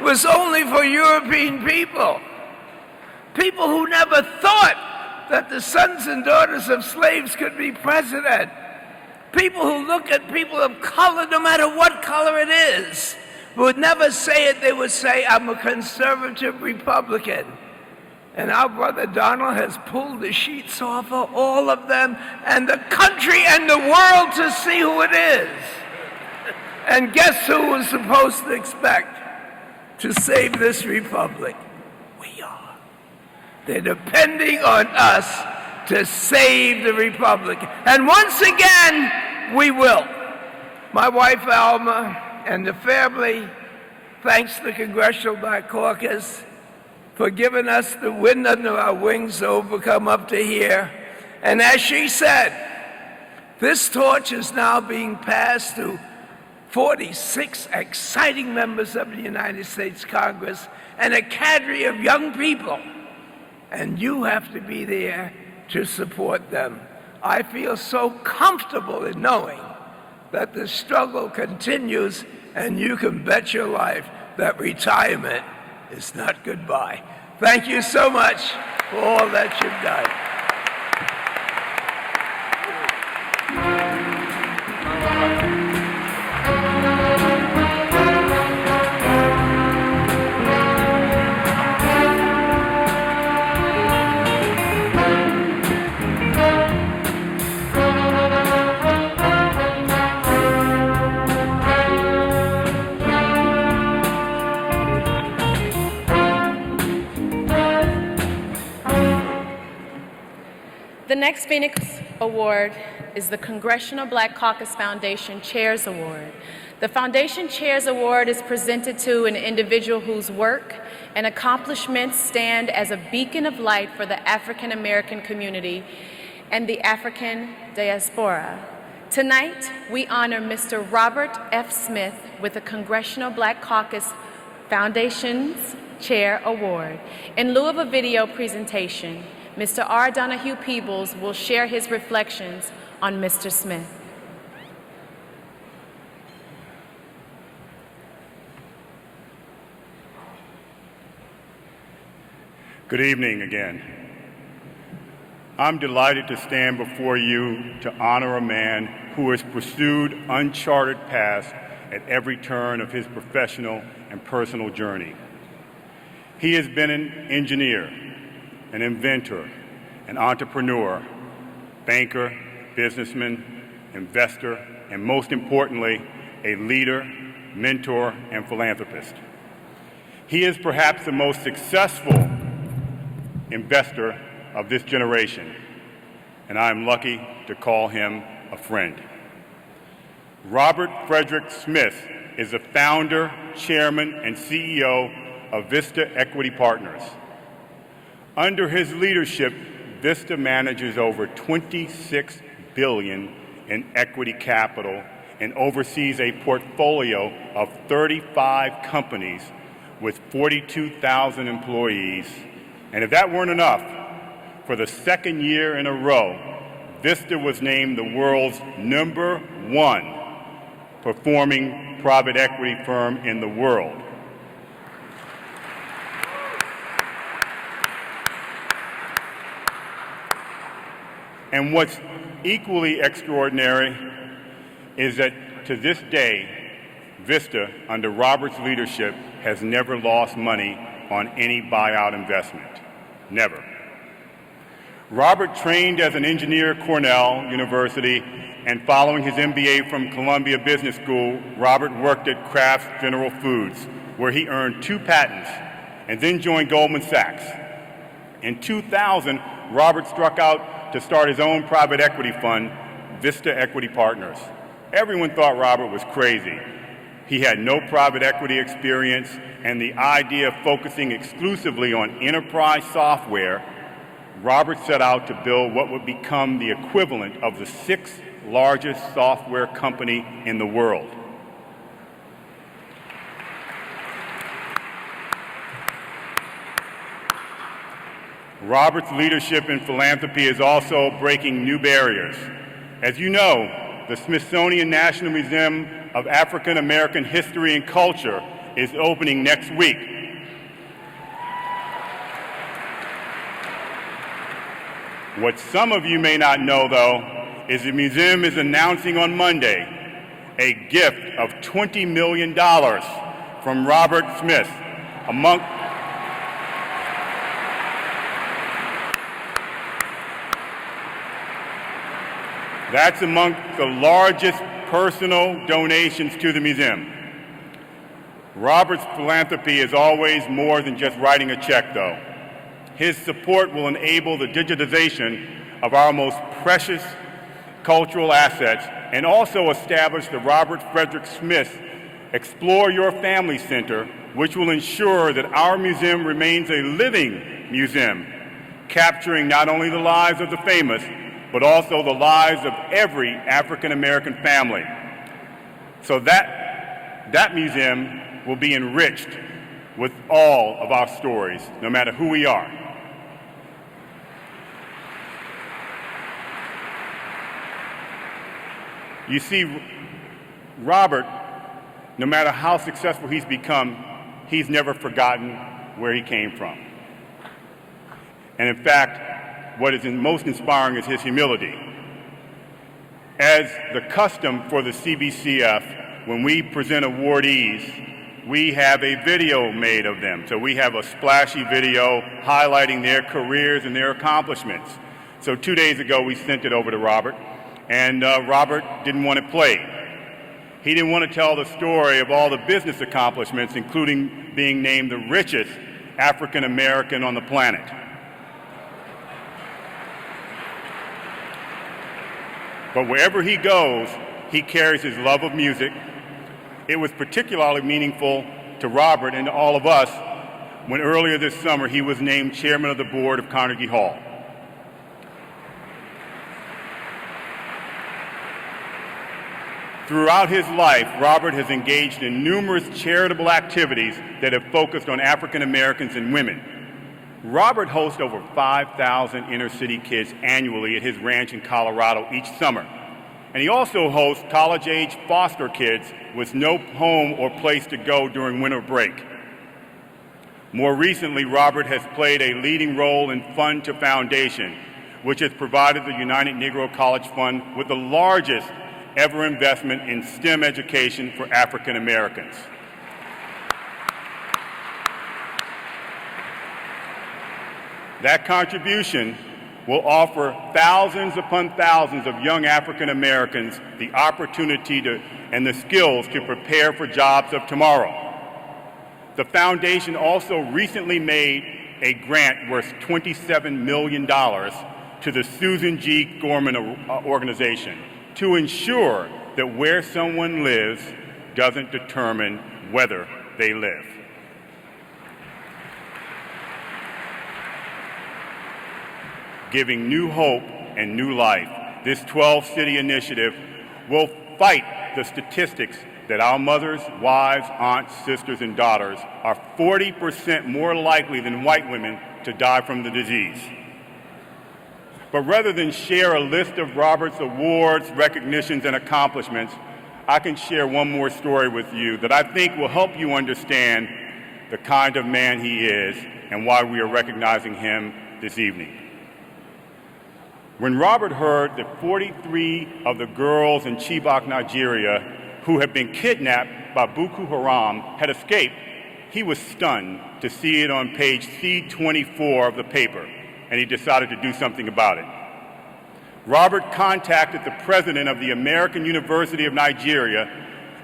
was only for European people. People who never thought that the sons and daughters of slaves could be president. People who look at people of color, no matter what color it is, would never say it. They would say, I'm a conservative Republican. And our brother Donald has pulled the sheets off of all of them and the country and the world to see who it is. And guess who was supposed to expect to save this republic? We are. They're depending on us to save the republic. And once again, we will. My wife Alma and the family, thanks to the Congressional Black Caucus, for giving us the wind under our wings to overcome up to here. And as she said, This torch is now being passed to 46 exciting members of the United States Congress and a cadre of young people. And you have to be there to support them. I feel so comfortable in knowing that the struggle continues, and you can bet your life that retirement is not goodbye. Thank you so much for all that you've done. The next Phoenix Award is the Congressional Black Caucus Foundation Chairs Award. The Foundation Chairs Award is presented to an individual whose work and accomplishments stand as a beacon of light for the African American community and the African diaspora. Tonight, we honor Mr. Robert F. Smith with the Congressional Black Caucus Foundation's Chair Award. In lieu of a video presentation, Mr. R. Donahue Peebles will share his reflections on Mr. Smith. Good evening again. I'm delighted to stand before you to honor a man who has pursued uncharted paths at every turn of his professional and personal journey. He has been an engineer, an inventor, an entrepreneur, banker, businessman, investor, and most importantly, a leader, mentor, and philanthropist. He is perhaps the most successful investor of this generation, and I am lucky to call him a friend. Robert Frederick Smith is the founder, chairman, and CEO of Vista Equity Partners. Under his leadership, Vista manages over $26 billion in equity capital and oversees a portfolio of 35 companies with 42,000 employees. And if that weren't enough, for the second year in a row, Vista was named the world's #1 performing private equity firm in the world. And what's equally extraordinary is that to this day, Vista, under Robert's leadership, has never lost money on any buyout investment. Never. Robert trained as an engineer at Cornell University, and following his MBA from Columbia Business School, Robert worked at Kraft General Foods, where he earned 2 patents, and then joined Goldman Sachs. In 2000, Robert struck out to start his own private equity fund, Vista Equity Partners. Everyone thought Robert was crazy. He had no private equity experience, and the idea of focusing exclusively on enterprise software, Robert set out to build what would become the equivalent of the 6th largest software company in the world. Robert's leadership in philanthropy is also breaking new barriers. As you know, the Smithsonian National Museum of African American History and Culture is opening next week. What some of you may not know, though, is the museum is announcing on Monday a gift of $20 million from Robert Smith, That's among the largest personal donations to the museum. Robert's philanthropy is always more than just writing a check, though. His support will enable the digitization of our most precious cultural assets and also establish the Robert Frederick Smith Explore Your Family Center, which will ensure that our museum remains a living museum, capturing not only the lives of the famous, but also the lives of every African American family. So that museum will be enriched with all of our stories, no matter who we are. You see, Robert, no matter how successful he's become, he's never forgotten where he came from. And in fact, what is most inspiring is his humility. As the custom for the CBCF, when we present awardees, we have a video made of them. So we have a splashy video highlighting their careers and their accomplishments. So 2 days ago, we sent it over to Robert, and Robert didn't want it played. He didn't want to tell the story of all the business accomplishments, including being named the richest African American on the planet. But wherever he goes, he carries his love of music. It was particularly meaningful to Robert and to all of us when earlier this summer he was named chairman of the board of Carnegie Hall. Throughout his life, Robert has engaged in numerous charitable activities that have focused on African Americans and women. Robert hosts over 5,000 inner city kids annually at his ranch in Colorado each summer. And he also hosts college-age foster kids with no home or place to go during winter break. More recently, Robert has played a leading role in Fund to Foundation, which has provided the United Negro College Fund with the largest ever investment in STEM education for African Americans. That contribution will offer thousands upon thousands of young African Americans the opportunity and the skills to prepare for jobs of tomorrow. The foundation also recently made a grant worth $27 million to the Susan G. Gorman organization to ensure that where someone lives doesn't determine whether they live. Giving new hope and new life, this 12-city initiative will fight the statistics that our mothers, wives, aunts, sisters, and daughters are 40% more likely than white women to die from the disease. But rather than share a list of Robert's awards, recognitions, and accomplishments, I can share one more story with you that I think will help you understand the kind of man he is and why we are recognizing him this evening. When Robert heard that 43 of the girls in Chibok, Nigeria, who had been kidnapped by Boko Haram, had escaped, he was stunned to see it on page C24 of the paper, and he decided to do something about it. Robert contacted the president of the American University of Nigeria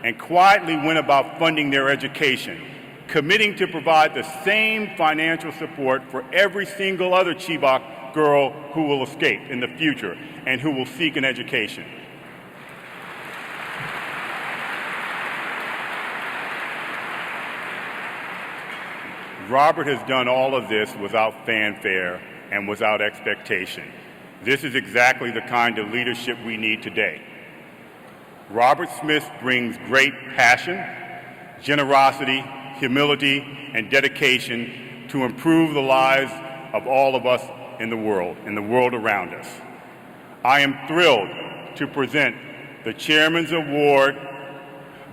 and quietly went about funding their education, committing to provide the same financial support for every single other Chibok girl who will escape in the future and who will seek an education. Robert has done all of this without fanfare and without expectation. This is exactly the kind of leadership we need today. Robert Smith brings great passion, generosity, humility, and dedication to improve the lives of all of us in the world around us. I am thrilled to present the Chairman's Award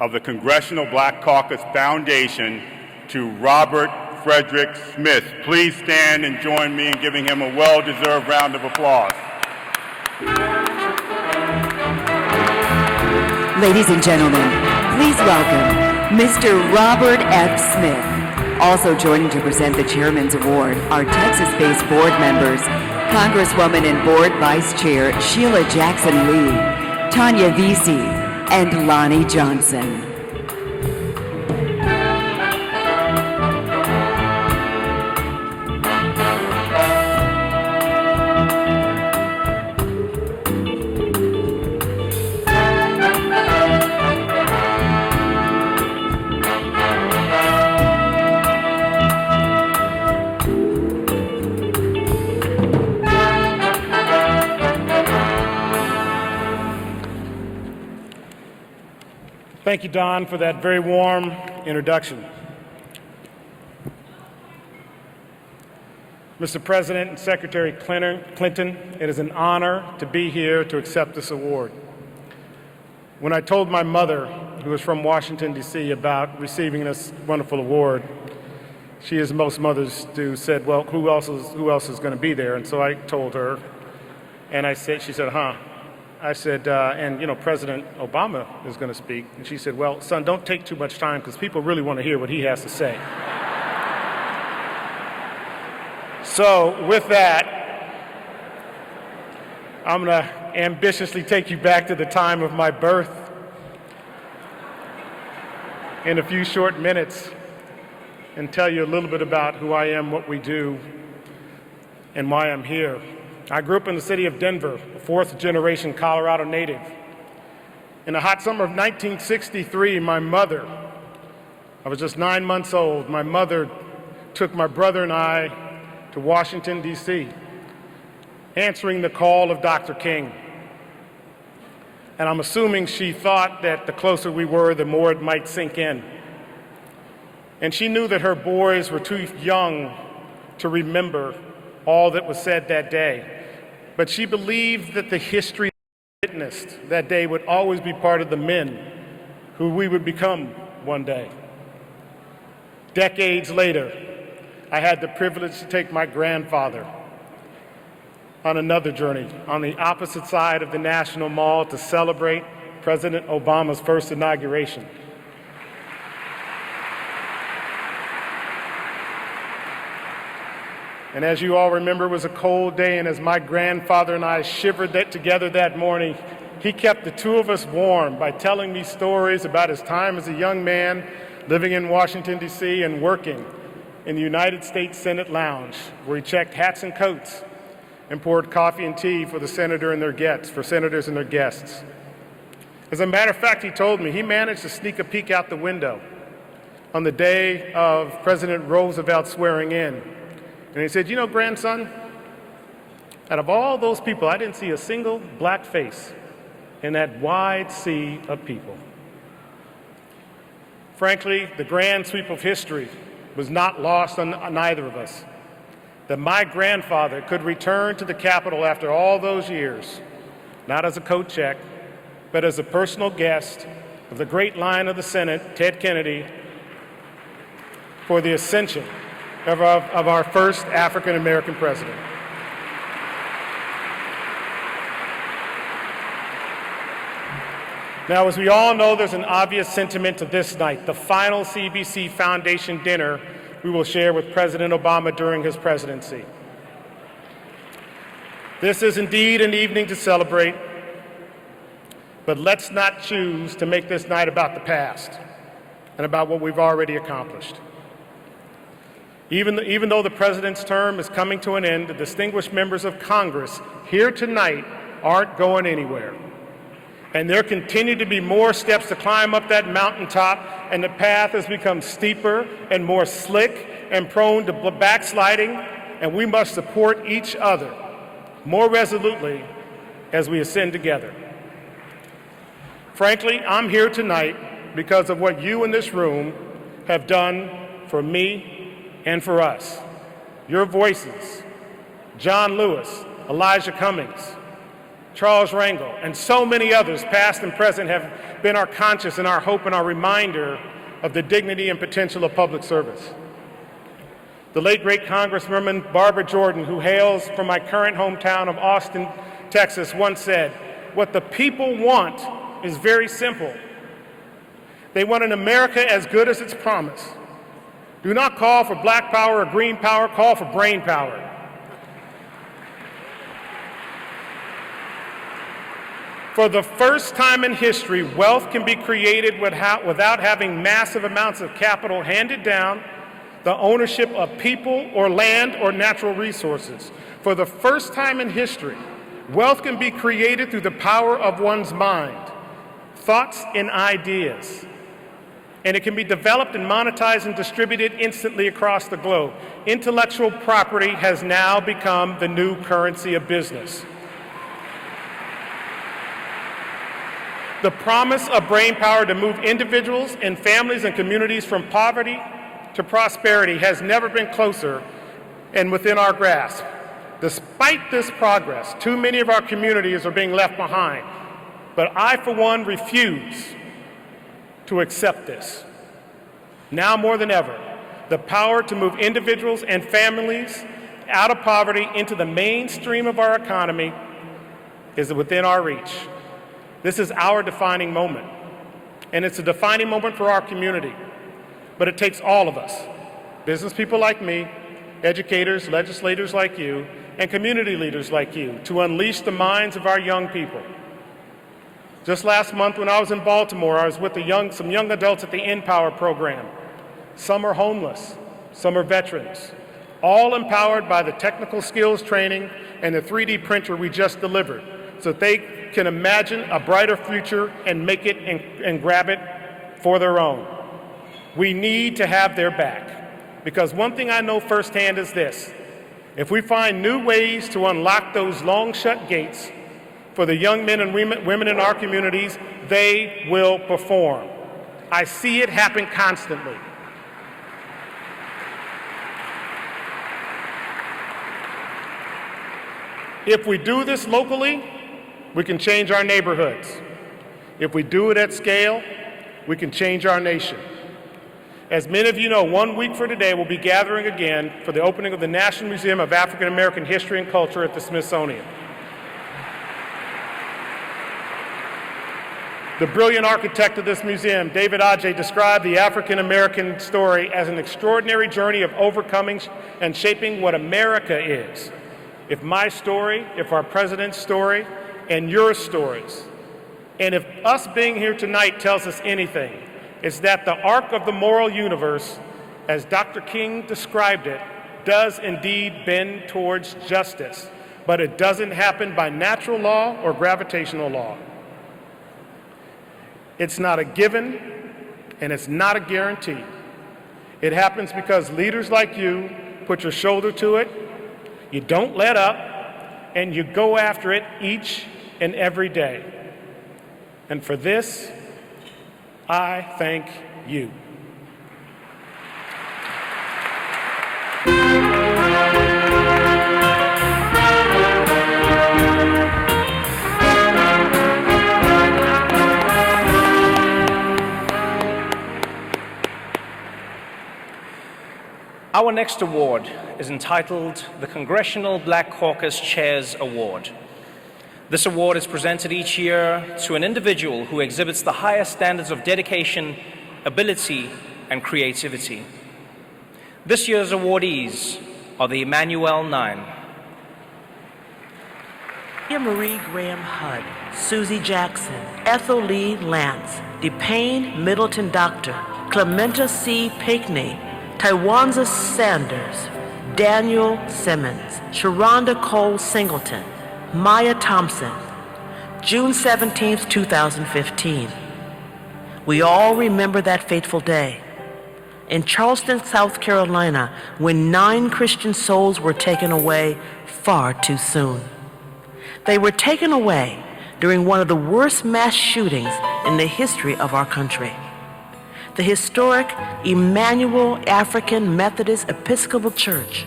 of the Congressional Black Caucus Foundation to Robert Frederick Smith. Please stand and join me in giving him a well-deserved round of applause. Ladies and gentlemen, please welcome Mr. Robert F. Smith. Also joining to present the Chairman's Award are Texas-based board members, Congresswoman and Board Vice Chair Sheila Jackson Lee, Tanya Vesey, and Lonnie Johnson. Thank you, Don, for that very warm introduction. Mr. President and Secretary Clinton, it is an honor to be here to accept this award. When I told my mother, who is from Washington, D.C., about receiving this wonderful award, she, as most mothers do, said, well, who else is going to be there? And so I told her, and she said, huh? I said, and you know, President Obama is going to speak. And she said, well, son, don't take too much time because people really want to hear what he has to say. So with that, I'm going to ambitiously take you back to the time of my birth in a few short minutes and tell you a little bit about who I am, what we do, and why I'm here. I grew up in the city of Denver, a fourth-generation Colorado native. In the hot summer of 1963, my mother, I was just 9 months old, my mother took my brother and I to Washington, D.C., answering the call of Dr. King. And I'm assuming she thought that the closer we were, the more it might sink in. And she knew that her boys were too young to remember all that was said that day. But she believed that the history witnessed that day would always be part of the men who we would become one day. Decades later, I had the privilege to take my grandfather on another journey on the opposite side of the National Mall to celebrate President Obama's first inauguration. And as you all remember, it was a cold day, and as my grandfather and I shivered together that morning, he kept the two of us warm by telling me stories about his time as a young man living in Washington, D.C. and working in the United States Senate lounge, where he checked hats and coats and poured coffee and tea for senators and their guests. As a matter of fact, he told me he managed to sneak a peek out the window on the day of President Roosevelt's swearing in. And he said, you know, grandson, out of all those people, I didn't see a single black face in that wide sea of people. Frankly, the grand sweep of history was not lost on neither of us. That my grandfather could return to the Capitol after all those years, not as a coat check, but as a personal guest of the great lion of the Senate, Ted Kennedy, for the ascension of our first African-American president. Now, as we all know, there's an obvious sentiment to this night, the final CBC Foundation dinner we will share with President Obama during his presidency. This is indeed an evening to celebrate, but let's not choose to make this night about the past and about what we've already accomplished. Even though the president's term is coming to an end, the distinguished members of Congress here tonight aren't going anywhere. And there continue to be more steps to climb up that mountaintop, and the path has become steeper and more slick and prone to backsliding, and we must support each other more resolutely as we ascend together. Frankly, I'm here tonight because of what you in this room have done for me and for us. Your voices, John Lewis, Elijah Cummings, Charles Rangel, and so many others, past and present, have been our conscience and our hope and our reminder of the dignity and potential of public service. The late, great Congresswoman Barbara Jordan, who hails from my current hometown of Austin, Texas, once said, "What the people want is very simple. They want an America as good as its promise. Do not call for black power or green power, call for brain power." For the first time in history, wealth can be created without having massive amounts of capital handed down, the ownership of people or land or natural resources. For the first time in history, wealth can be created through the power of one's mind, thoughts and ideas. And it can be developed and monetized and distributed instantly across the globe. Intellectual property has now become the new currency of business. The promise of brain power to move individuals and families and communities from poverty to prosperity has never been closer and within our grasp. Despite this progress, too many of our communities are being left behind. But I, for one, refuse to accept this. Now more than ever, the power to move individuals and families out of poverty into the mainstream of our economy is within our reach. This is our defining moment, and it's a defining moment for our community. But it takes all of us, business people like me, educators, legislators like you, and community leaders like you, to unleash the minds of our young people. Just last month when I was in Baltimore, I was with some young adults at the Empower program. Some are homeless, some are veterans, all empowered by the technical skills training and the 3D printer we just delivered, so that they can imagine a brighter future and make it and grab it for their own. We need to have their back, because one thing I know firsthand is this: if we find new ways to unlock those long shut gates for the young men and women in our communities, they will perform. I see it happen constantly. If we do this locally, we can change our neighborhoods. If we do it at scale, we can change our nation. As many of you know, 1 week from today, we'll be gathering again for the opening of the National Museum of African American History and Culture at the Smithsonian. The brilliant architect of this museum, David Adjaye, described the African American story as an extraordinary journey of overcoming and shaping what America is. If my story, if our president's story, and your stories, and if us being here tonight tells us anything, it's that the arc of the moral universe, as Dr. King described it, does indeed bend towards justice, but it doesn't happen by natural law or gravitational law. It's not a given, and it's not a guarantee. It happens because leaders like you put your shoulder to it, you don't let up, and you go after it each and every day. And for this, I thank you. Our next award is entitled the Congressional Black Caucus Chairs Award. This award is presented each year to an individual who exhibits the highest standards of dedication, ability, and creativity. This year's awardees are the Emanuel Nine. Marie Graham Hudd, Susie Jackson, Ethel Lee Lance, DePayne Middleton Doctor, Clementa C. Pinckney, Tywanza Sanders, Daniel Simmons, Sharonda Cole Singleton, Maya Thompson, June 17, 2015. We all remember that fateful day in Charleston, South Carolina, when 9 Christian souls were taken away far too soon. They were taken away during one of the worst mass shootings in the history of our country. The historic Emanuel African Methodist Episcopal Church,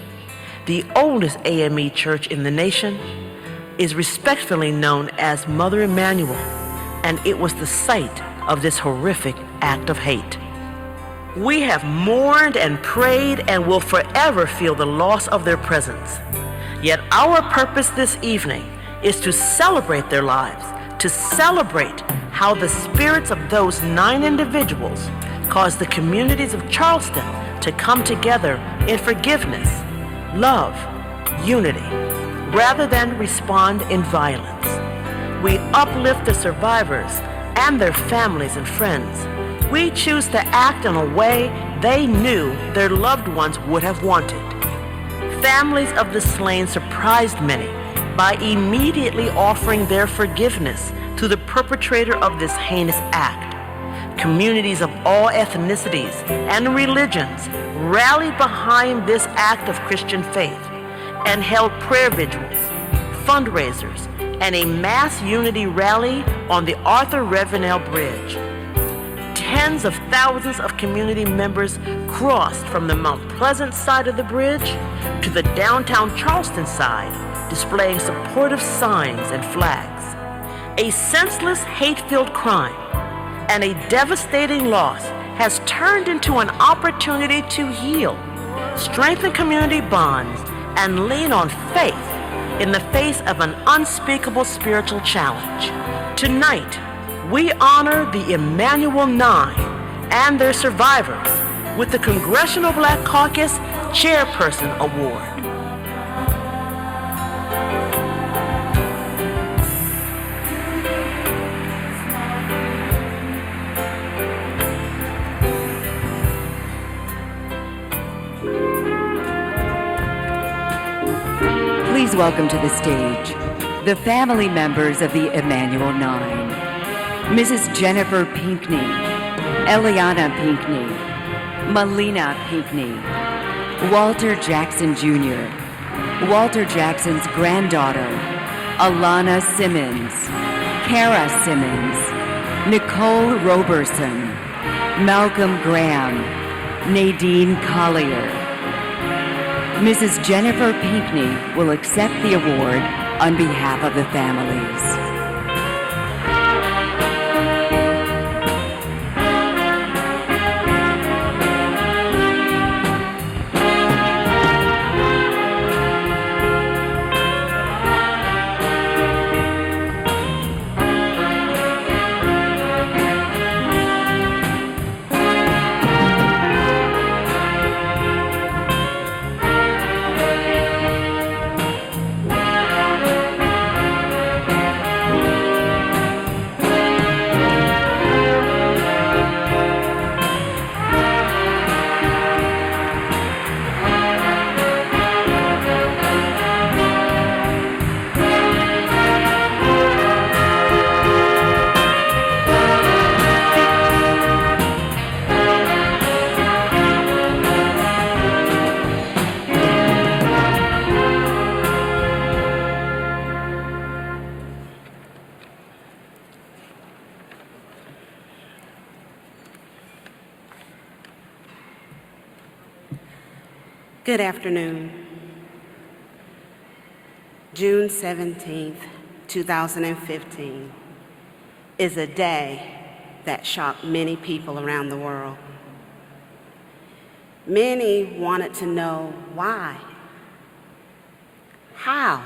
the oldest A.M.E. church in the nation, is respectfully known as Mother Emanuel, and it was the site of this horrific act of hate. We have mourned and prayed and will forever feel the loss of their presence. Yet our purpose this evening is to celebrate their lives, to celebrate how the spirits of those 9 individuals caused the communities of Charleston to come together in forgiveness, love, unity, rather than respond in violence. We uplift the survivors and their families and friends. We choose to act in a way they knew their loved ones would have wanted. Families of the slain surprised many by immediately offering their forgiveness to the perpetrator of this heinous act. Communities of all ethnicities and religions rallied behind this act of Christian faith and held prayer vigils, fundraisers, and a mass unity rally on the Arthur Ravenel Bridge. Tens of thousands of community members crossed from the Mount Pleasant side of the bridge to the downtown Charleston side, displaying supportive signs and flags. A senseless, hate-filled crime and a devastating loss has turned into an opportunity to heal, strengthen community bonds, and lean on faith in the face of an unspeakable spiritual challenge. Tonight, we honor the Emanuel Nine and their survivors with the Congressional Black Caucus Chairperson Award. Please welcome to the stage the family members of the Emanuel Nine. Mrs. Jennifer Pinckney, Eliana Pinckney, Melina Pinckney, Walter Jackson Jr., Walter Jackson's granddaughter, Alana Simmons, Kara Simmons, Nicole Roberson, Malcolm Graham, Nadine Collier. Mrs. Jennifer Pinckney will accept the award on behalf of the families. Good afternoon. June 17th, 2015 is a day that shocked many people around the world. Many wanted to know why. How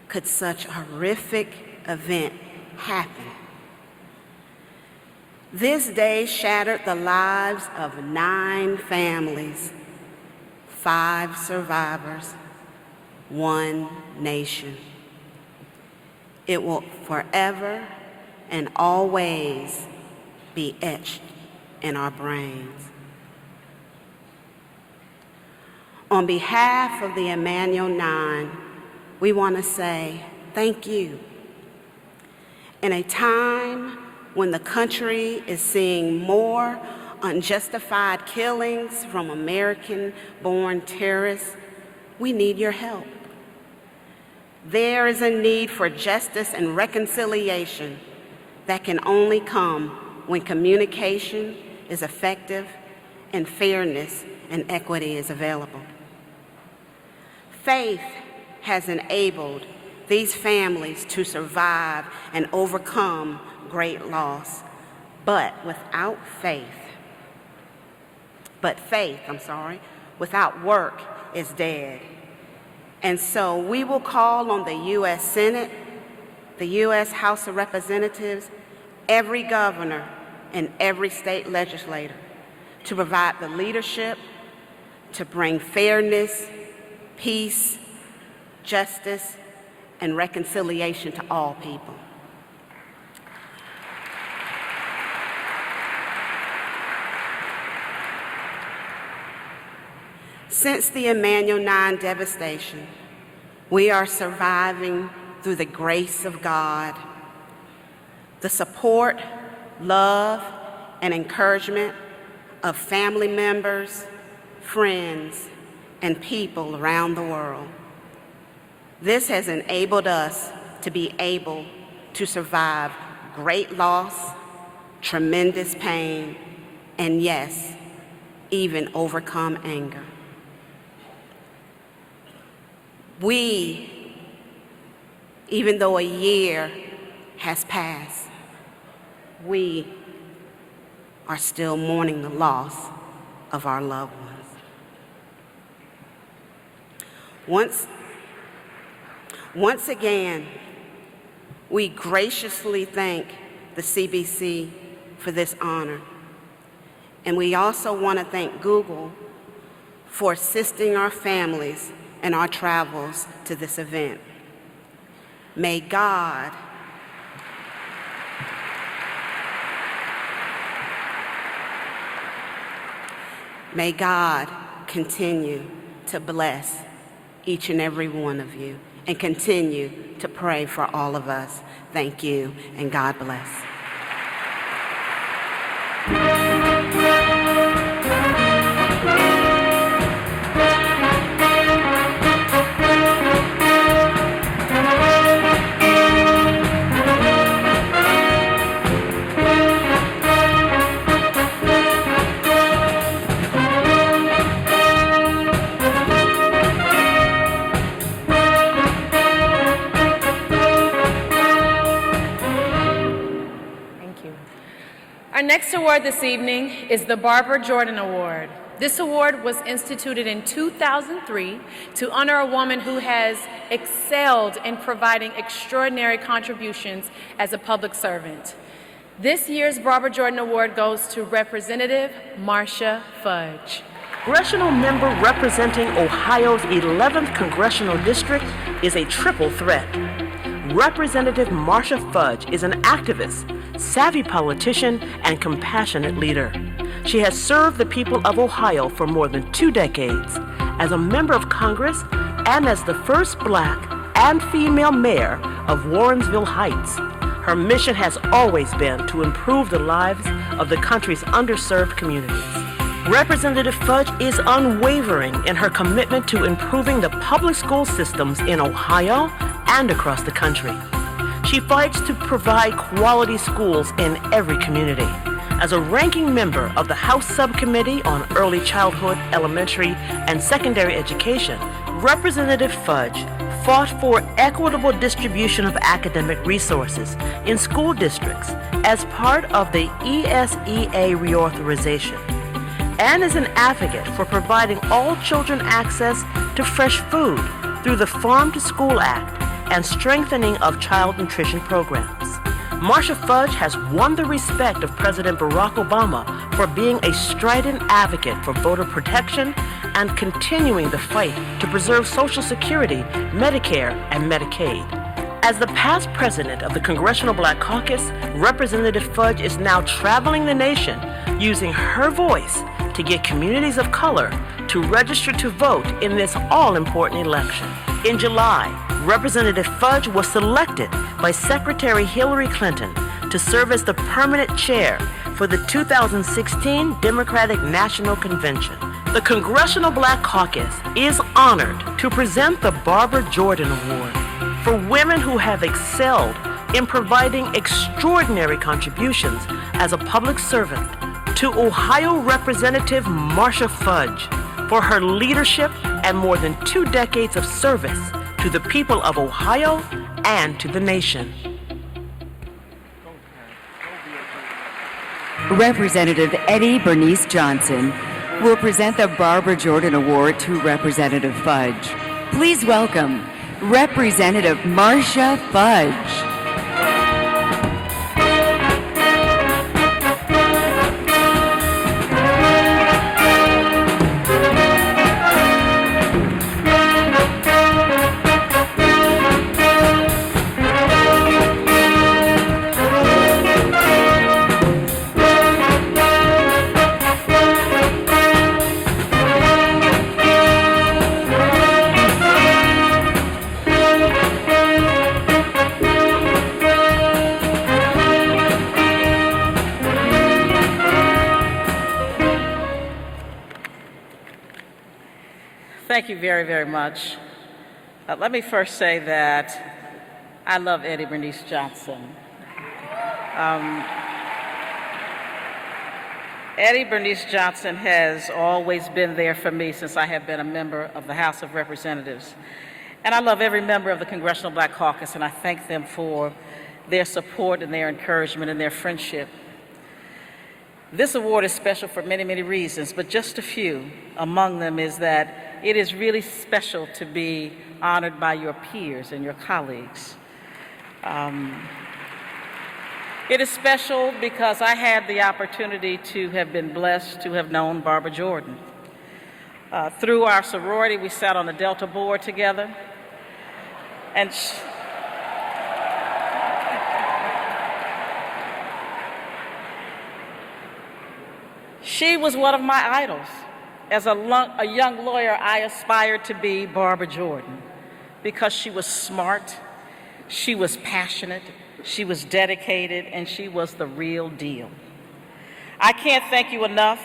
could such a horrific event happen? This day shattered the lives of 9 families, 5 survivors, 1 nation. It will forever and always be etched in our brains. On behalf of the Emanuel Nine, we want to say thank you. In a time when the country is seeing more unjustified killings from American-born terrorists, we need your help. There is a need for justice and reconciliation that can only come when communication is effective and fairness and equity is available. Faith has enabled these families to survive and overcome great loss, but faith without work is dead. And so we will call on the U.S. Senate, the U.S. House of Representatives, every governor, and every state legislator to provide the leadership to bring fairness, peace, justice, and reconciliation to all people. Since the Emanuel Nine devastation, we are surviving through the grace of God, the support, love, and encouragement of family members, friends, and people around the world. This has enabled us to be able to survive great loss, tremendous pain, and yes, even overcome anger. We, even though a year has passed, we are still mourning the loss of our loved ones. Once again, we graciously thank the CBC for this honor. And we also want to thank Google for assisting our families in our travels to this event. May God continue to bless each and every one of you and continue to pray for all of us. Thank you, and God bless. Our next award this evening is the Barbara Jordan Award. This award was instituted in 2003 to honor a woman who has excelled in providing extraordinary contributions as a public servant. This year's Barbara Jordan Award goes to Representative Marcia Fudge. Congressional member representing Ohio's 11th Congressional District is a triple threat. Representative Marcia Fudge is an activist, savvy politician, and compassionate leader. She has served the people of Ohio for more than 2 decades as a member of Congress and as the first Black and female mayor of Warrensville Heights. Her mission has always been to improve the lives of the country's underserved communities. Representative Fudge is unwavering in her commitment to improving the public school systems in Ohio and across the country. She fights to provide quality schools in every community. As a ranking member of the House Subcommittee on Early Childhood, Elementary, and Secondary Education, Representative Fudge fought for equitable distribution of academic resources in school districts as part of the ESEA reauthorization, and is an advocate for providing all children access to fresh food through the Farm to School Act and strengthening of child nutrition programs. Marcia Fudge has won the respect of President Barack Obama for being a strident advocate for voter protection and continuing the fight to preserve Social Security, Medicare, and Medicaid. As the past president of the Congressional Black Caucus, Representative Fudge is now traveling the nation using her voice to get communities of color to register to vote in this all-important election. In July, Representative Fudge was selected by Secretary Hillary Clinton to serve as the permanent chair for the 2016 Democratic National Convention. The Congressional Black Caucus is honored to present the Barbara Jordan Award for women who have excelled in providing extraordinary contributions as a public servant to Ohio Representative Marcia Fudge for her leadership and more than 2 decades of service to the people of Ohio and to the nation. Representative Eddie Bernice Johnson will present the Barbara Jordan Award to Representative Fudge. Please welcome Representative Marcia Fudge. Thank you very, very much. Let me first say that I love Eddie Bernice Johnson. Eddie Bernice Johnson has always been there for me since I have been a member of the House of Representatives. And I love every member of the Congressional Black Caucus, and I thank them for their support and their encouragement and their friendship. This award is special for many, many reasons, but just a few. Among them is that it is really special to be honored by your peers and your colleagues. It is special because I had the opportunity to have been blessed to have known Barbara Jordan. Through our sorority, we sat on the Delta board together, and she was one of my idols. As a young lawyer, I aspired to be Barbara Jordan because she was smart, she was passionate, she was dedicated, and she was the real deal. I can't thank you enough.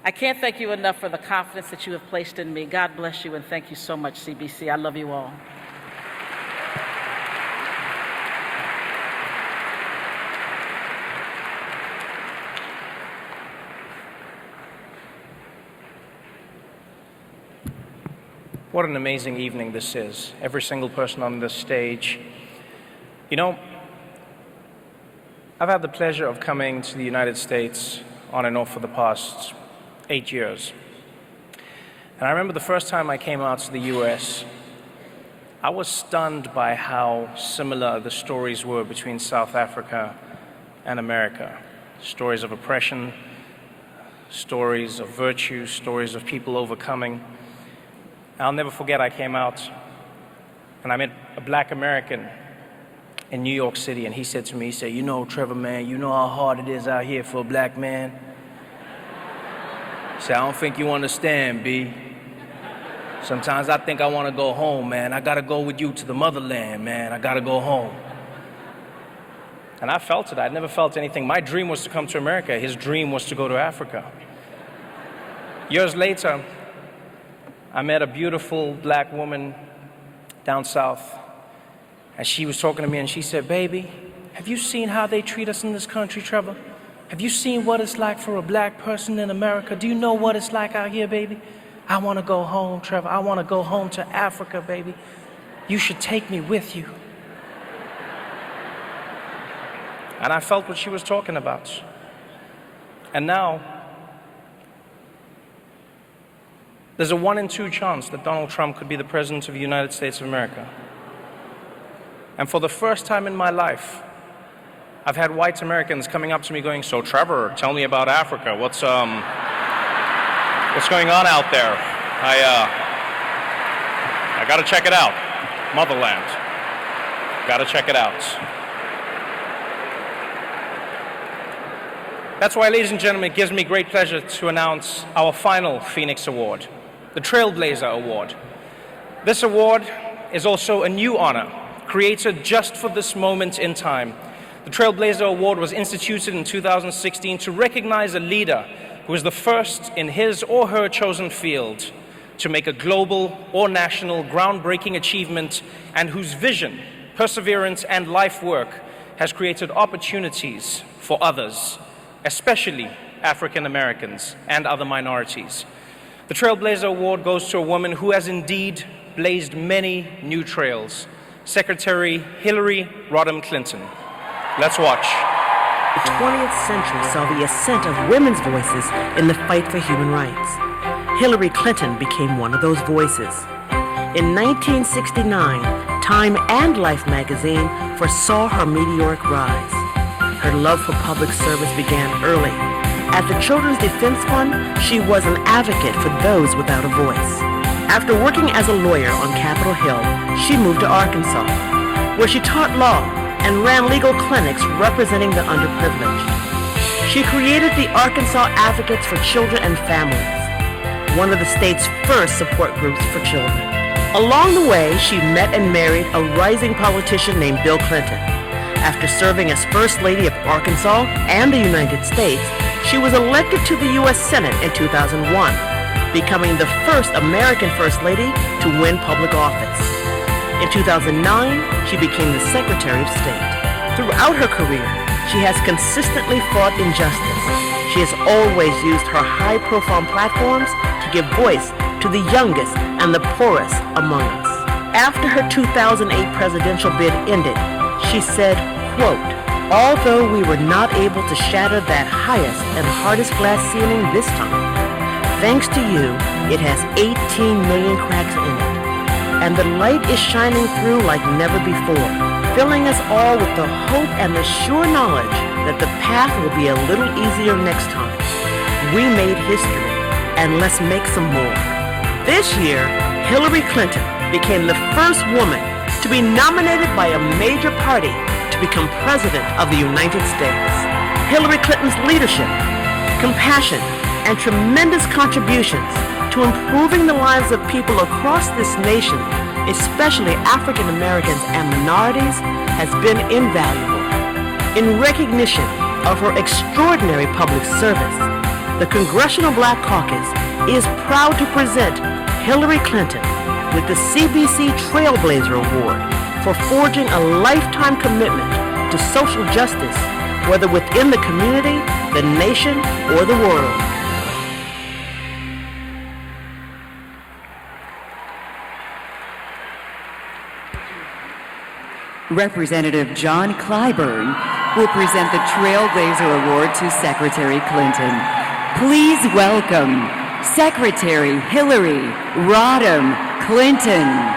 I can't thank you enough for the confidence that you have placed in me. God bless you, and thank you so much, CBC. I love you all. What an amazing evening this is. Every single person on this stage. You know, I've had the pleasure of coming to the United States on and off for the past 8 years. And I remember the first time I came out to the US, I was stunned by how similar the stories were between South Africa and America. Stories of oppression, stories of virtue, stories of people overcoming. I'll never forget, I came out and I met a black American in New York City, and he said to me, he said, "You know, Trevor, man, you know how hard it is out here for a black man?" He said, "I don't think you understand, B. Sometimes I think I want to go home, man. I got to go with you to the motherland, man. I got to go home." And I felt it. I'd never felt anything. My dream was to come to America. His dream was to go to Africa. Years later, I met a beautiful black woman down south, and she was talking to me, and she said, "Baby, have you seen how they treat us in this country, Trevor? Have you seen what it's like for a black person in America? Do you know what it's like out here, baby? I want to go home, Trevor. I want to go home to Africa, baby. You should take me with you." And I felt what she was talking about. And now, there's a 1 in 2 chance that Donald Trump could be the President of the United States of America. And for the first time in my life, I've had white Americans coming up to me going, "So Trevor, tell me about Africa. What's going on out there? I gotta check it out. Motherland. Gotta check it out." That's why, ladies and gentlemen, it gives me great pleasure to announce our final Phoenix Award, the Trailblazer Award. This award is also a new honor, created just for this moment in time. The Trailblazer Award was instituted in 2016 to recognize a leader who is the first in his or her chosen field to make a global or national groundbreaking achievement, and whose vision, perseverance, and life work has created opportunities for others, especially African Americans and other minorities. The Trailblazer Award goes to a woman who has indeed blazed many new trails, Secretary Hillary Rodham Clinton. Let's watch. The 20th century saw the ascent of women's voices in the fight for human rights. Hillary Clinton became one of those voices. In 1969, Time and Life magazine foresaw her meteoric rise. Her love for public service began early. At the Children's Defense Fund, she was an advocate for those without a voice. After working as a lawyer on Capitol Hill, she moved to Arkansas, where she taught law and ran legal clinics representing the underprivileged. She created the Arkansas Advocates for Children and Families, one of the state's first support groups for children. Along the way, she met and married a rising politician named Bill Clinton. After serving as First Lady of Arkansas and the United States, she was elected to the U.S. Senate in 2001. becoming the first American First Lady to win public office. In 2009, she became the Secretary of State. Throughout her career, she has consistently fought injustice. She has always used her high-profile platforms to give voice to the youngest and the poorest among us. After her 2008 presidential bid ended, she said, quote, "Although we were not able to shatter that highest and hardest glass ceiling this time, thanks to you, it has 18 million cracks in it. And the light is shining through like never before, filling us all with the hope and the sure knowledge that the path will be a little easier next time. We made history, and let's make some more." This year, Hillary Clinton became the first woman to be nominated by a major party to become President of the United States. Hillary Clinton's leadership, compassion, and tremendous contributions to improving the lives of people across this nation, especially African Americans and minorities, has been invaluable. In recognition of her extraordinary public service, the Congressional Black Caucus is proud to present Hillary Clinton with the CBC Trailblazer Award for forging a lifetime commitment to social justice, whether within the community, the nation, or the world. Representative John Clyburn will present the Trailblazer Award to Secretary Clinton. Please welcome Secretary Hillary Rodham Clinton.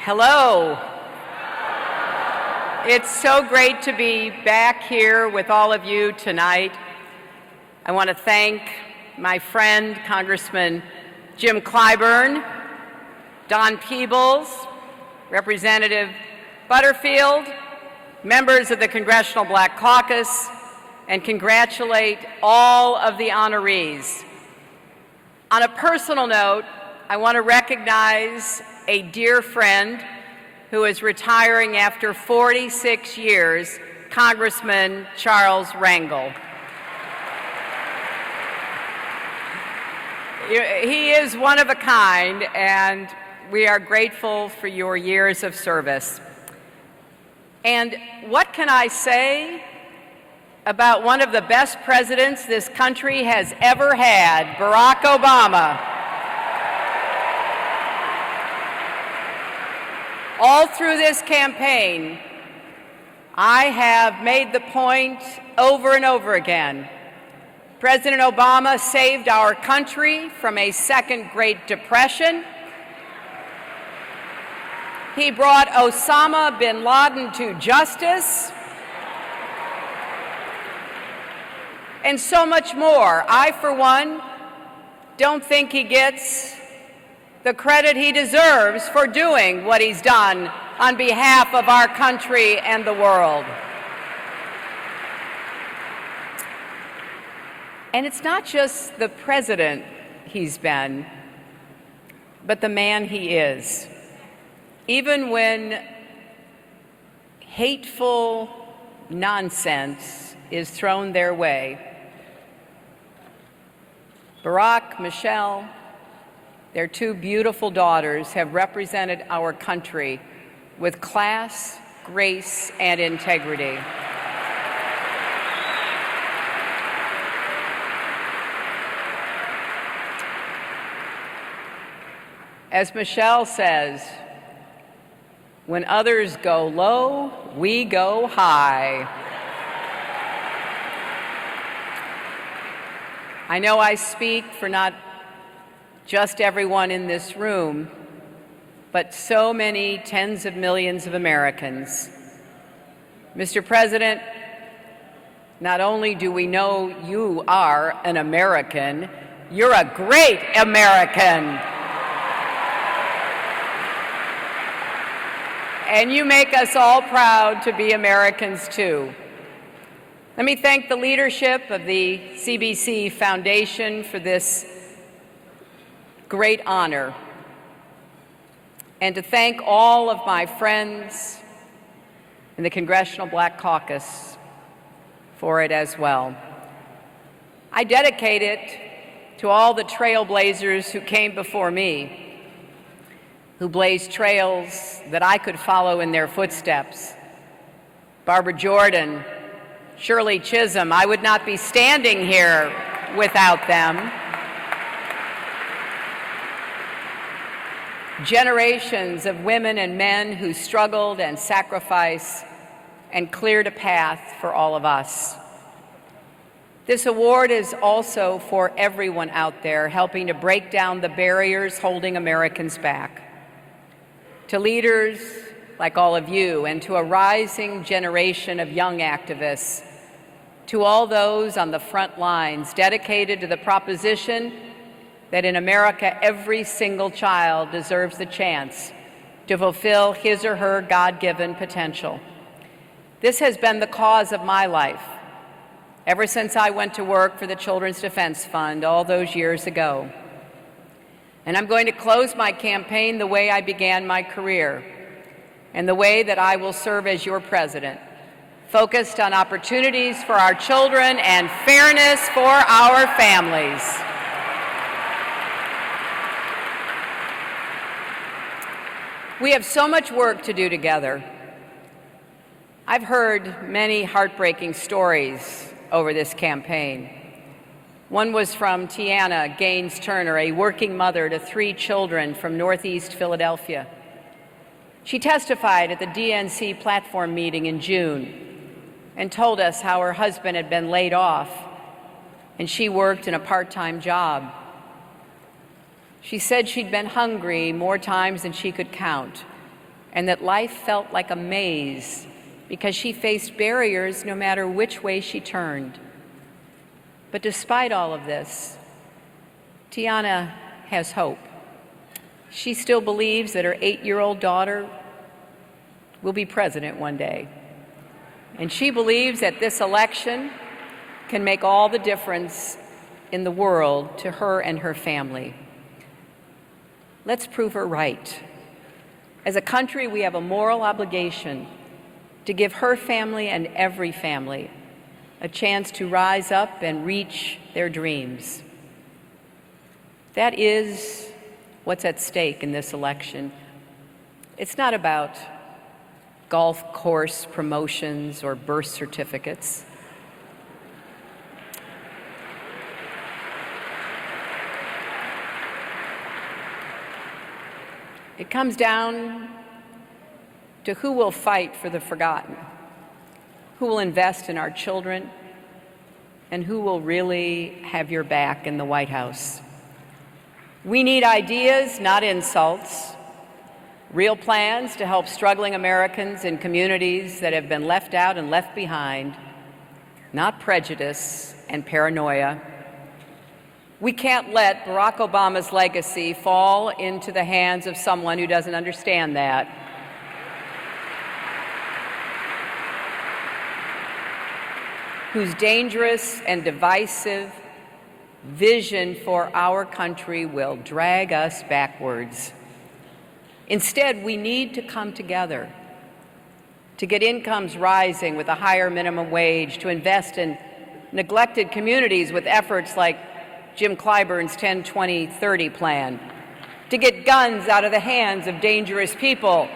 Hello. It's so great to be back here with all of you tonight. I want to thank my friend, Congressman Jim Clyburn, Don Peebles, Representative Butterfield, members of the Congressional Black Caucus, and congratulate all of the honorees. On a personal note, I want to recognize a dear friend who is retiring after 46 years, Congressman Charles Rangel. He is one of a kind, and we are grateful for your years of service. And what can I say about one of the best presidents this country has ever had, Barack Obama? All through this campaign, I have made the point over and over again. President Obama saved our country from a second Great Depression. He brought Osama bin Laden to justice. And so much more. I, for one, don't think he gets the credit he deserves for doing what he's done on behalf of our country and the world. And it's not just the president he's been, but the man he is. Even when hateful nonsense is thrown their way, Barack, Michelle, their two beautiful daughters have represented our country with class, grace, and integrity. As Michelle says, when others go low, we go high. I know I speak for not just everyone in this room, but so many tens of millions of Americans. Mr. President, not only do we know you are an American, you're a great American. And you make us all proud to be Americans, too. Let me thank the leadership of the CBC Foundation for this great honor, and to thank all of my friends in the Congressional Black Caucus for it as well. I dedicate it to all the trailblazers who came before me, who blazed trails that I could follow in their footsteps. Barbara Jordan, Shirley Chisholm, I would not be standing here without them. Generations of women and men who struggled and sacrificed and cleared a path for all of us. This award is also for everyone out there helping to break down the barriers holding Americans back. To leaders like all of you, and to a rising generation of young activists, to all those on the front lines dedicated to the proposition that in America every single child deserves the chance to fulfill his or her God-given potential. This has been the cause of my life ever since I went to work for the Children's Defense Fund all those years ago. And I'm going to close my campaign the way I began my career, and the way that I will serve as your president, focused on opportunities for our children and fairness for our families. We have so much work to do together. I've heard many heartbreaking stories over this campaign. One was from Tiana Gaines Turner, a working mother to 3 children from Northeast Philadelphia. She testified at the DNC platform meeting in June and told us how her husband had been laid off and she worked in a part-time job. She said she'd been hungry more times than she could count, and that life felt like a maze because she faced barriers no matter which way she turned. But despite all of this, Tiana has hope. She still believes that her 8-year-old daughter will be president one day. And she believes that this election can make all the difference in the world to her and her family. Let's prove her right. As a country, we have a moral obligation to give her family and every family a chance to rise up and reach their dreams. That is what's at stake in this election. It's not about golf course promotions or birth certificates. It comes down to who will fight for the forgotten, who will invest in our children, and who will really have your back in the White House. We need ideas, not insults, real plans to help struggling Americans in communities that have been left out and left behind, not prejudice and paranoia. We can't let Barack Obama's legacy fall into the hands of someone who doesn't understand that. Whose dangerous and divisive vision for our country will drag us backwards. Instead, we need to come together to get incomes rising with a higher minimum wage, to invest in neglected communities with efforts like Jim Clyburn's 10-20-30 plan, to get guns out of the hands of dangerous people,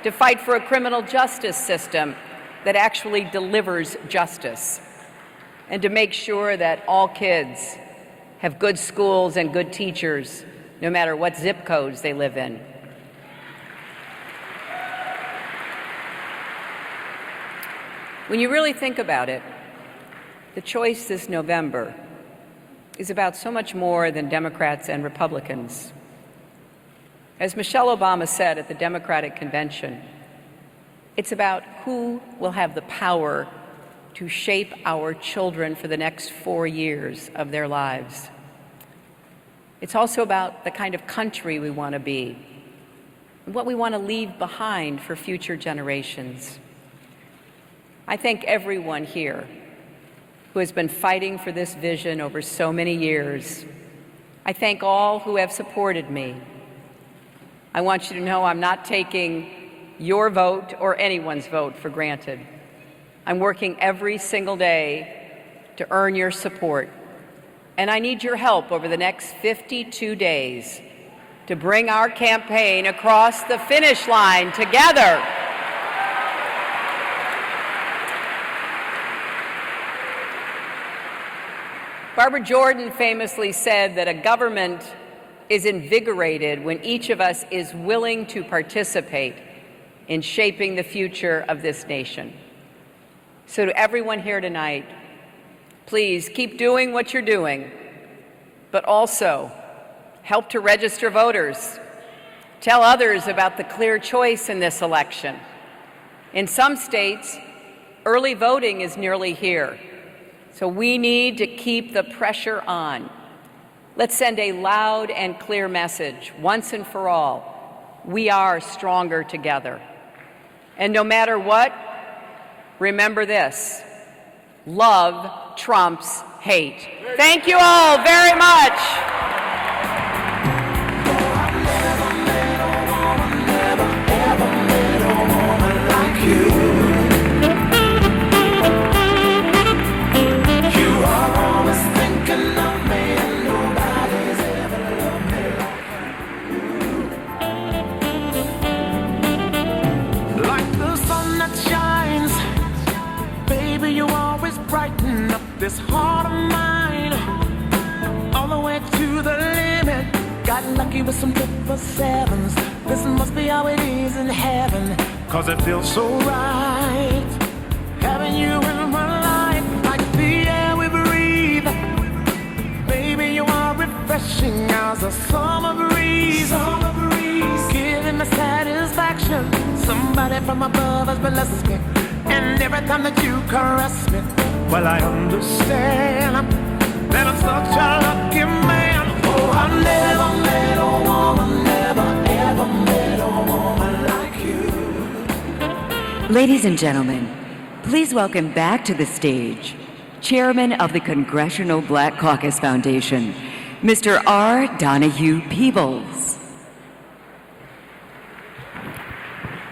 to fight for a criminal justice system that actually delivers justice, and to make sure that all kids have good schools and good teachers, no matter what zip codes they live in. When you really think about it, the choice this November is about so much more than Democrats and Republicans. As Michelle Obama said at the Democratic Convention, it's about who will have the power to shape our children for the next 4 years of their lives. It's also about the kind of country we want to be, and what we want to leave behind for future generations. I thank everyone here who has been fighting for this vision over so many years. I thank all who have supported me. I want you to know I'm not taking your vote or anyone's vote for granted. I'm working every single day to earn your support. And I need your help over the next 52 days to bring our campaign across the finish line together. Barbara Jordan famously said that a government is invigorated when each of us is willing to participate in shaping the future of this nation. So to everyone here tonight, please keep doing what you're doing, but also help to register voters. Tell others about the clear choice in this election. In some states, early voting is nearly here, so we need to keep the pressure on. Let's send a loud and clear message, once and for all. We are stronger together. And no matter what, remember this: love trumps hate. Thank you all very much. Brighten up this heart of mine, all the way to the limit. Got lucky with some triple sevens. This must be how it is in heaven, 'cause it feels so right having you in my life, like the air we breathe. Baby, you are refreshing as a summer breeze, giving me satisfaction. Somebody from above has blessed me, and every time that you caress me, well, I understand that I'm such a lucky man. Oh, I never met a woman, never ever met a woman like you. Ladies and gentlemen, please welcome back to the stage Chairman of the Congressional Black Caucus Foundation, Mr. R. Donahue Peebles.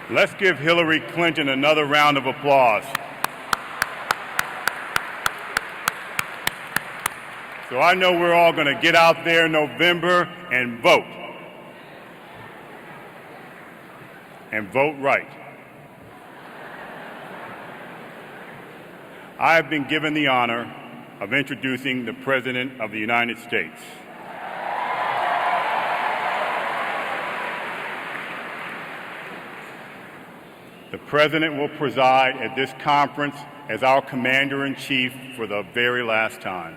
Let's give Hillary Clinton another round of applause. So I know we're all going to get out there in November and vote. And vote right. I have been given the honor of introducing the President of the United States. The President will preside at this conference as our Commander-in-Chief for the very last time.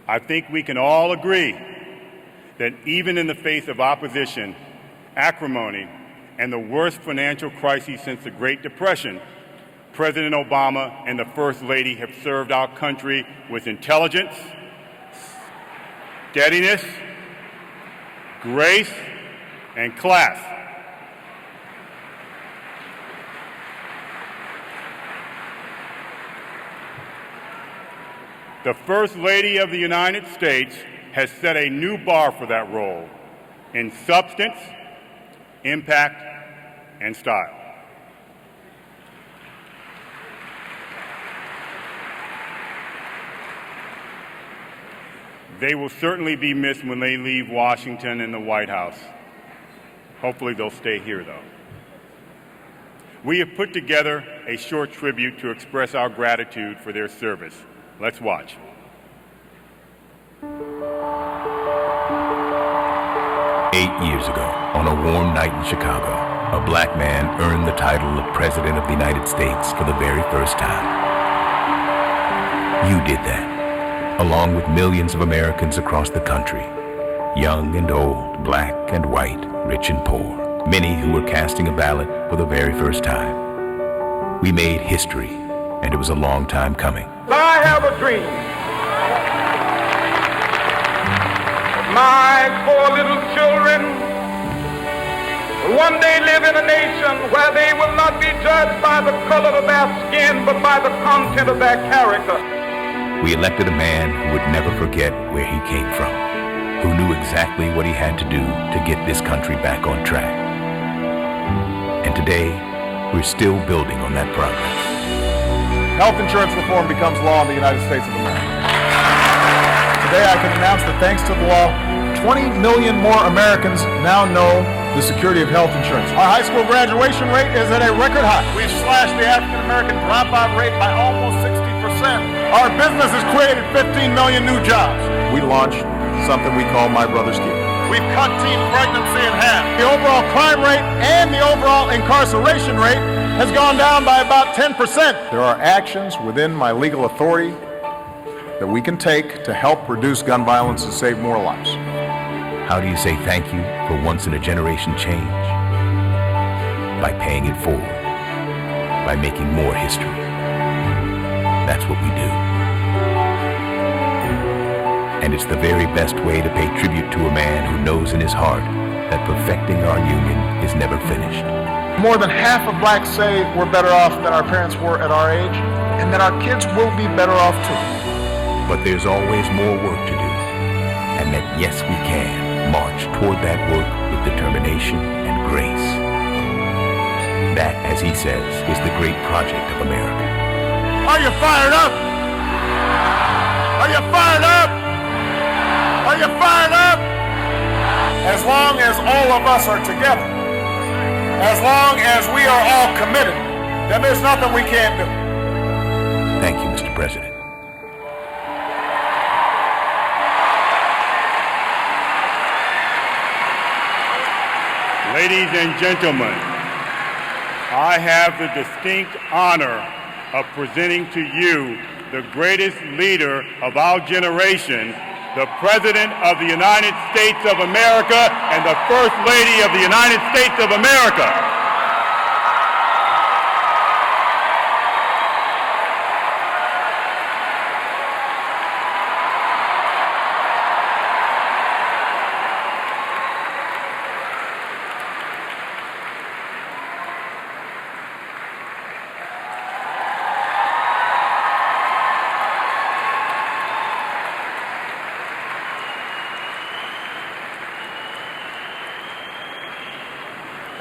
I think we can all agree that even in the face of opposition, acrimony, and the worst financial crisis since the Great Depression, President Obama and the First Lady have served our country with intelligence, steadiness, grace, and class. The First Lady of the United States has set a new bar for that role in substance, impact, and style. They will certainly be missed when they leave Washington and the White House. Hopefully they'll stay here, though. We have put together a short tribute to express our gratitude for their service. Let's watch. 8 years ago, on a warm night in Chicago, a black man earned the title of President of the United States for the very first time. You did that, along with millions of Americans across the country, young and old, black and white, rich and poor, many who were casting a ballot for the very first time. We made history, and it was a long time coming. I have a dream. My 4 little children one day live in a nation where they will not be judged by the color of their skin, but by the content of their character. We elected a man who would never forget where he came from, who knew exactly what he had to do to get this country back on track. And today, we're still building on that progress. Health insurance reform becomes law in the United States of America. Today I can announce that thanks to the law, 20 million more Americans now know the security of health insurance. Our high school graduation rate is at a record high. We've slashed the African American dropout rate by almost 60%. Our business has created 15 million new jobs. We launched something we call My Brother's Keeper. We've cut teen pregnancy in half. The overall crime rate and the overall incarceration rate has gone down by about 10%. There are actions within my legal authority that we can take to help reduce gun violence and save more lives. How do you say thank you for once-in-a-generation change? By paying it forward, by making more history. That's what we do. And it's the very best way to pay tribute to a man who knows in his heart that perfecting our union is never finished. More than half of blacks say we're better off than our parents were at our age, and that our kids will be better off too. But there's always more work to do, and that yes, we can march toward that work with determination and grace. That, as he says, is the great project of America. Are you fired up? Are you fired up? Are you fired up? As long as all of us are together, as long as we are all committed, then there's nothing we can't do. Thank you, Mr. President. Ladies and gentlemen, I have the distinct honor of presenting to you the greatest leader of our generation, the President of the United States of America and the First Lady of the United States of America.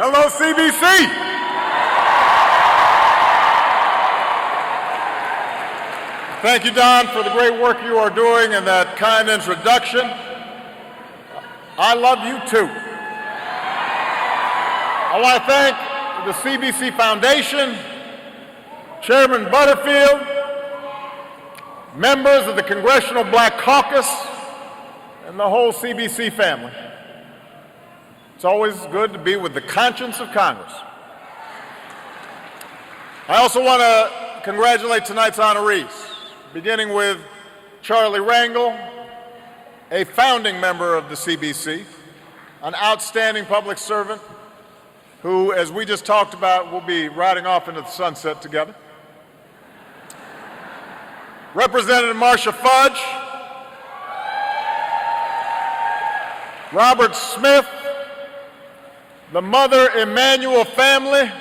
Hello, CBC. Thank you, Don, for the great work you are doing and that kind introduction. I love you too. I want to thank the CBC Foundation, Chairman Butterfield, members of the Congressional Black Caucus, and the whole CBC family. It's always good to be with the conscience of Congress. I also want to congratulate tonight's honorees, beginning with Charlie Rangel, a founding member of the CBC, an outstanding public servant who, as we just talked about, will be riding off into the sunset together. Representative Marcia Fudge, Robert Smith, the Mother Emanuel family,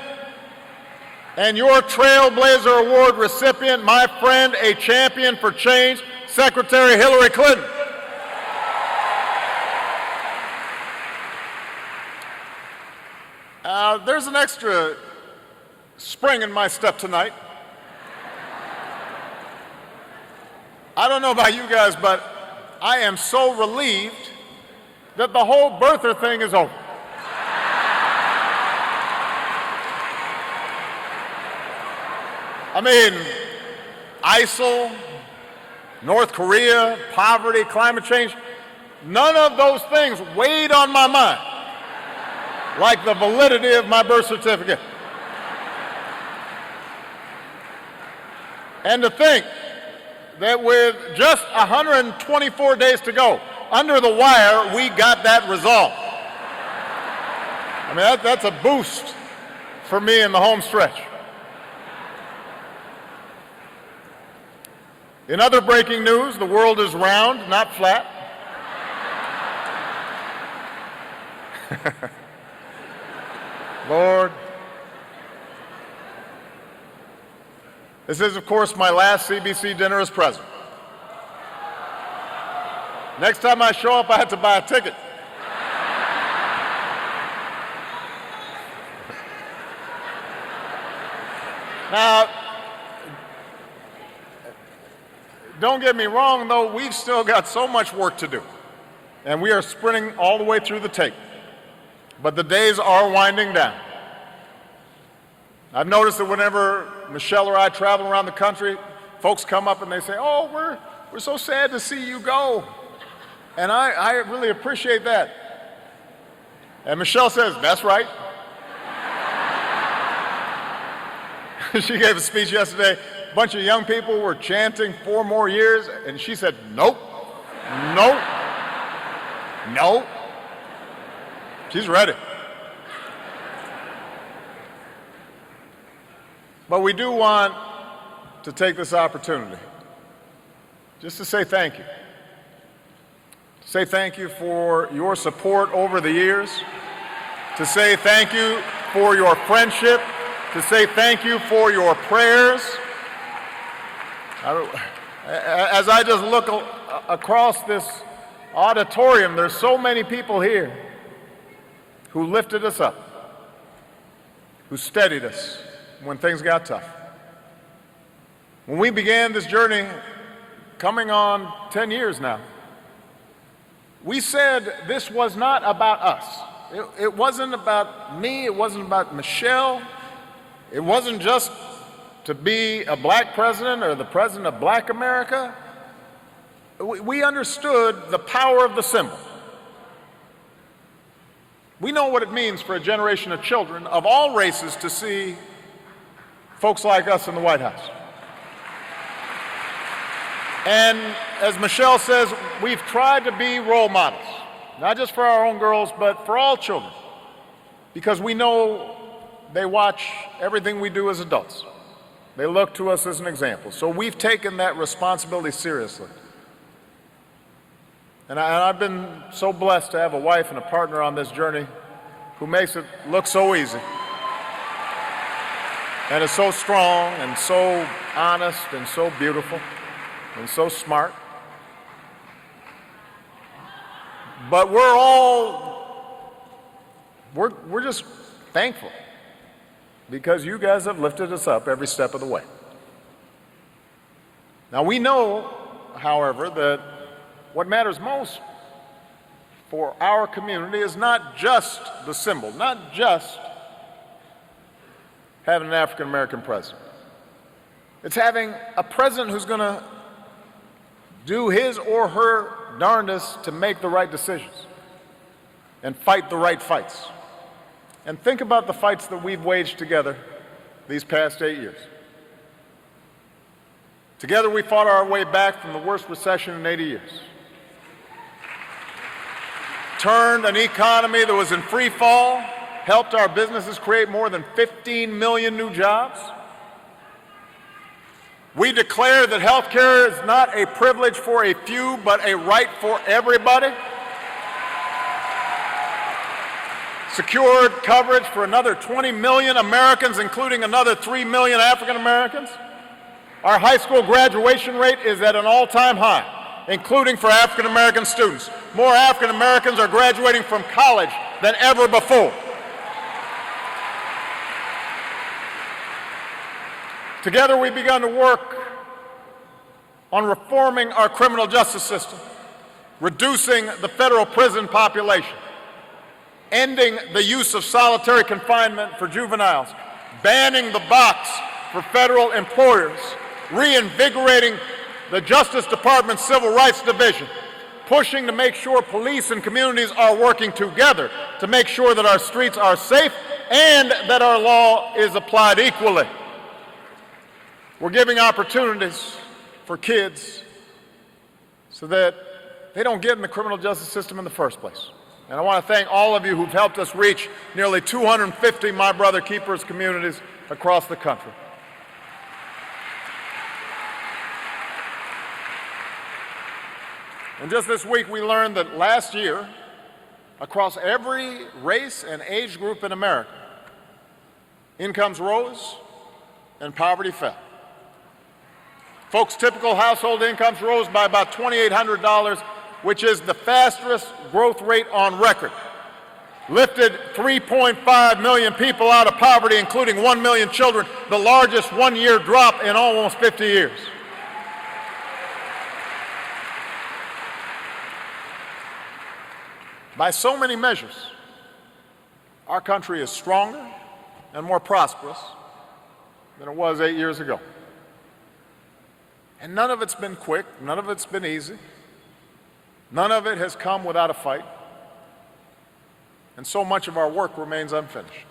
and your Trailblazer Award recipient, my friend, a champion for change, Secretary Hillary Clinton. There's an extra spring in my step tonight. I don't know about you guys, but I am so relieved that the whole birther thing is over. I mean, ISIL, North Korea, poverty, climate change, none of those things weighed on my mind like the validity of my birth certificate. And to think that with just 124 days to go, under the wire, we got that resolved. I mean, that's a boost for me in the home stretch. In other breaking news, the world is round, not flat. Lord. This is, of course, my last CBC dinner as president. Next time I show up, I have to buy a ticket. Now, don't get me wrong, though, we've still got so much work to do. And we are sprinting all the way through the tape. But the days are winding down. I've noticed that whenever Michelle or I travel around the country, folks come up and they say, oh, we're so sad to see you go. And I really appreciate that. And Michelle says, that's right. She gave a speech yesterday. A bunch of young people were chanting 4 more years, and she said, nope, nope, nope. She's ready. But we do want to take this opportunity just to say thank you. To say thank you for your support over the years. To say thank you for your friendship. To say thank you for your prayers. As I just look across this auditorium, there's so many people here who lifted us up, who steadied us when things got tough. When we began this journey, coming on 10 years now, we said this was not about us. It wasn't about me, it wasn't about Michelle. It wasn't just to be a black president or the president of black America. We understood the power of the symbol. We know what it means for a generation of children of all races to see folks like us in the White House. And as Michelle says, we've tried to be role models, not just for our own girls, but for all children, because we know they watch everything we do as adults. They look to us as an example. So we've taken that responsibility seriously. And I've been so blessed to have a wife and a partner on this journey who makes it look so easy and is so strong and so honest and so beautiful and so smart. But we're just thankful because you guys have lifted us up every step of the way. Now we know, however, that what matters most for our community is not just the symbol, not just having an African American president. It's having a president who's going to do his or her darndest to make the right decisions and fight the right fights. And think about the fights that we've waged together these past 8 years. Together we fought our way back from the worst recession in 80 years. Turned an economy that was in free fall, helped our businesses create more than 15 million new jobs. We declare that health care is not a privilege for a few, but a right for everybody. Secured coverage for another 20 million Americans, including another 3 million African Americans. Our high school graduation rate is at an all-time high, including for African American students. More African Americans are graduating from college than ever before. Together we've begun to work on reforming our criminal justice system, reducing the federal prison population, ending the use of solitary confinement for juveniles, banning the box for federal employers, reinvigorating the Justice Department's Civil Rights Division, pushing to make sure police and communities are working together to make sure that our streets are safe and that our law is applied equally. We're giving opportunities for kids so that they don't get in the criminal justice system in the first place. And I want to thank all of you who've helped us reach nearly 250 My Brother Keepers communities across the country. And just this week we learned that last year, across every race and age group in America, Incomes rose and poverty fell. Folks' typical household incomes rose by about $2,800, which is the fastest growth rate on record. Lifted 3.5 million people out of poverty, including 1 million children, the largest one-year drop in almost 50 years. By so many measures, our country is stronger and more prosperous than it was 8 years ago. And none of it's been quick, none of it's been easy, none of it has come without a fight, and so much of our work remains unfinished.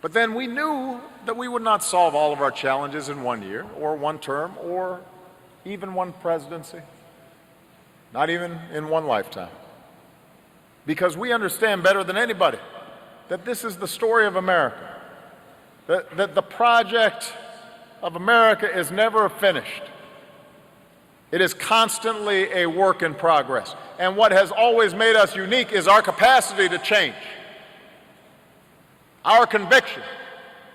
But then we knew that we would not solve all of our challenges in 1 year, or 1 term, or even 1 presidency, not even in 1 lifetime. Because we understand better than anybody that this is the story of America, that the project of America is never finished. It is constantly a work in progress. And what has always made us unique is our capacity to change. Our conviction.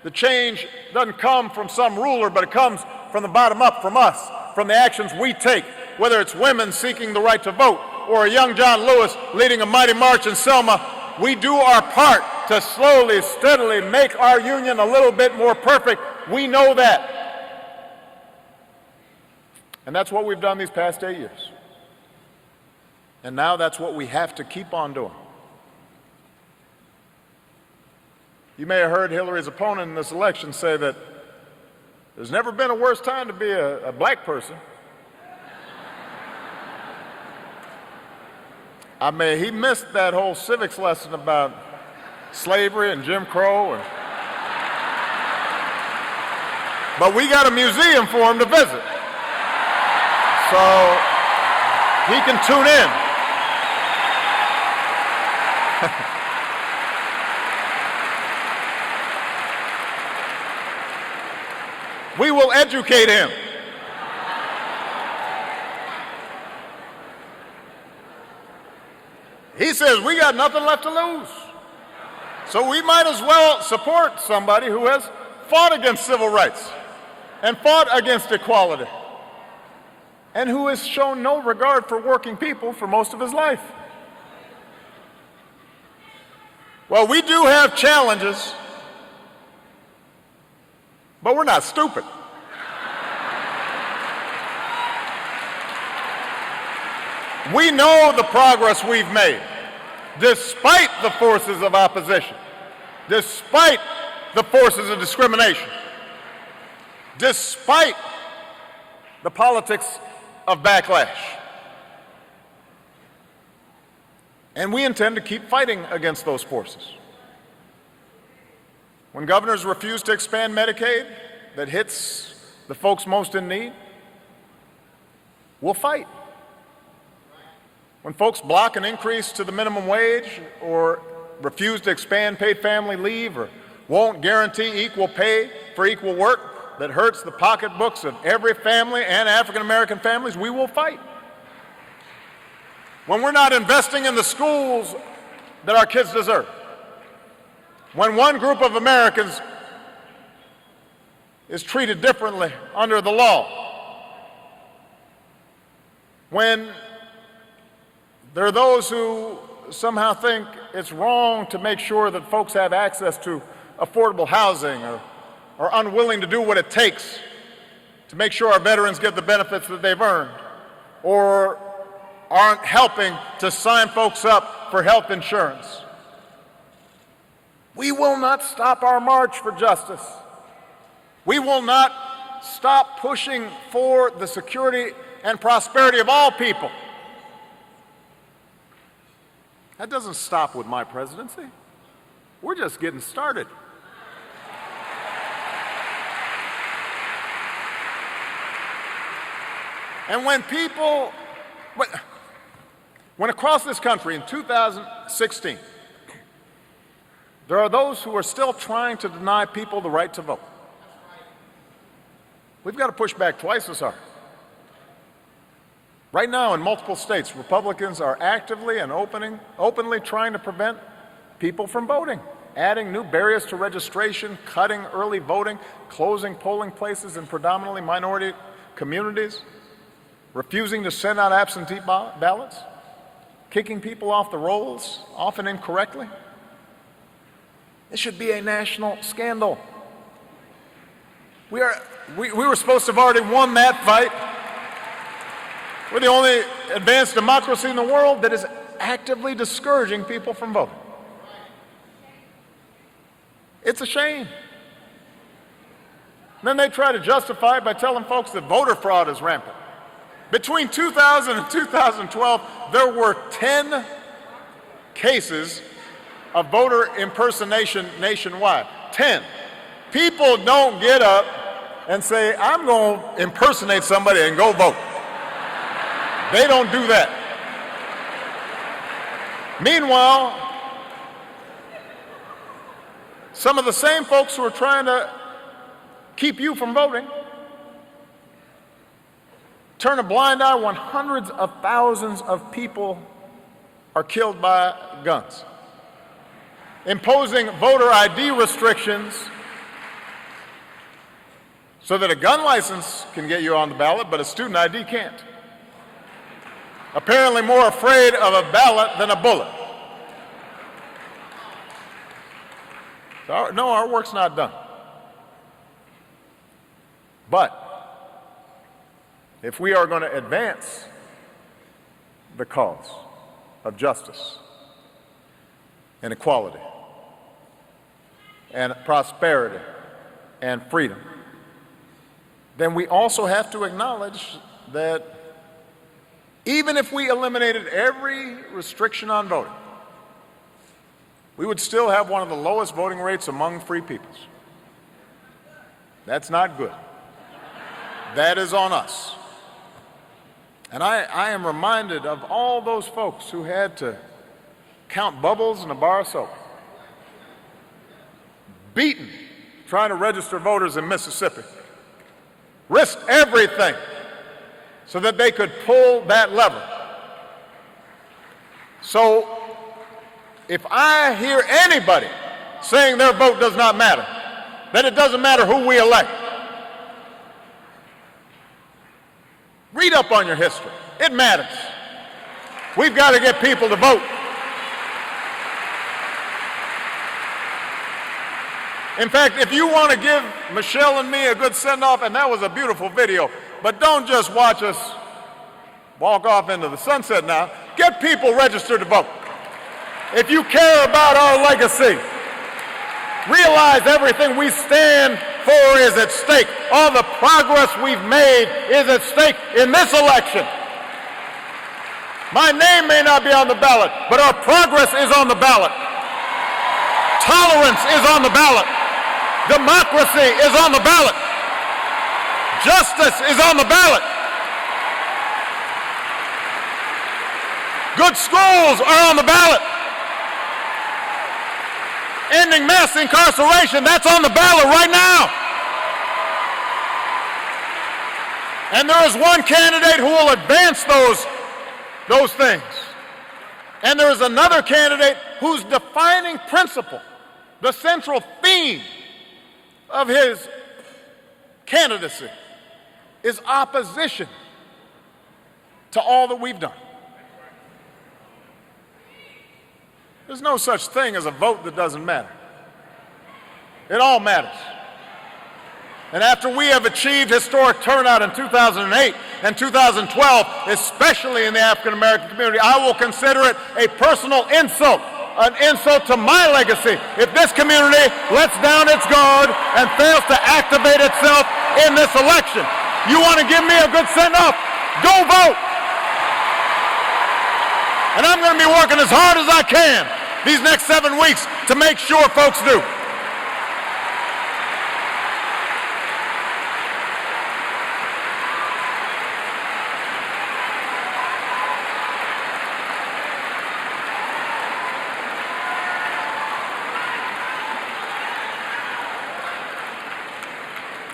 The change doesn't come from some ruler, but it comes from the bottom up, from us, from the actions we take, whether it's women seeking the right to vote or a young John Lewis leading a mighty march in Selma. We do our part to slowly, steadily make our union a little bit more perfect. We know that. And that's what we've done these past 8 years. And now that's what we have to keep on doing. You may have heard Hillary's opponent in this election say that there's never been a worse time to be a black person. He missed that whole civics lesson about slavery and Jim Crow. But we got a museum for him to visit. So he can tune in. We will educate him. He says we got nothing left to lose. So we might as well support somebody who has fought against civil rights and fought against equality and who has shown no regard for working people for most of his life. Well, we do have challenges, but we're not stupid. We know the progress we've made, despite the forces of opposition, despite the forces of discrimination, despite the politics of backlash. And we intend to keep fighting against those forces. When governors refuse to expand Medicaid that hits the folks most in need, we'll fight. When folks block an increase to the minimum wage or refuse to expand paid family leave or won't guarantee equal pay for equal work that hurts the pocketbooks of every family and African American families, we will fight. When we're not investing in the schools that our kids deserve, when one group of Americans is treated differently under the law, when there are those who somehow think it's wrong to make sure that folks have access to affordable housing or are unwilling to do what it takes to make sure our veterans get the benefits that they've earned, or aren't helping to sign folks up for health insurance. We will not stop our march for justice. We will not stop pushing for the security and prosperity of all people. That doesn't stop with my presidency. We're just getting started. And when across this country in 2016, there are those who are still trying to deny people the right to vote, we've got to push back twice as hard. Right now, in multiple states, Republicans are actively and openly trying to prevent people from voting. adding new barriers to registration, cutting early voting, closing polling places in predominantly minority communities, refusing to send out absentee ballots, kicking people off the rolls, often incorrectly. It should be a national scandal. We were supposed to have already won that fight. We're the only advanced democracy in the world that is actively discouraging people from voting. It's a shame. And then they try to justify it by telling folks that voter fraud is rampant. Between 2000 and 2012, there were 10 cases of voter impersonation nationwide. 10. People don't get up and say, I'm going to impersonate somebody and go vote. They don't do that. Meanwhile, some of the same folks who are trying to keep you from voting turn a blind eye when hundreds of thousands of people are killed by guns. Imposing voter ID restrictions so that a gun license can get you on the ballot, but a student ID can't. Apparently more afraid of a ballot than a bullet. So no, our work's not done. But if we are going to advance the cause of justice and equality and prosperity and freedom, then we also have to acknowledge that even if we eliminated every restriction on voting, we would still have one of the lowest voting rates among free peoples. That's not good. That is on us. And I am reminded of all those folks who had to count bubbles in a bar of soap, beaten trying to register voters in Mississippi, risked everything so that they could pull that lever. So if I hear anybody saying their vote does not matter, that it doesn't matter who we elect, read up on your history. It matters. We've got to get people to vote. In fact, if you want to give Michelle and me a good send-off, and that was a beautiful video, but don't just watch us walk off into the sunset now, get people registered to vote. If you care about our legacy, realize everything we stand for is at stake. All the progress we've made is at stake in this election. My name may not be on the ballot, but our progress is on the ballot. Tolerance is on the ballot. Democracy is on the ballot. Justice is on the ballot. Good schools are on the ballot. Ending mass incarceration, that's on the ballot right now. And there is one candidate who will advance those things. And there is another candidate whose defining principle, the central theme of his candidacy, is opposition to all that we've done. There's no such thing as a vote that doesn't matter. It all matters. And after we have achieved historic turnout in 2008 and 2012, especially in the African American community, I will consider it a personal insult, an insult to my legacy, if this community lets down its guard and fails to activate itself in this election. You want to give me a good send-off? Go vote! And I'm going to be working as hard as I can these next 7 weeks to make sure folks do.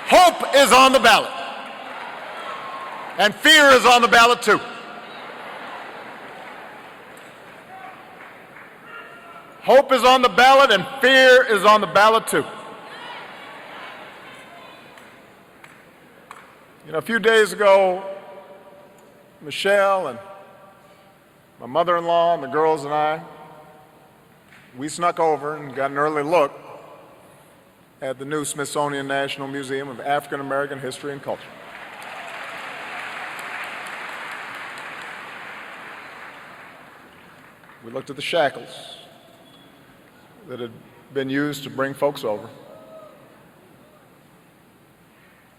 Hope is on the ballot. And fear is on the ballot too. Hope is on the ballot and fear is on the ballot too. You know, a few days ago, Michelle and my mother-in-law and the girls and I, we snuck over and got an early look at the new Smithsonian National Museum of African American History and Culture. We looked at the shackles that had been used to bring folks over.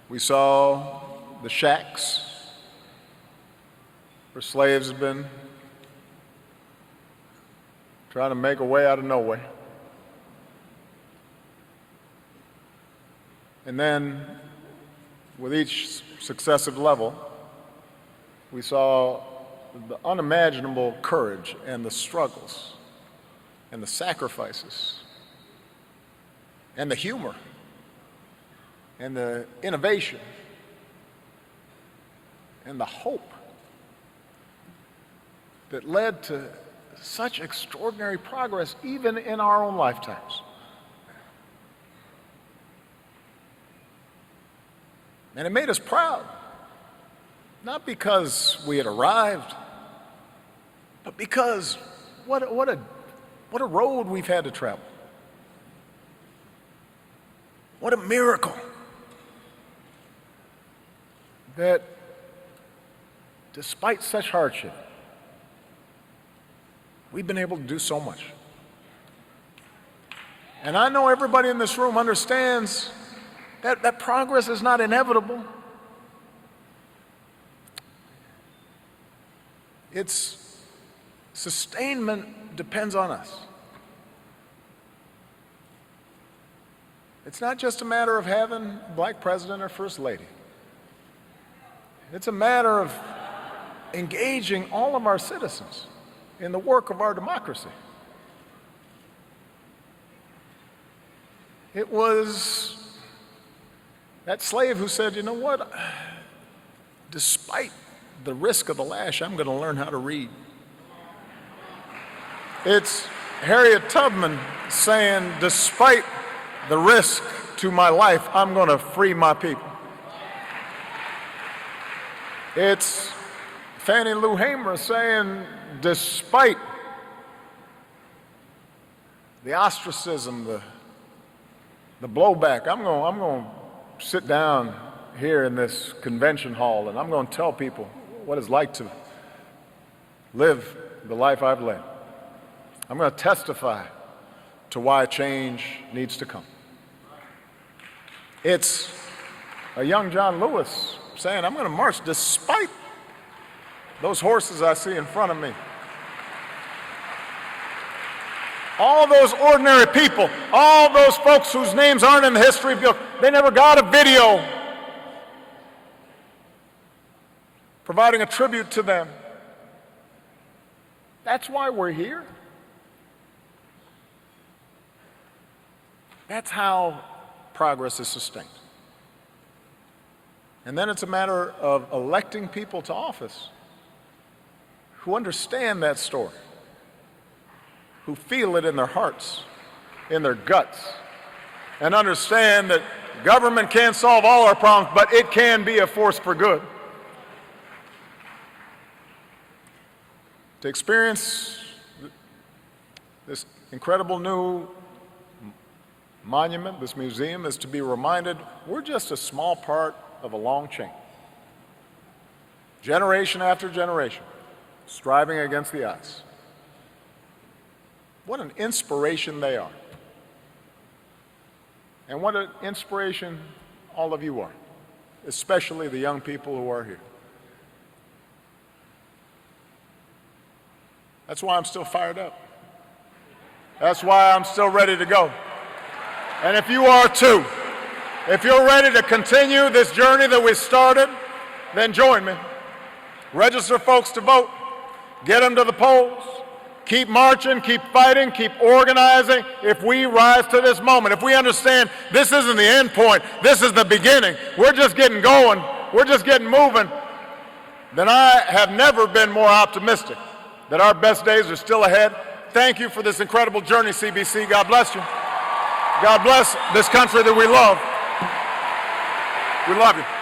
We saw the shacks where slaves had been trying to make a way out of no way. And then, with each successive level, we saw the unimaginable courage and the struggles and the sacrifices and the humor and the innovation and the hope that led to such extraordinary progress even in our own lifetimes. And it made us proud, not because we had arrived, but because what a road we've had to travel. What a miracle that despite such hardship, we've been able to do so much. And I know everybody in this room understands that progress is not inevitable. Its sustainment depends on us. It's not just a matter of having a black president or first lady. It's a matter of engaging all of our citizens in the work of our democracy. It was that slave who said, you know what, despite the risk of the lash, I'm going to learn how to read. It's Harriet Tubman saying, despite the risk to my life, I'm going to free my people. It's Fannie Lou Hamer saying, despite the ostracism, the blowback, I'm going to sit down here in this convention hall and I'm going to tell people what it's like to live the life I've led. I'm going to testify to why change needs to come. It's a young John Lewis saying, I'm going to march despite those horses I see in front of me. All those ordinary people, all those folks whose names aren't in the history book, they never got a video providing a tribute to them. That's why we're here. That's how progress is sustained. And then it's a matter of electing people to office who understand that story, who feel it in their hearts, in their guts, and understand that government can't solve all our problems, but it can be a force for good. To experience this incredible new monument, this museum, is to be reminded we're just a small part of a long chain. Generation after generation, striving against the odds. What an inspiration they are. And what an inspiration all of you are, especially the young people who are here. That's why I'm still fired up. That's why I'm still ready to go. And if you are too, if you're ready to continue this journey that we started, then join me. Register folks to vote. Get them to the polls. Keep marching, keep fighting, keep organizing. If we rise to this moment, if we understand this isn't the end point, this is the beginning, we're just getting going, we're just getting moving, then I have never been more optimistic that our best days are still ahead. thank you for this incredible journey, CBC. God bless you. God bless this country that we love. We love you.